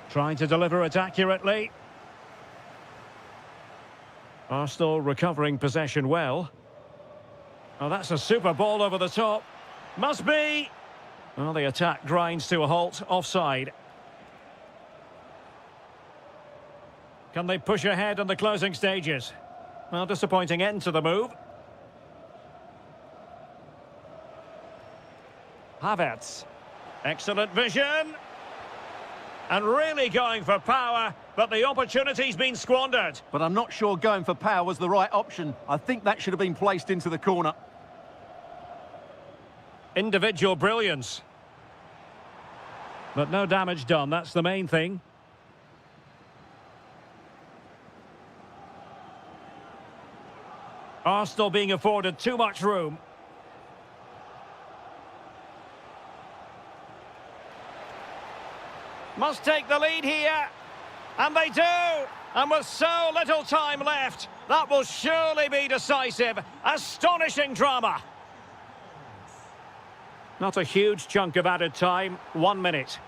Trying to deliver it accurately. Arsenal recovering possession well. Oh, that's a super ball over the top. Must be. Well, the attack grinds to a halt. Offside. Can they push ahead in the closing stages? Well, disappointing end to the move. Havertz. Excellent vision. And really going for power, but the opportunity's been squandered. But I'm not sure going for power was the right option. I think that should have been placed into the corner. Individual brilliance. But no damage done, that's the main thing. Arsenal being afforded too much room. Must take the lead here. And they do. And with so little time left, that will surely be decisive. Astonishing drama. Not a huge chunk of added time. 1 minute.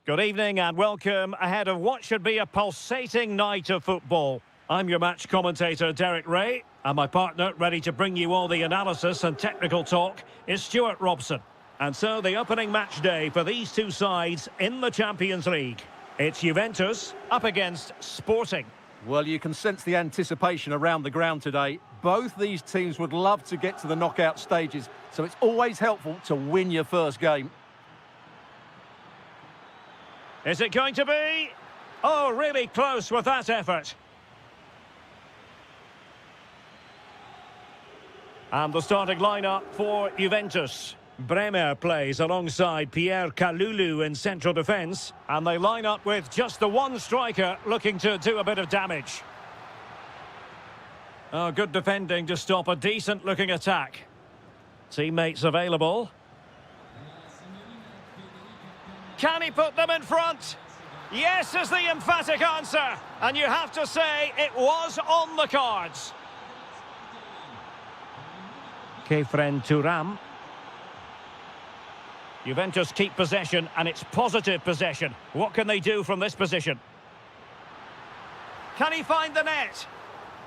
Good evening and welcome ahead of what should be a pulsating night of football. I'm your match commentator, Derek Ray, and my partner, ready to bring you all the analysis and technical talk, is Stuart Robson. And so the opening match day for these two sides in the Champions League. It's Juventus up against Sporting. Well, you can sense the anticipation around the ground today. Both these teams would love to get to the knockout stages, so it's always helpful to win your first game. Is it going to be? Oh, really close with that effort. And the starting lineup for Juventus. Bremer plays alongside Pierre Kalulu in central defence. And they line up with just the one striker looking to do a bit of damage. Oh, good defending to stop a decent-looking attack. Teammates available. Can he put them in front? Yes is the emphatic answer. And you have to say it was on the cards. Kefren Turam. Juventus keep possession, and it's positive possession. What can they do from this position? Can he find the net?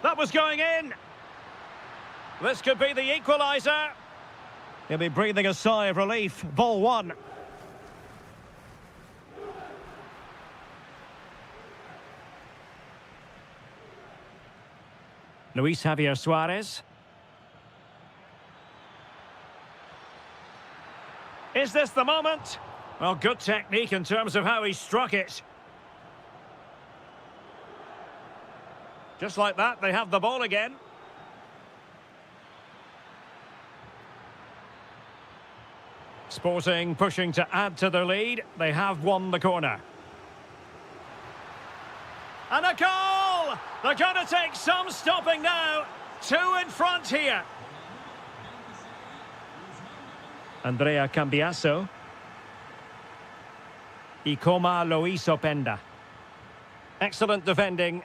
That was going in. This could be the equaliser. He'll be breathing a sigh of relief. Ball one. Luis Javier Suarez. Is this the moment? Well, good technique in terms of how he struck it. Just like that, they have the ball again. Sporting pushing to add to their lead. They have won the corner. And a goal! They're going to take some stopping now. Two in front here. Andrea Cambiaso. Ikoma Luis Openda. Excellent defending.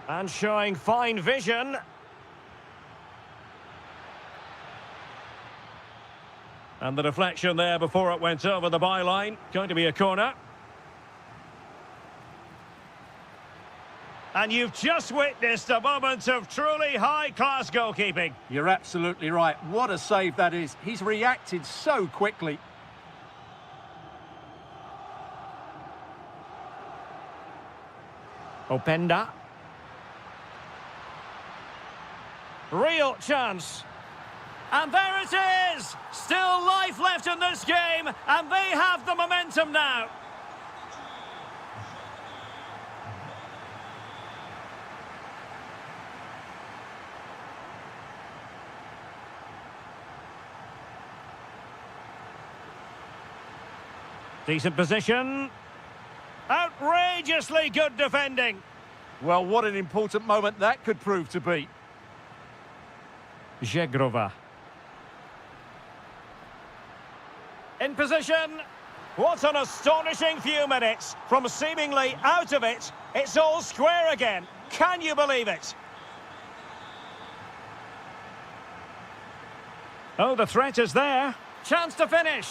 And showing fine vision. And the deflection there before it went over the byline. Going to be a corner. And you've just witnessed a moment of truly high-class goalkeeping. You're absolutely right. What a save that is. He's reacted so quickly. Openda. Real chance. And there it is! Still life left in this game, and they have the momentum now. Decent position. Outrageously good defending. Well, what an important moment that could prove to be. Zegrova. In position. What an astonishing few minutes. From seemingly out of it, it's all square again. Can you believe it? Oh, the threat is there. Chance to finish.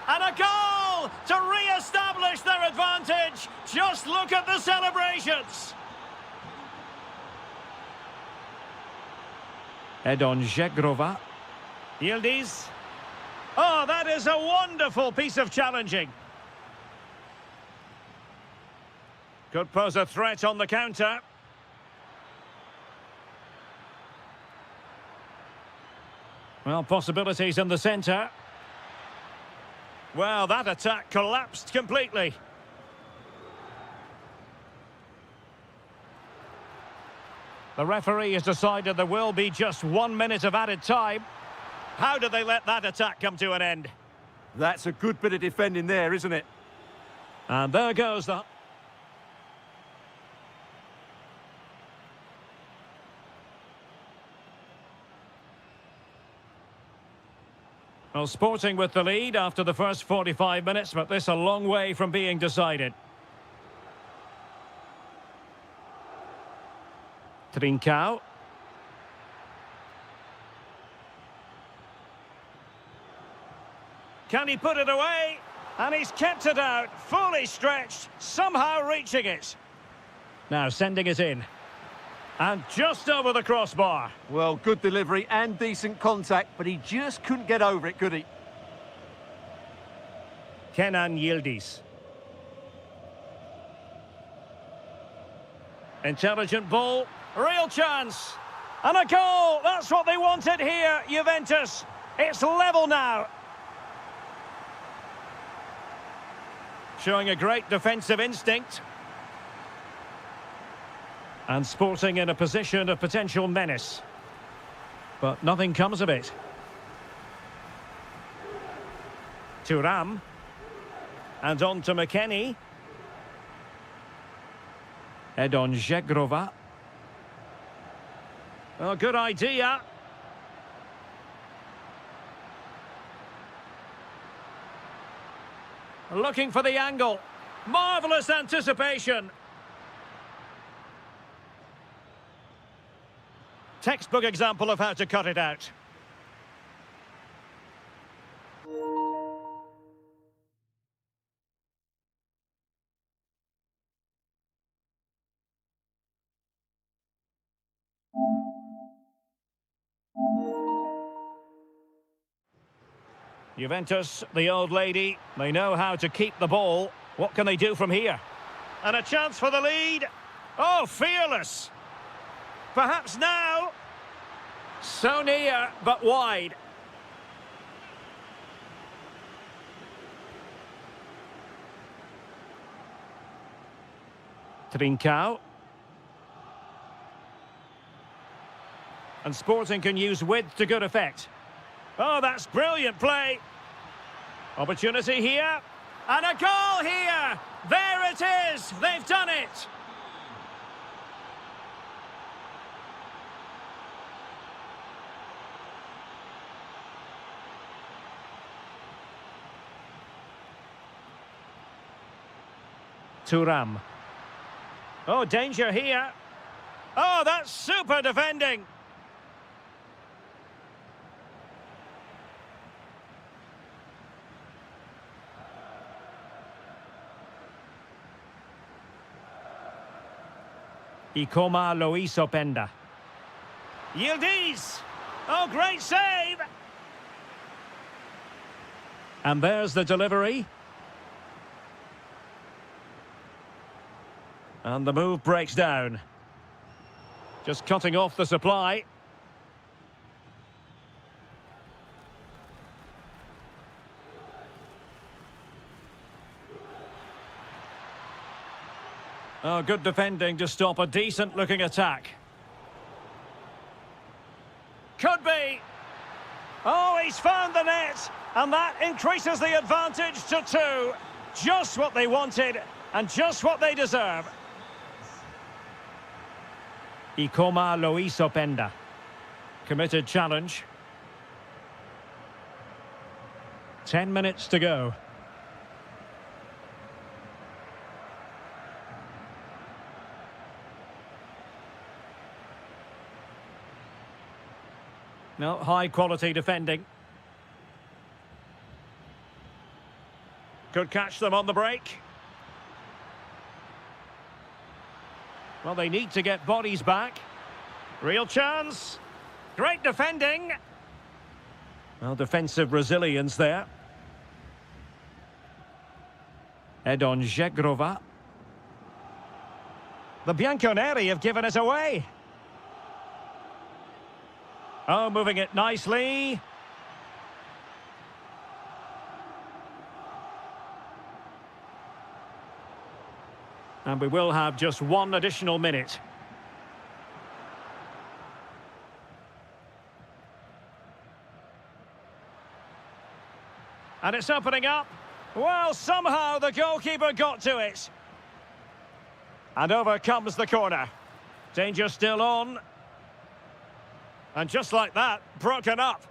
And a goal to re-establish their advantage. Just look at the celebrations. Edon Zegrova. Yildiz. Oh, that is a wonderful piece of challenging. Could pose a threat on the counter. Well, possibilities in the centre. Well, that attack collapsed completely. The referee has decided there will be just 1 minute of added time. How did they let that attack come to an end? That's a good bit of defending there, isn't it? And there goes the... Well, Sporting with the lead after the first 45 minutes, but this a long way from being decided. Trincao. Can he put it away? And he's kept it out, fully stretched, somehow reaching it. Now sending it in. And just over the crossbar. Well, good delivery and decent contact, but he just couldn't get over it, could he? Kenan Yildiz. Intelligent ball. Real chance. And a goal. That's what they wanted here, Juventus. It's level now. Showing a great defensive instinct. And Sporting in a position of potential menace. But nothing comes of it. Thuram. And on to McKennie. Edon Zegrova. Oh, good idea. Looking for the angle. Marvellous anticipation. Textbook example of how to cut it out. Juventus, the old lady, they know how to keep the ball. What can they do from here? And a chance for the lead. Oh, fearless. Perhaps now. So near, but wide. Trincao. And Sporting can use width to good effect. Oh, that's brilliant play. Opportunity here. And a goal here. There it is. They've done it. Thuram. Oh, danger here. Oh, that's super defending. Ikoma Loiso Penda. Yildiz! Oh, great save! And there's the delivery. And the move breaks down. Just cutting off the supply. Oh, good defending to stop a decent-looking attack. Could be. Oh, he's found the net. And that increases the advantage to 2. Just what they wanted and just what they deserve. Ikoma Loiso Penda. Committed challenge. 10 minutes to go. No, high-quality defending. Could catch them on the break. Well, they need to get bodies back. Real chance. Great defending. Well, defensive resilience there. Edon Zegrova. The Bianconeri have given us away. Oh, moving it nicely. And we will have just 1 additional minute. And it's opening up. Well, somehow the goalkeeper got to it. And over comes the corner. Danger still on. And just like that, broken up.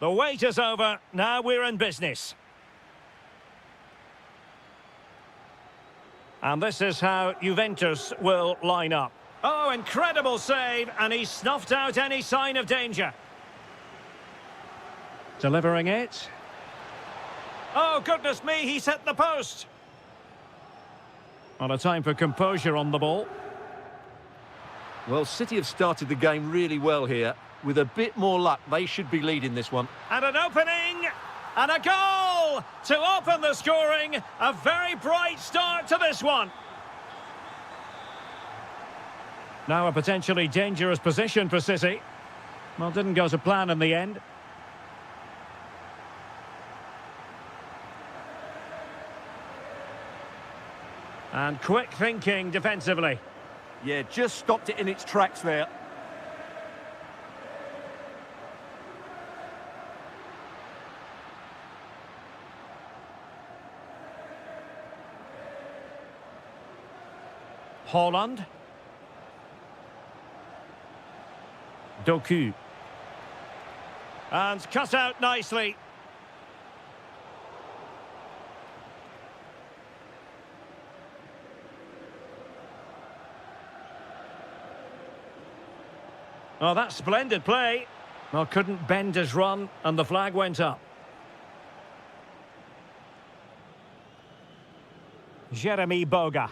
The wait is over. Now we're in business. And this is how Juventus will line up. Oh, incredible save, and he snuffed out any sign of danger. Delivering it. Oh, goodness me, he's hit the post. On a time for composure on the ball. Well, City have started the game really well here. With a bit more luck, they should be leading this one. And an opening, and a goal to open the scoring. A very bright start to this one. Now a potentially dangerous position for City. Well, didn't go to plan in the end. And quick thinking defensively. Yeah, just stopped it in its tracks there. Holland. Doku. And cut out nicely. Oh, that's splendid play. Well, couldn't bend his run, and the flag went up. Jeremy Boga.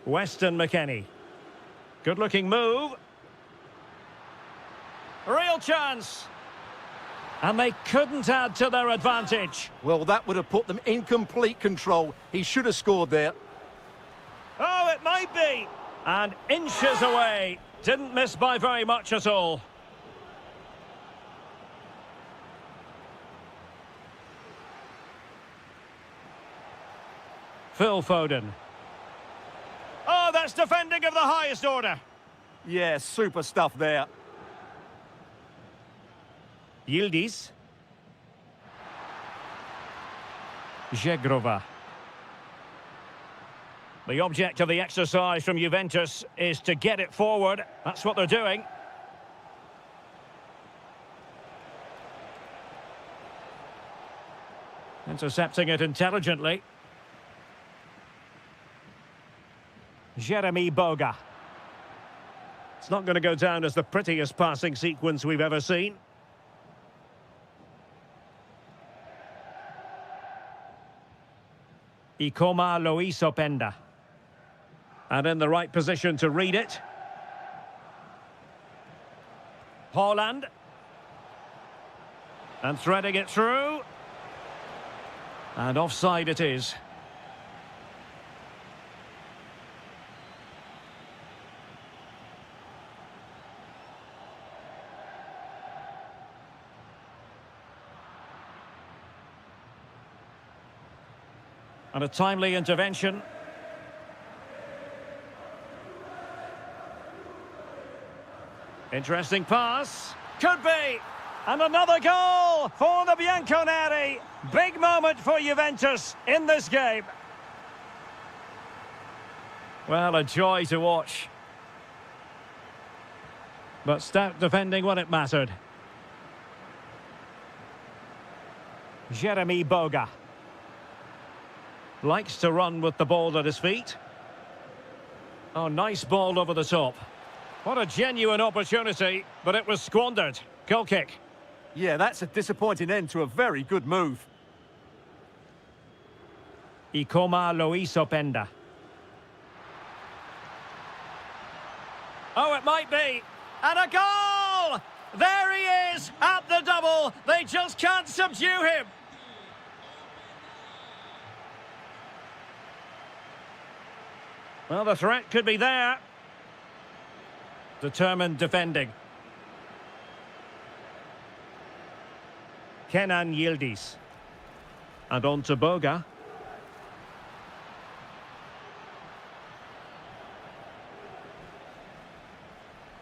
Weston McKennie. Good-looking move. Real chance. And they couldn't add to their advantage. Well, that would have put them in complete control. He should have scored there. Oh, it might be. And inches away. Didn't miss by very much at all. Phil Foden. Oh, that's defending of the highest order. Yeah, super stuff there. Yildiz. Zegrova. The object of the exercise from Juventus is to get it forward. That's what they're doing. Intercepting it intelligently. Jeremy Boga. It's not going to go down as the prettiest passing sequence we've ever seen. Ikoma Lois Openda. And in the right position to read it. Holland. And threading it through. And offside it is. And a timely intervention. Interesting pass. Could be. And another goal for the Bianconeri. Big moment for Juventus in this game. Well, a joy to watch. But stout defending when it mattered. Jeremy Boga. Likes to run with the ball at his feet. Oh, nice ball over the top. What a genuine opportunity, but it was squandered. Goal kick. Yeah, that's a disappointing end to a very good move. Ikoma Lois Openda. Oh, it might be. And a goal! There he is at the double. They just can't subdue him. Well, the threat could be there. Determined defending. Kenan Yildiz. And on to Boga.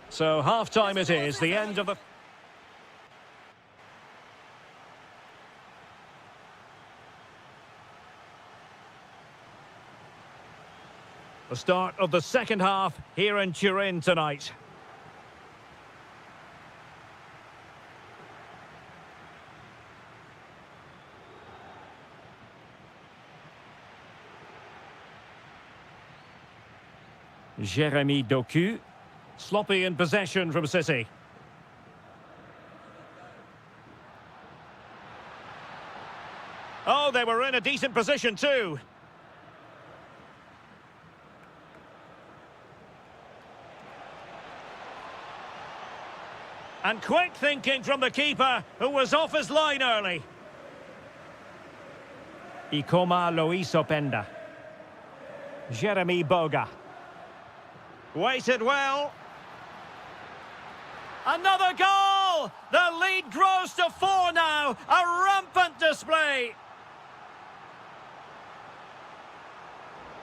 So half-time it is, the end of the... The start of the second half here in Turin tonight. Jeremy Doku. Sloppy in possession from City. Oh, they were in a decent position too. And quick thinking from the keeper, who was off his line early. Ikoma Luis Openda. Jeremy Boga. Waited well. Another goal! The lead grows to 4 now. A rampant display.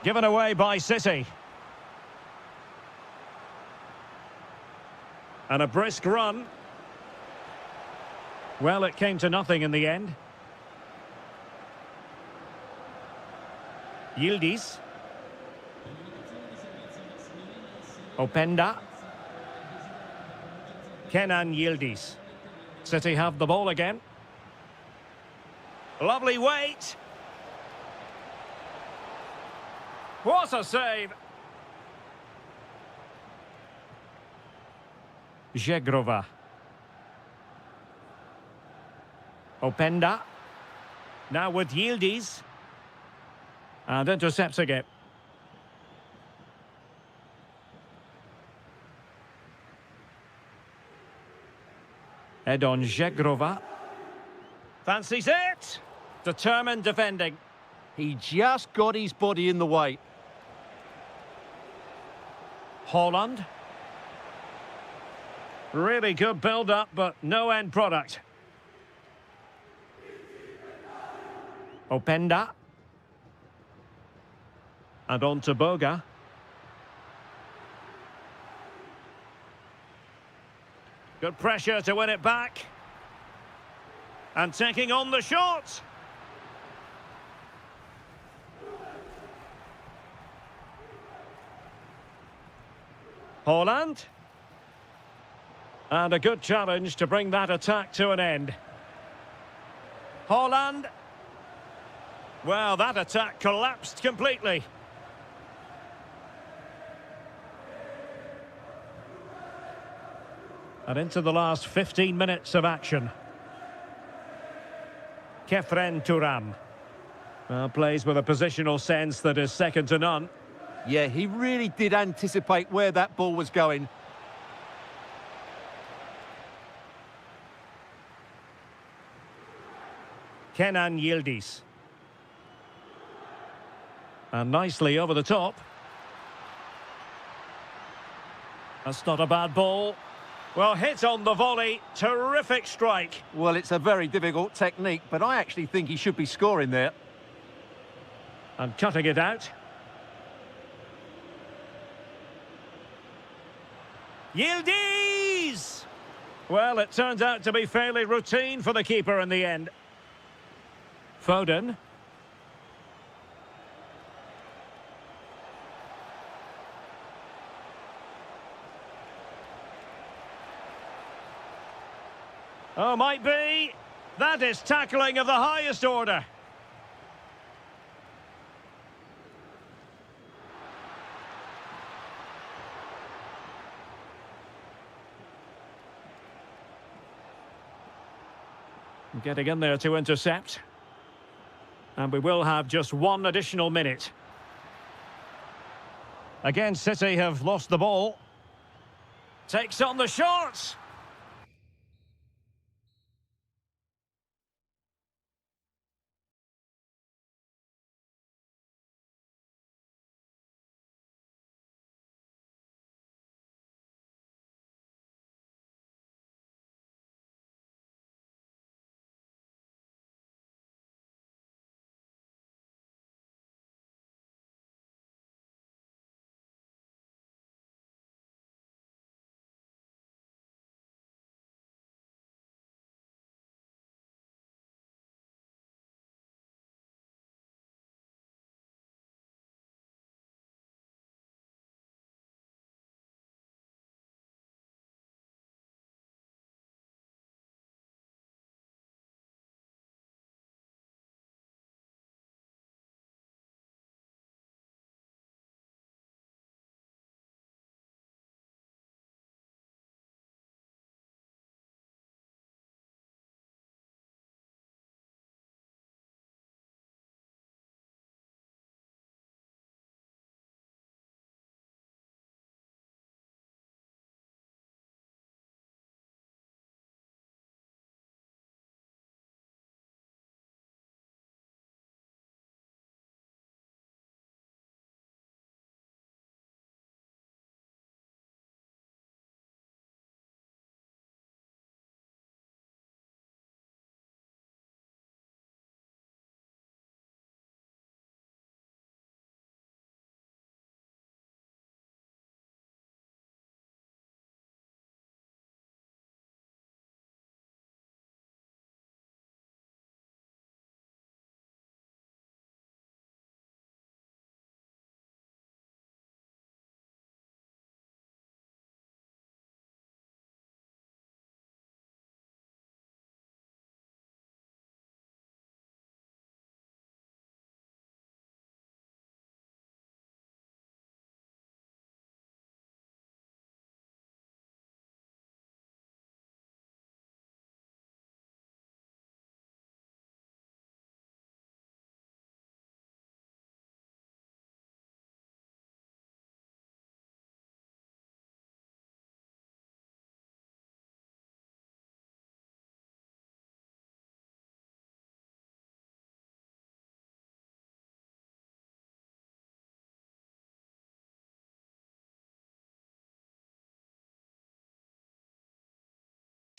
Given away by City. And a brisk run. Well, it came to nothing in the end. Yildiz. Openda. Kenan Yildiz. City have the ball again. Lovely weight. What a save. Zegrova. Openda. Now with Yildiz. And intercepting it. Edon Zegrova. Fancies it. Determined defending. He just got his body in the way. Holland. Really good build-up, but no end product. Openda. And on to Boga. Good pressure to win it back. And taking on the shot. Holland. And a good challenge to bring that attack to an end. Holland. Well, that attack collapsed completely. And into the last 15 minutes of action. Kefren Turam. Plays with a positional sense that is second to none. Yeah, he really did anticipate where that ball was going. Kenan Yildiz. And nicely over the top. That's not a bad ball. Well, hit on the volley. Terrific strike. Well, it's a very difficult technique, but I actually think he should be scoring there. And cutting it out. Yildiz! Well, it turns out to be fairly routine for the keeper in the end. Foden. Oh, might be. That is tackling of the highest order. Getting in there to intercept. And we will have just one additional minute. Again, City have lost the ball. Takes on the shot.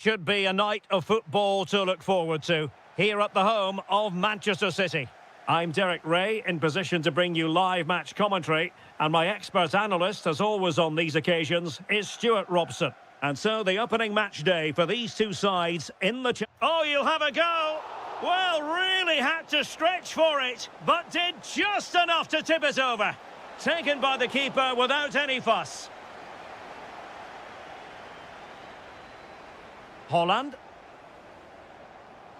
should be a night of football to look forward to, here at the home of Manchester City. I'm Derek Ray, in position to bring you live match commentary, and my expert analyst, as always on these occasions, is Stuart Robson. And so the opening match day for these two sides in the... Oh, you'll have a go! Well, really had to stretch for it, but did just enough to tip it over. Taken by the keeper without any fuss. Holland.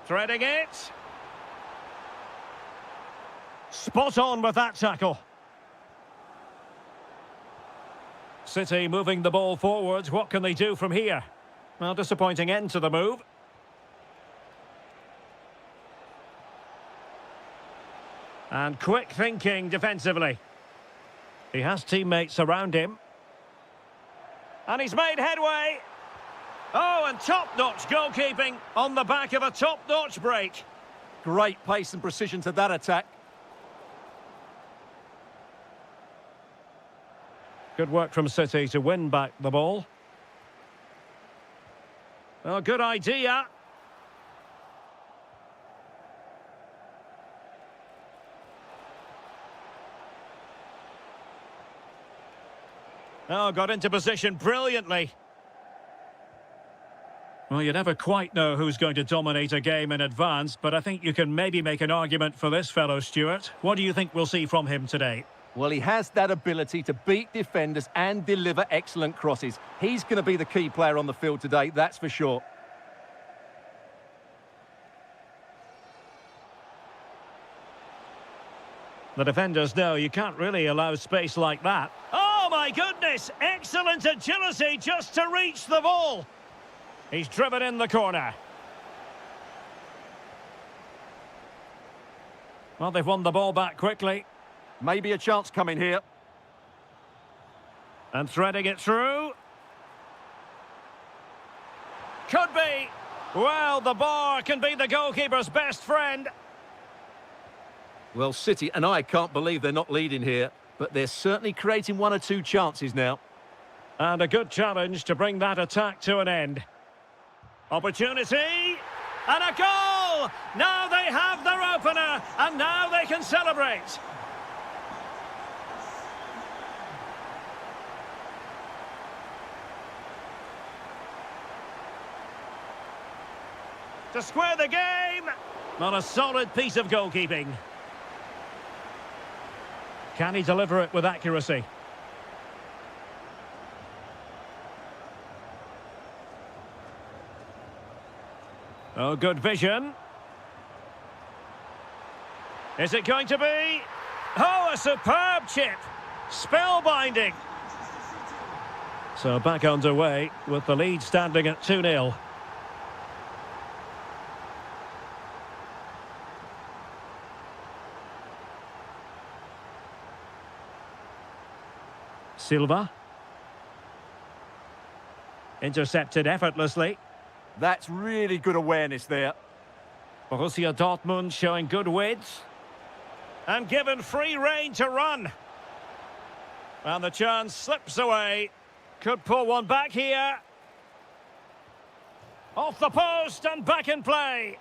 Threading it. Spot on with that tackle. City moving the ball forwards. What can they do from here? Well, disappointing end to the move. And quick thinking defensively. He has teammates around him. And he's made headway. Oh, and top-notch goalkeeping on the back of a top-notch break. Great pace and precision to that attack. Good work from City to win back the ball. Oh, good idea. Oh, got into position brilliantly. Well, you never quite know who's going to dominate a game in advance, but I think you can maybe make an argument for this fellow, Stuart. What do you think we'll see from him today? Well, he has that ability to beat defenders and deliver excellent crosses. He's going to be the key player on the field today, that's for sure. The defenders know you can't really allow space like that. Oh, my goodness! Excellent agility just to reach the ball. He's driven in the corner. Well, they've won the ball back quickly. Maybe a chance coming here. And threading it through. Could be. Well, the bar can be the goalkeeper's best friend. Well, City and I can't believe they're not leading here, but they're certainly creating one or two chances now. And a good challenge to bring that attack to an end. Opportunity. And a goal! Now they have their opener, and now they can celebrate. To square the game. Not a solid piece of goalkeeping. Can he deliver it with accuracy? Oh, good vision. Is it going to be? Oh, a superb chip. Spellbinding. So back underway with the lead standing at 2-0. Silva. Intercepted effortlessly. That's really good awareness there. Borussia Dortmund showing good width. And given free rein to run. And the chance slips away. Could pull one back here. Off the post and back in play.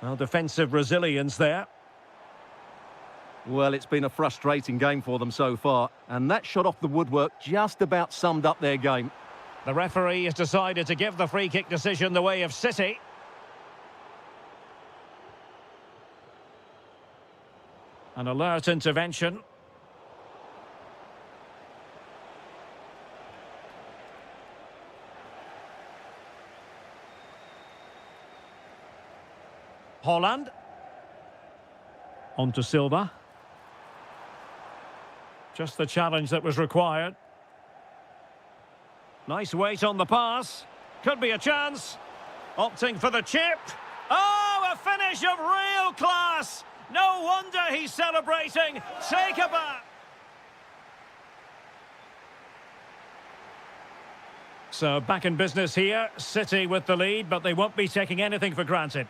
Well, defensive resilience there. Well, it's been a frustrating game for them so far, and that shot off the woodwork just about summed up their game. The referee has decided to give the free kick decision the way of City. An alert intervention. Holland. On to Silva. Just the challenge that was required. Nice weight on the pass. Could be a chance. Opting for the chip. Oh, a finish of real class. No wonder he's celebrating. Take a bow. So back in business here. City with the lead, but they won't be taking anything for granted.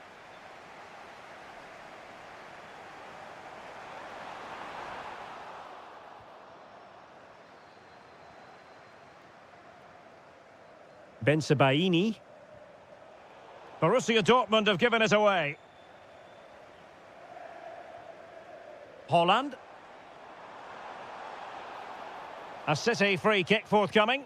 Bensebaini. Borussia Dortmund have given it away. Holland. A City free kick forthcoming.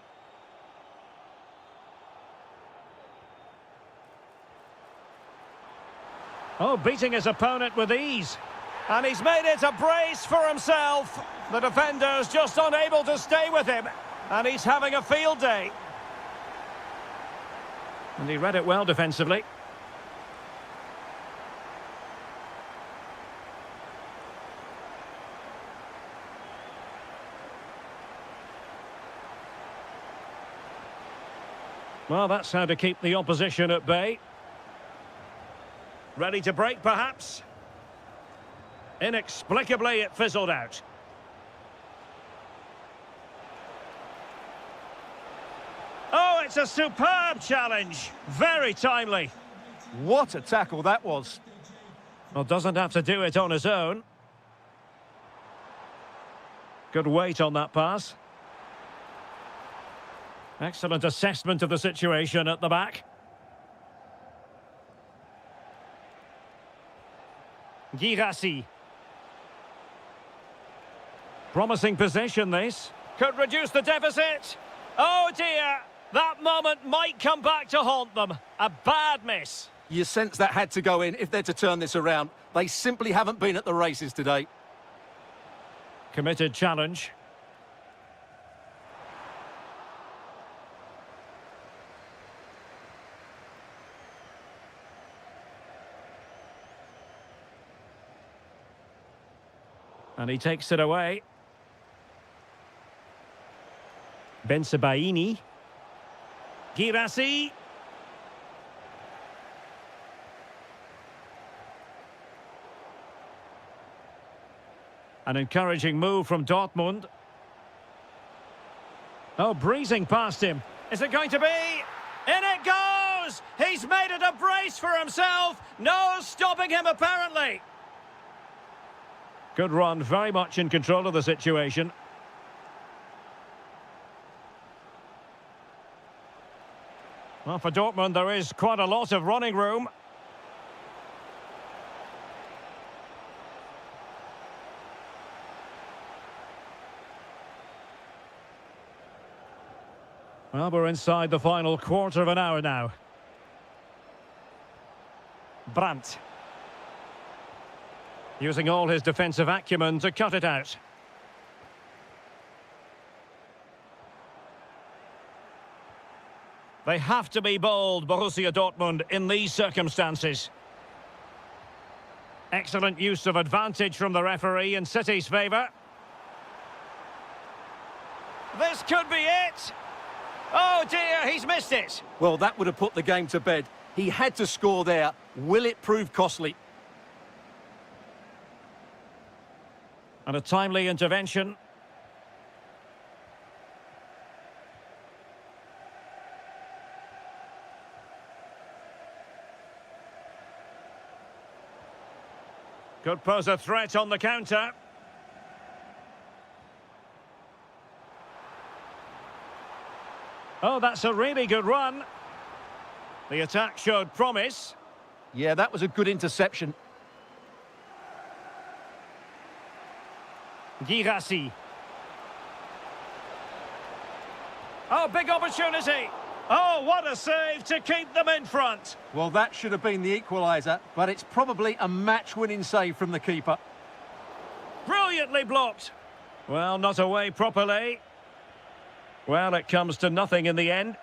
Oh, beating his opponent with ease. And he's made it a brace for himself. The defender's just unable to stay with him. And he's having a field day. And he read it well defensively. Well, that's how to keep the opposition at bay. Ready to break, perhaps? Inexplicably, it fizzled out. Oh, it's a superb challenge. Very timely. What a tackle that was. Well, doesn't have to do it on his own. Good weight on that pass. Excellent assessment of the situation at the back. Girassi. Promising possession, this. Could reduce the deficit. Oh dear, that moment might come back to haunt them. A bad miss. You sense that had to go in if they're to turn this around. They simply haven't been at the races today. Committed challenge. And he takes it away. Bensebaini. Girassi. An encouraging move from Dortmund. Oh, breezing past him. Is it going to be? In it goes! He's made it a brace for himself. No stopping him, apparently. Good run, very much in control of the situation. Well, for Dortmund, there is quite a lot of running room. Well, we're inside the final quarter of an hour now. Brandt. Using all his defensive acumen to cut it out. They have to be bold, Borussia Dortmund, in these circumstances. Excellent use of advantage from the referee in City's favour. This could be it. Oh dear, he's missed it. Well, that would have put the game to bed. He had to score there. Will it prove costly? And a timely intervention. Could pose a threat on the counter. Oh, that's a really good run. The attack showed promise. Yeah, that was a good interception. Girassi. Oh, big opportunity. Oh, what a save to keep them in front. Well, that should have been the equaliser, but it's probably a match-winning save from the keeper. Brilliantly blocked. Well, not away properly. Well, it comes to nothing in the end.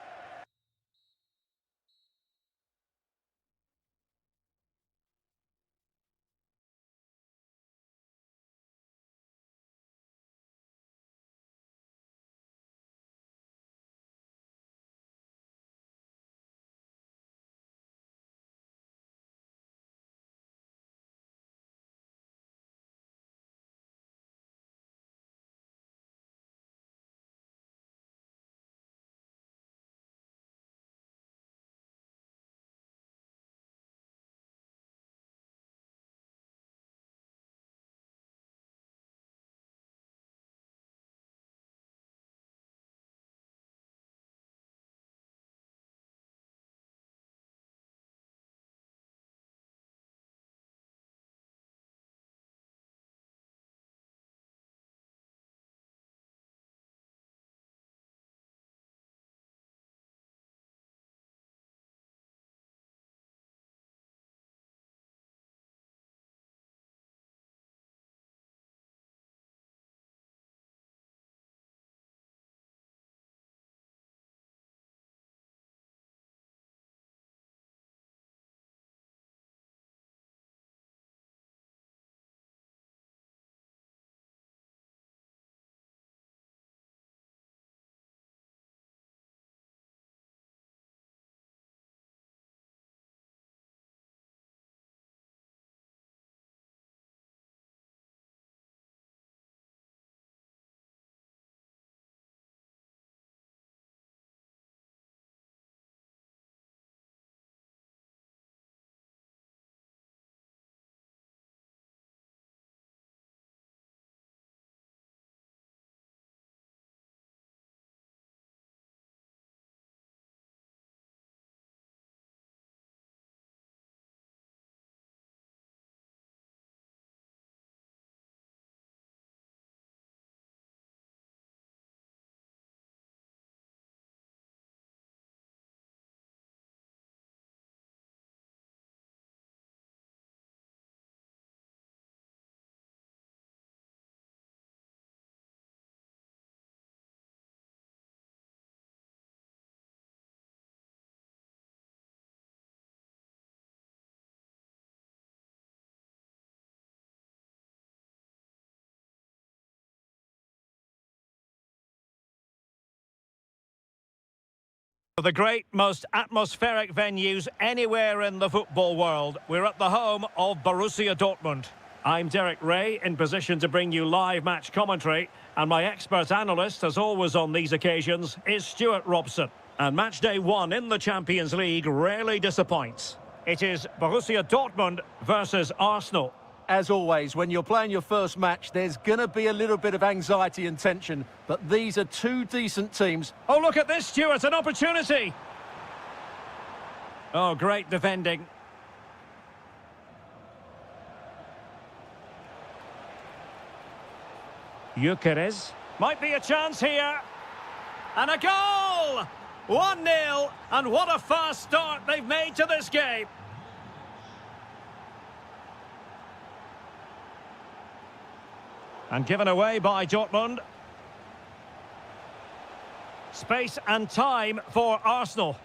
The great, most atmospheric venues anywhere in the football world. We're at the home of Borussia Dortmund. I'm Derek Ray, in position to bring you live match commentary, and my expert analyst, as always on these occasions, is Stuart Robson. And match day one in the Champions League rarely disappoints. It is Borussia Dortmund versus Arsenal. As always, when you're playing your first match, there's going to be a little bit of anxiety and tension, but these are two decent teams. Oh, look at this, Stuart, an opportunity! Oh, great defending. Gyökeres. Might be a chance here. And a goal! 1-0, and what a fast start they've made to this game. And given away by Dortmund. Space and time for Arsenal.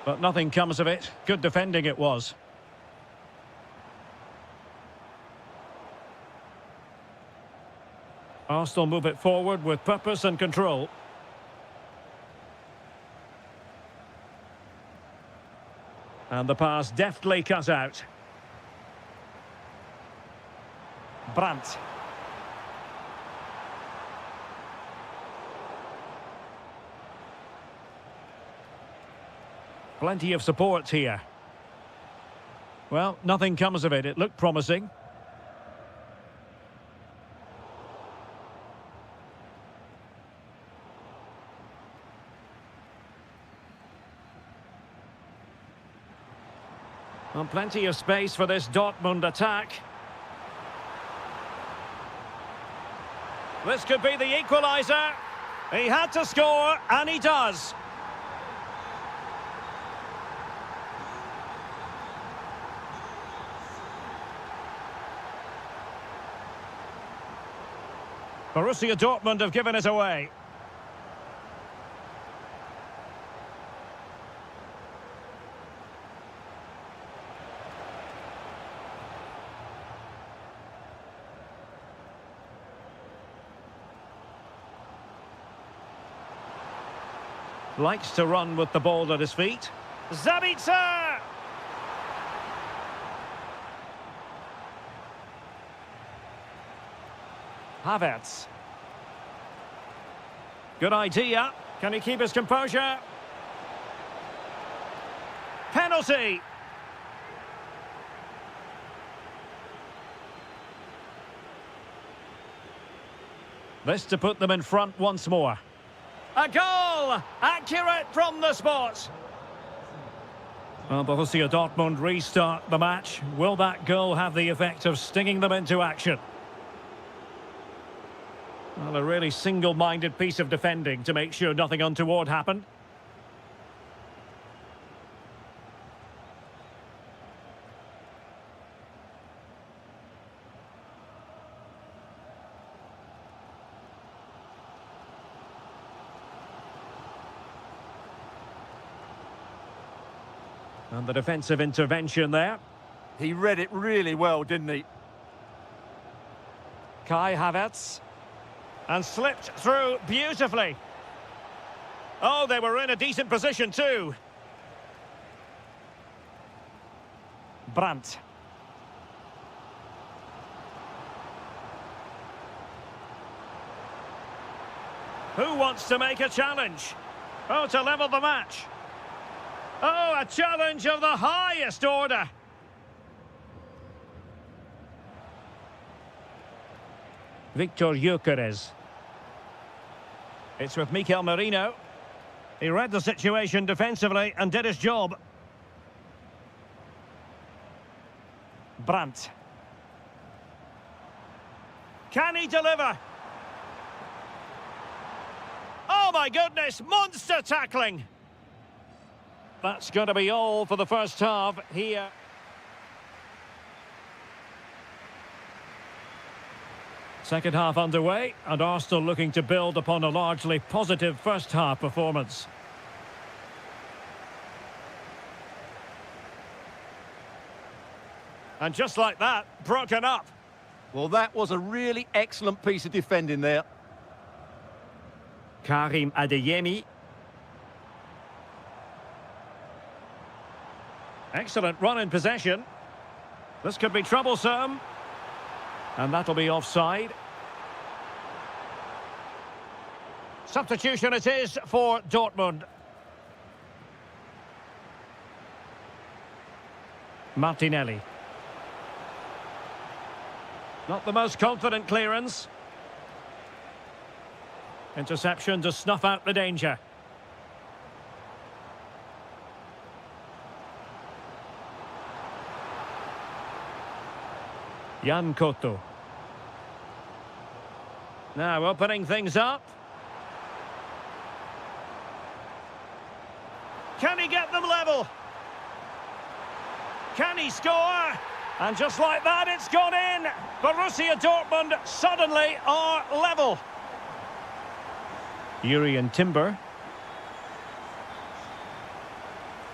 But nothing comes of it. Good defending it was. Arsenal move it forward with purpose and control. And the pass deftly cut out. Brandt. Plenty of support here. Well, nothing comes of it. It looked promising. And plenty of space for this Dortmund attack. This could be the equaliser. He had to score, and he does. Borussia Dortmund have given it away. Likes to run with the ball at his feet. Zabitzer! Havertz. Good idea. Can he keep his composure? Penalty! This to put them in front once more. A goal! Accurate from the spot. Well, Borussia Dortmund restart the match. Will that goal have the effect of stinging them into action? Well, a really single-minded piece of defending to make sure nothing untoward happened. And the defensive intervention there. He read it really well, didn't he? Kai Havertz. And slipped through beautifully. Oh, they were in a decent position too. Brandt. Who wants to make a challenge? Oh, to level the match. Oh, a challenge of the highest order. Victor Gyökeres. It's with Mikel Merino. He read the situation defensively and did his job. Brandt. Can he deliver? Oh my goodness, monster tackling! That's going to be all for the first half here. Second half underway, and Arsenal looking to build upon a largely positive first half performance. And just like that, broken up. Well, that was a really excellent piece of defending there. Karim Adeyemi. Excellent run in possession. This could be troublesome. And that'll be offside. Substitution it is for Dortmund. Martinelli. Not the most confident clearance. Interception to snuff out the danger. Jan Koto. Now opening things up. Can he get them level? Can he score? And just like that, it's gone in. Borussia Dortmund suddenly are level. Urian Timber.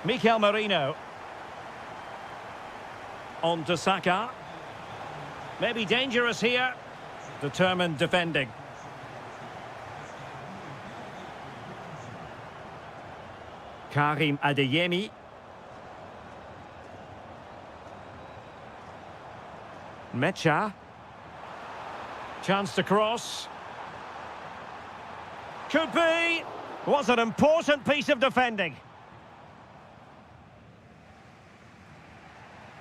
Mikel Merino. On to Saka. Maybe dangerous here. Determined defending. Karim Adeyemi. Mecha. Chance to cross. Could be. Was an important piece of defending.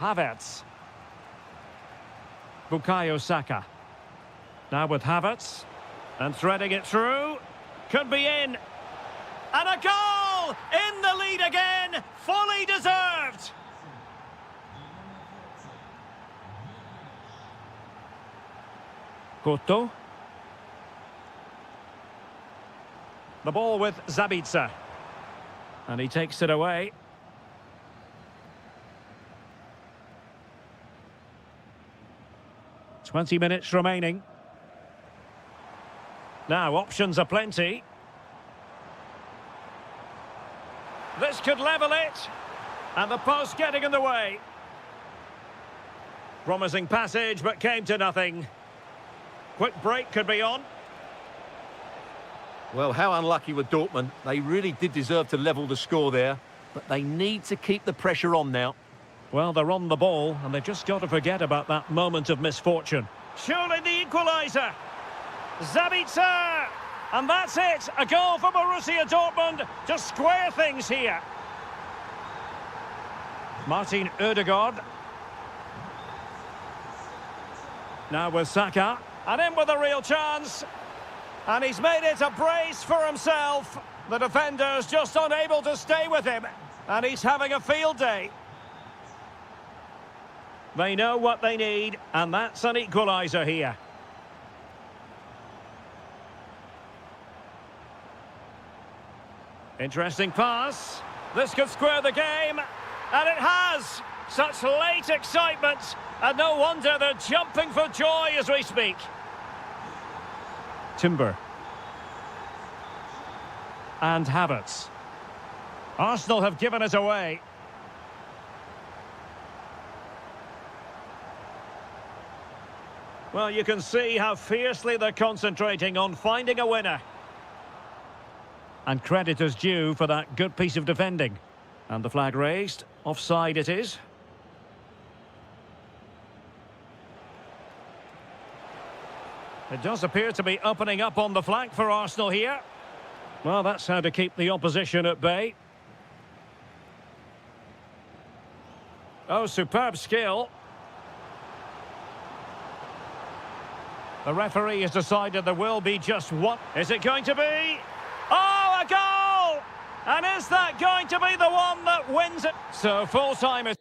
Havertz. Bukayo Saka. Now with Havertz. And threading it through. Could be in. And a goal! In the lead again! Fully deserved! Koto. The ball with Zabitzer. And he takes it away. "20 minutes remaining. Now, options are plenty. This could level it. And the post getting in the way. Promising passage, but came to nothing. Quick break could be on. Well, how unlucky with Dortmund. They really did deserve to level the score there, but they need to keep the pressure on now. Well, they're on the ball, and they've just got to forget about that moment of misfortune. Surely the equaliser. Zabitzer! And that's it. A goal for Borussia Dortmund to square things here. Martin Ødegaard. Now with Saka. And in with a real chance. And he's made it a brace for himself. The defender's just unable to stay with him. And he's having a field day. They know what they need, and that's an equaliser here. Interesting pass. This could square the game. And it has. Such late excitement. And no wonder they're jumping for joy as we speak. Timber. And Havertz. Arsenal have given it away. Well, you can see how fiercely they're concentrating on finding a winner. And credit is due for that good piece of defending. And the flag raised. Offside it is. It does appear to be opening up on the flank for Arsenal here. Well, that's how to keep the opposition at bay. Oh, superb skill. The referee has decided there will be just one. Is it going to be? Oh, a goal! And is that going to be the one that wins it? So full time is...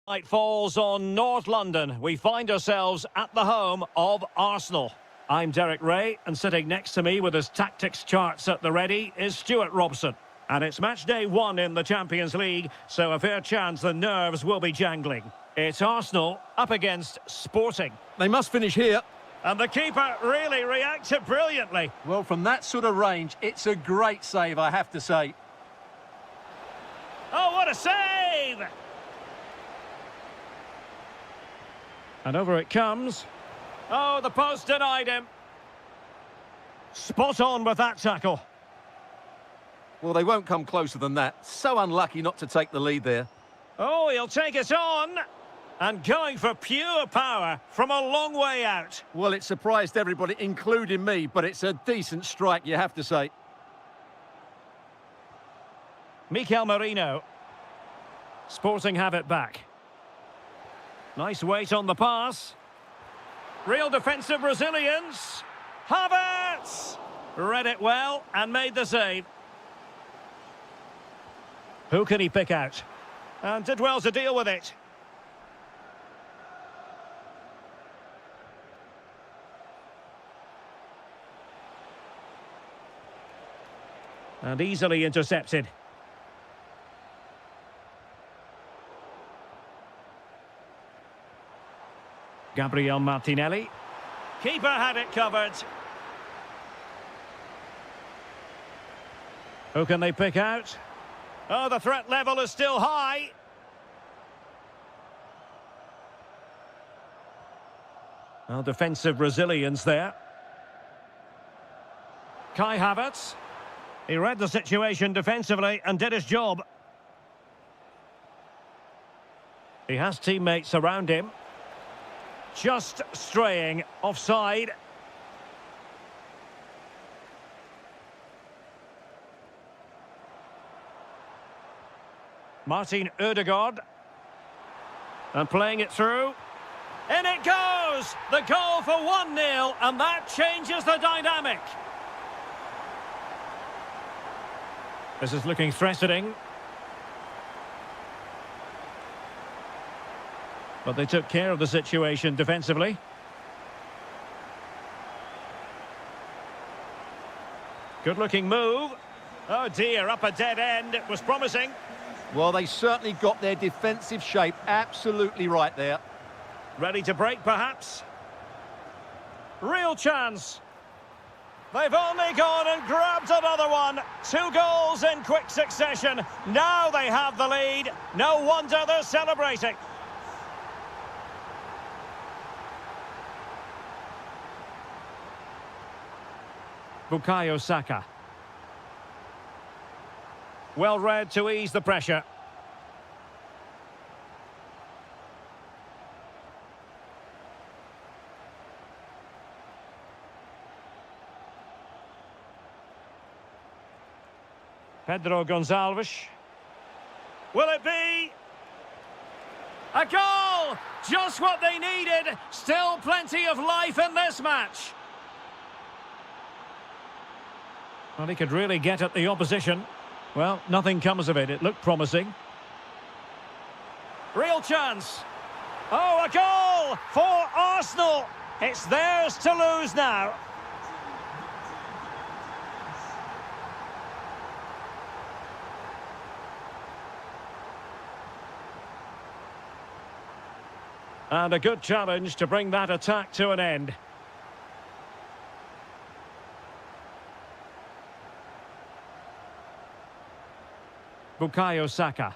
Night falls on North London. We find ourselves at the home of Arsenal. I'm Derek Ray, and sitting next to me with his tactics charts at the ready is Stuart Robson. And it's match day 1 in the Champions League, so a fair chance the nerves will be jangling. It's Arsenal up against Sporting. They must finish here. And the keeper really reacted brilliantly. Well, from that sort of range, it's a great save, I have to say. Oh, what a save! And over it comes. Oh, the post denied him. Spot on with that tackle. Well, they won't come closer than that. So unlucky not to take the lead there. Oh, he'll take it on. And going for pure power from a long way out. Well, it surprised everybody, including me, but it's a decent strike, you have to say. Mikel Merino. Sporting have it back. Nice weight on the pass. Real defensive resilience. Havertz! Read it well and made the save. Who can he pick out? And did well to deal with it. And easily intercepted. Gabriel Martinelli. Keeper had it covered. Who can they pick out? Oh, the threat level is still high. Well, defensive resilience there. Kai Havertz. He read the situation defensively and did his job. He has teammates around him. Just straying offside. Martin Ødegaard. And playing it through. In it goes! The goal for 1-0, and that changes the dynamic. This is looking threatening. But they took care of the situation defensively. Good-looking move. Oh dear, up a dead end. It was promising. Well, they certainly got their defensive shape absolutely right there. Ready to break, perhaps? Real chance. They've only gone and grabbed another one. 2 goals in quick succession. Now they have the lead. No wonder they're celebrating. Bukayo Saka. Well read to ease the pressure. Pedro Gonçalves. Will it be? A goal! Just what they needed. Still plenty of life in this match. Well, he could really get at the opposition. Well, nothing comes of it. It looked promising. Real chance. Oh, a goal for Arsenal. It's theirs to lose now. And a good challenge to bring that attack to an end. Bukayo Saka.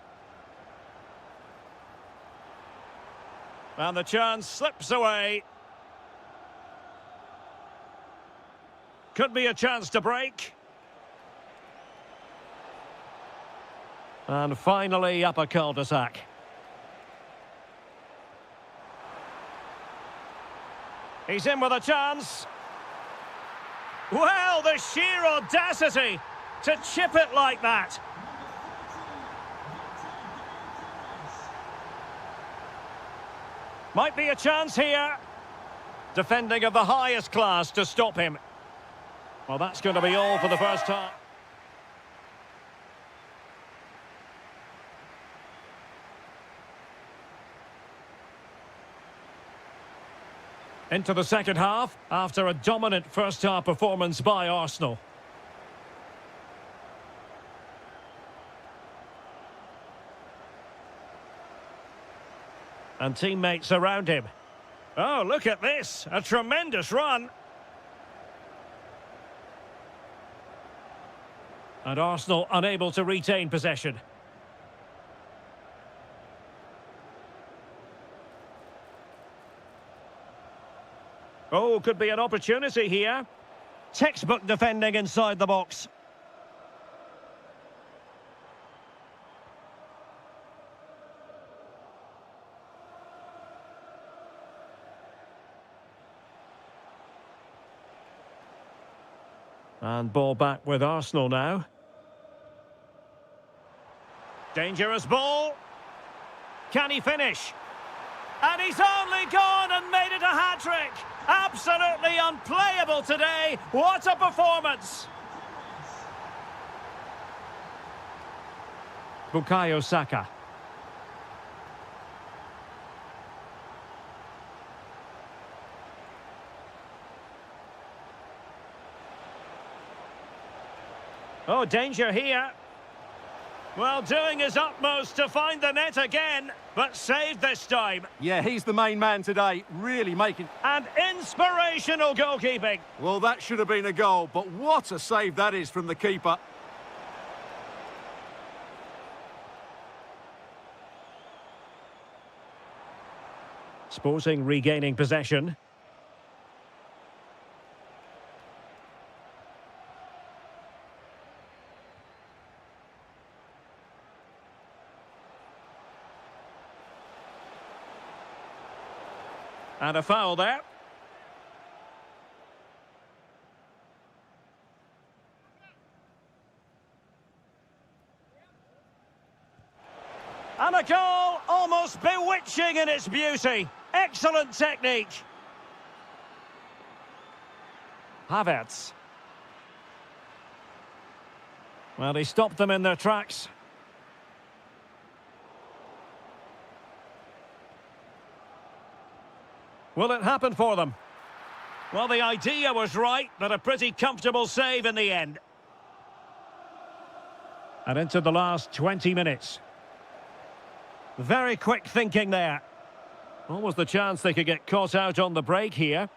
And the chance slips away. Could be a chance to break. And finally up a cul-de-sac. He's in with a chance. Well, the sheer audacity to chip it like that. Might be a chance here. Defending of the highest class to stop him. Well, that's going to be all for the first half. Into the second half, after a dominant first-half performance by Arsenal. And teammates around him. Oh, look at this. A tremendous run. And Arsenal unable to retain possession. Oh, could be an opportunity here. Textbook defending inside the box. And ball back with Arsenal now. Dangerous ball. Can he finish? And he's only gone and made it a hat-trick. Absolutely unplayable today. What a performance. Bukayo Saka. Oh, danger here. Well, doing his utmost to find the net again, but saved this time. Yeah, he's the main man today, really making... And inspirational goalkeeping. Well, that should have been a goal, but what a save that is from the keeper. Sporting regaining possession. And a foul there. And a goal almost bewitching in its beauty. Excellent technique. Havertz. Well, he stopped them in their tracks. Will it happen for them? Well, the idea was right, but a pretty comfortable save in the end. And into the last 20 minutes. Very quick thinking there. What was the chance they could get caught out on the break here?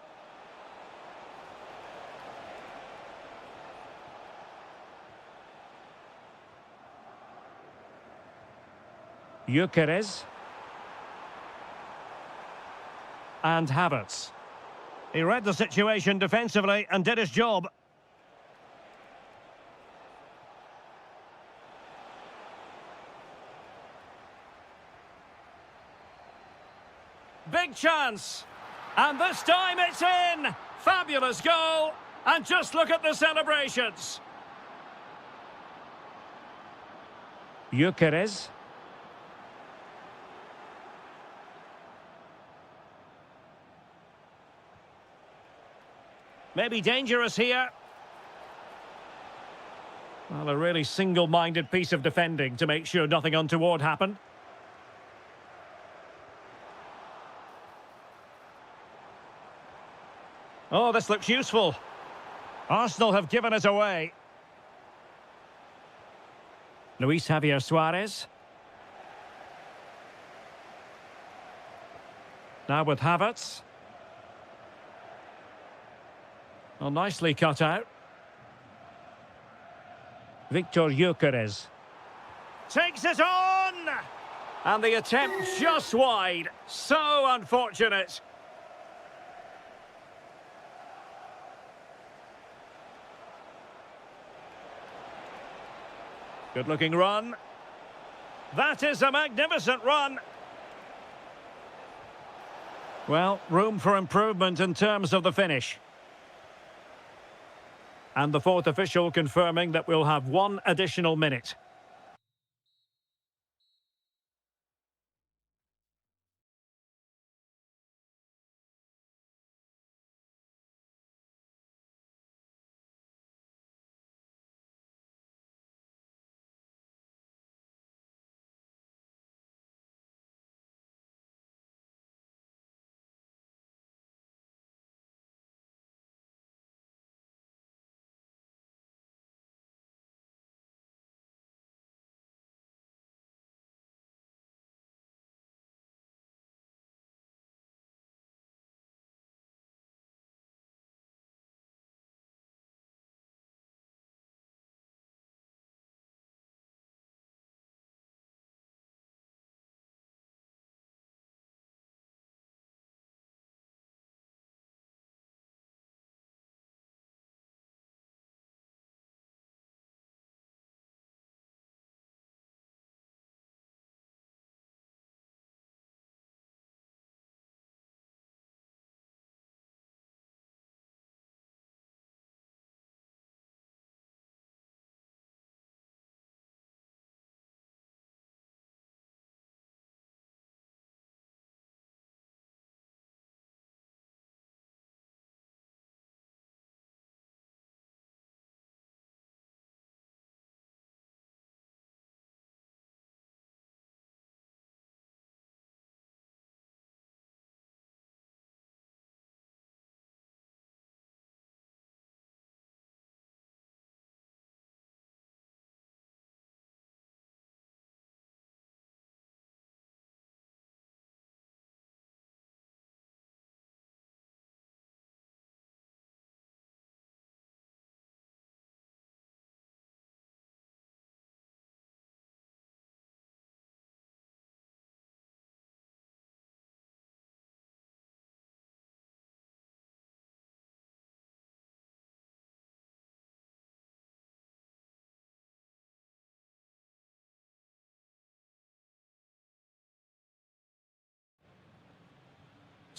Gyökeres. And Havertz. He read the situation defensively and did his job. Big chance. And this time it's in. Fabulous goal. And just look at the celebrations. Gyökeres. Maybe dangerous here. Well, a really single-minded piece of defending to make sure nothing untoward happened. Oh, this looks useful. Arsenal have given us away. Luis Javier Suarez. Now with Havertz. Well, nicely cut out. Victor Gyökeres. Takes it on! And the attempt just wide. So unfortunate. Good-looking run. That is a magnificent run. Well, room for improvement in terms of the finish. And the fourth official confirming that we'll have one additional minute.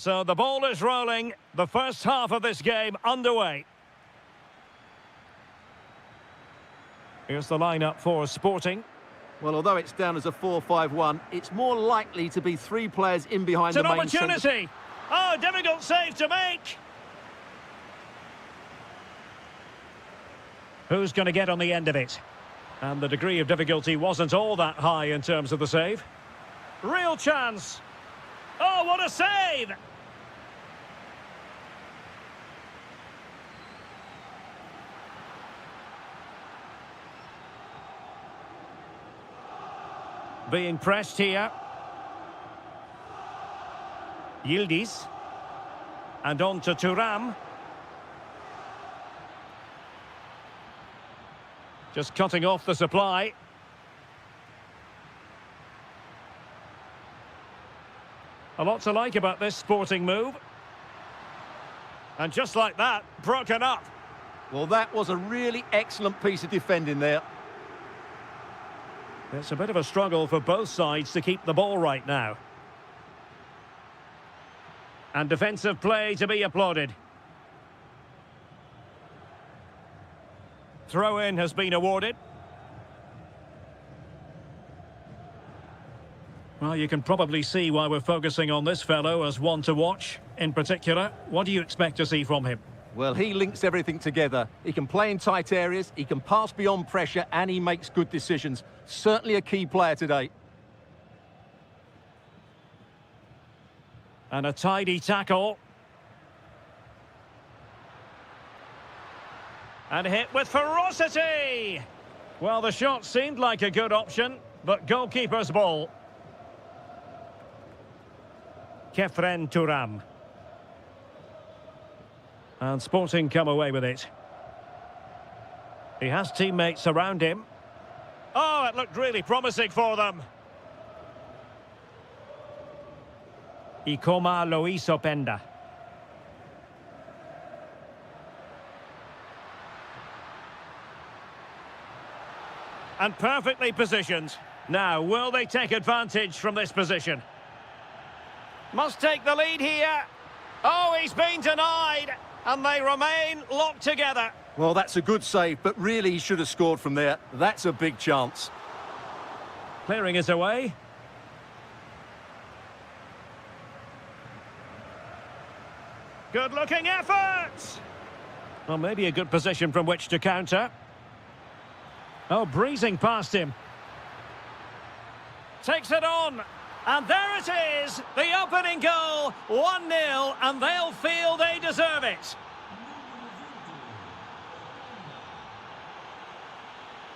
So the ball is rolling. The first half of this game underway. Here's the lineup for Sporting. Well, although it's down as a 4-5-1, it's more likely to be three players in behind It's the an main centre. opportunity. Oh, difficult save to make. Who's going to get on the end of it? And the degree of difficulty wasn't all that high in terms of the save. Real chance. Oh, what a save! Being pressed here. Yildiz. And on to Thuram. Just cutting off the supply. A lot to like about this Sporting move. And just like that, broken up. Well, that was a really excellent piece of defending there. It's a bit of a struggle for both sides to keep the ball right now. And defensive play to be applauded. Throw-in has been awarded. Well, you can probably see why we're focusing on this fellow as one to watch. In particular, what do you expect to see from him? Well, he links everything together. He can play in tight areas, he can pass beyond pressure, and he makes good decisions. Certainly a key player today. And a tidy tackle. And hit with ferocity! Well, the shot seemed like a good option, but goalkeeper's ball. Kefren Thuram. And Sporting come away with it. He has teammates around him. Oh, it looked really promising for them. Ikoma Lois Openda. And perfectly positioned. Now, will they take advantage from this position? Must take the lead here. Oh, he's been denied. And they remain locked together. Well, that's a good save, but really he should have scored from there. That's a big chance. Clearing it away. Good-looking effort! Well, maybe a good position from which to counter. Oh, breezing past him. Takes it on. And there it is, the opening goal, 1-0, and they'll feel they deserve it.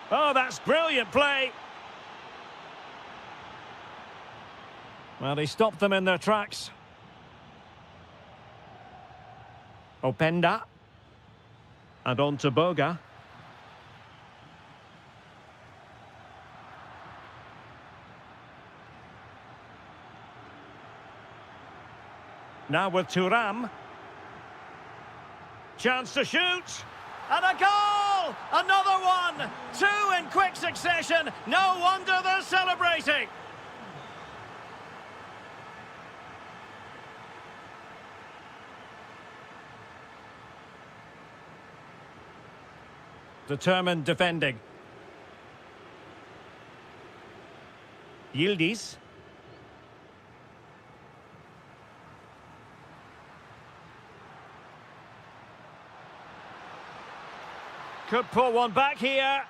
Oh, that's brilliant play. Well, he stopped them in their tracks. Openda. And on to Boga. Now with Thuram. Chance to shoot. And a goal! Another one! Two in quick succession. No wonder they're celebrating. Determined defending. Yildiz. Could pull one back here.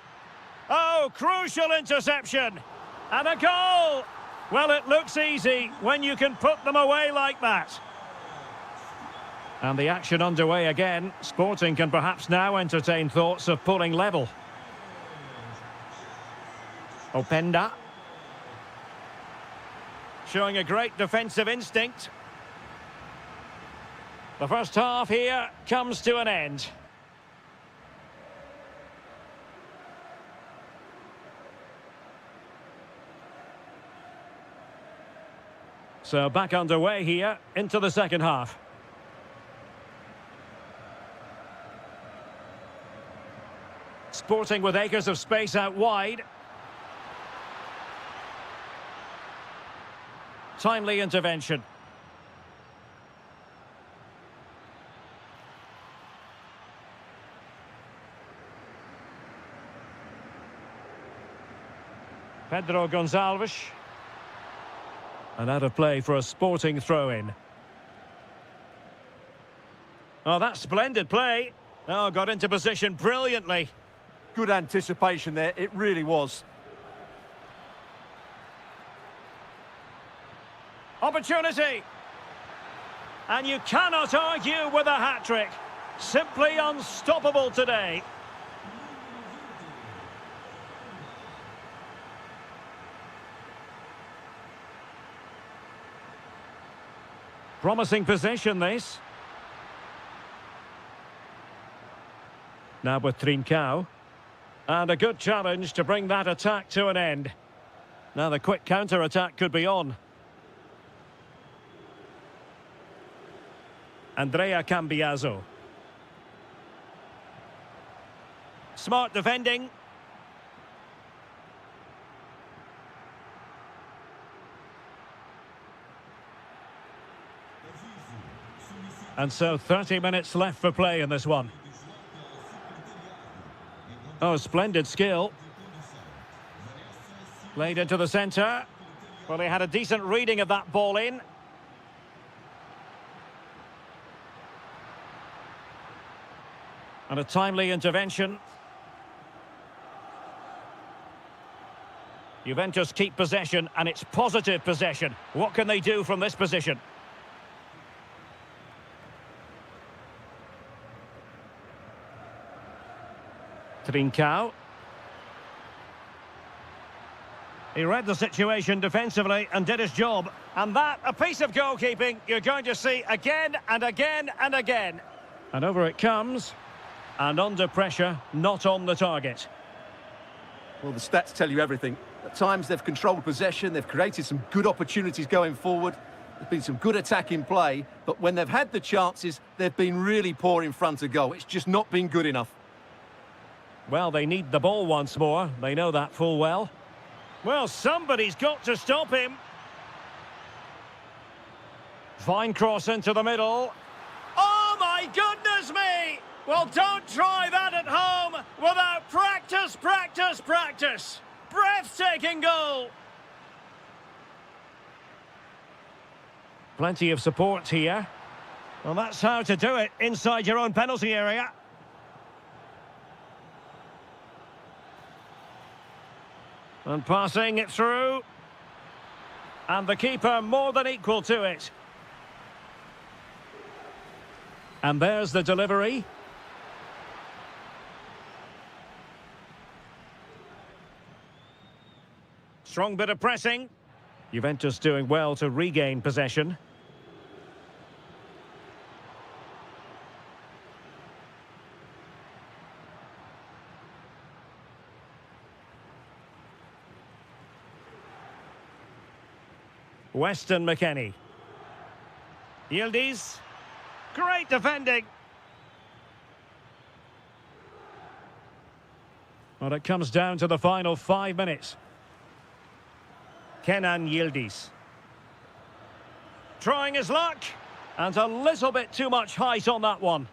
Oh, crucial interception. And a goal. Well, it looks easy when you can put them away like that. And the action underway again. Sporting can perhaps now entertain thoughts of pulling level. Openda. Showing a great defensive instinct. The first half here comes to an end. So back underway here into the second half. Sporting with acres of space out wide. Timely intervention. Pedro Gonçalves. And out of play for a Sporting throw-in. Oh, that's splendid play. Oh, got into position brilliantly. Good anticipation there, it really was. Opportunity. And you cannot argue with a hat-trick. Simply unstoppable today. Promising possession, this. Now with Trincao. And a good challenge to bring that attack to an end. Now the quick counter-attack could be on. Andrea Cambiaso. Smart defending. And so 30 minutes left for play in this one. Oh, splendid skill. Played into the centre. Well, he had a decent reading of that ball in. And a timely intervention. Juventus keep possession, and it's positive possession. What can they do from this position? Trincao. He read the situation defensively and did his job. And that, a piece of goalkeeping you're going to see again and again and again. And over it comes. And under pressure, not on the target. Well, the stats tell you everything. At times they've controlled possession, they've created some good opportunities going forward. There's been some good attacking play, but when they've had the chances, they've been really poor in front of goal. It's just not been good enough. Well, they need the ball once more. They know that full well. Well, somebody's got to stop him. Fine cross into the middle. Oh, my goodness me! Well, don't try that at home without practice, practice, practice. Breathtaking goal. Plenty of support here. Well, that's how to do it inside your own penalty area. And passing it through. And the keeper more than equal to it. And there's the delivery. Strong bit of pressing. Juventus doing well to regain possession. Weston McKennie. Yildiz. Great defending. Well, it comes down to the final 5 minutes. Kenan Yildiz. Trying his luck. And a little bit too much height on that one.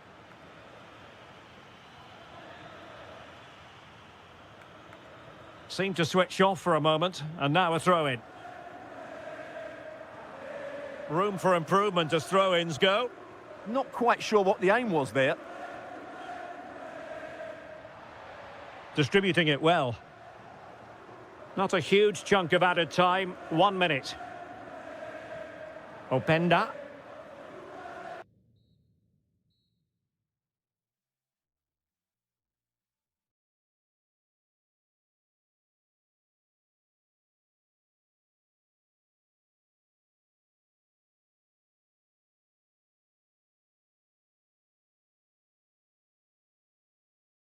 Seemed to switch off for a moment. And now a throw-in. Room for improvement as throw-ins go. Not quite sure what the aim was there. Distributing it well. Not a huge chunk of added time. 1 minute. Openda.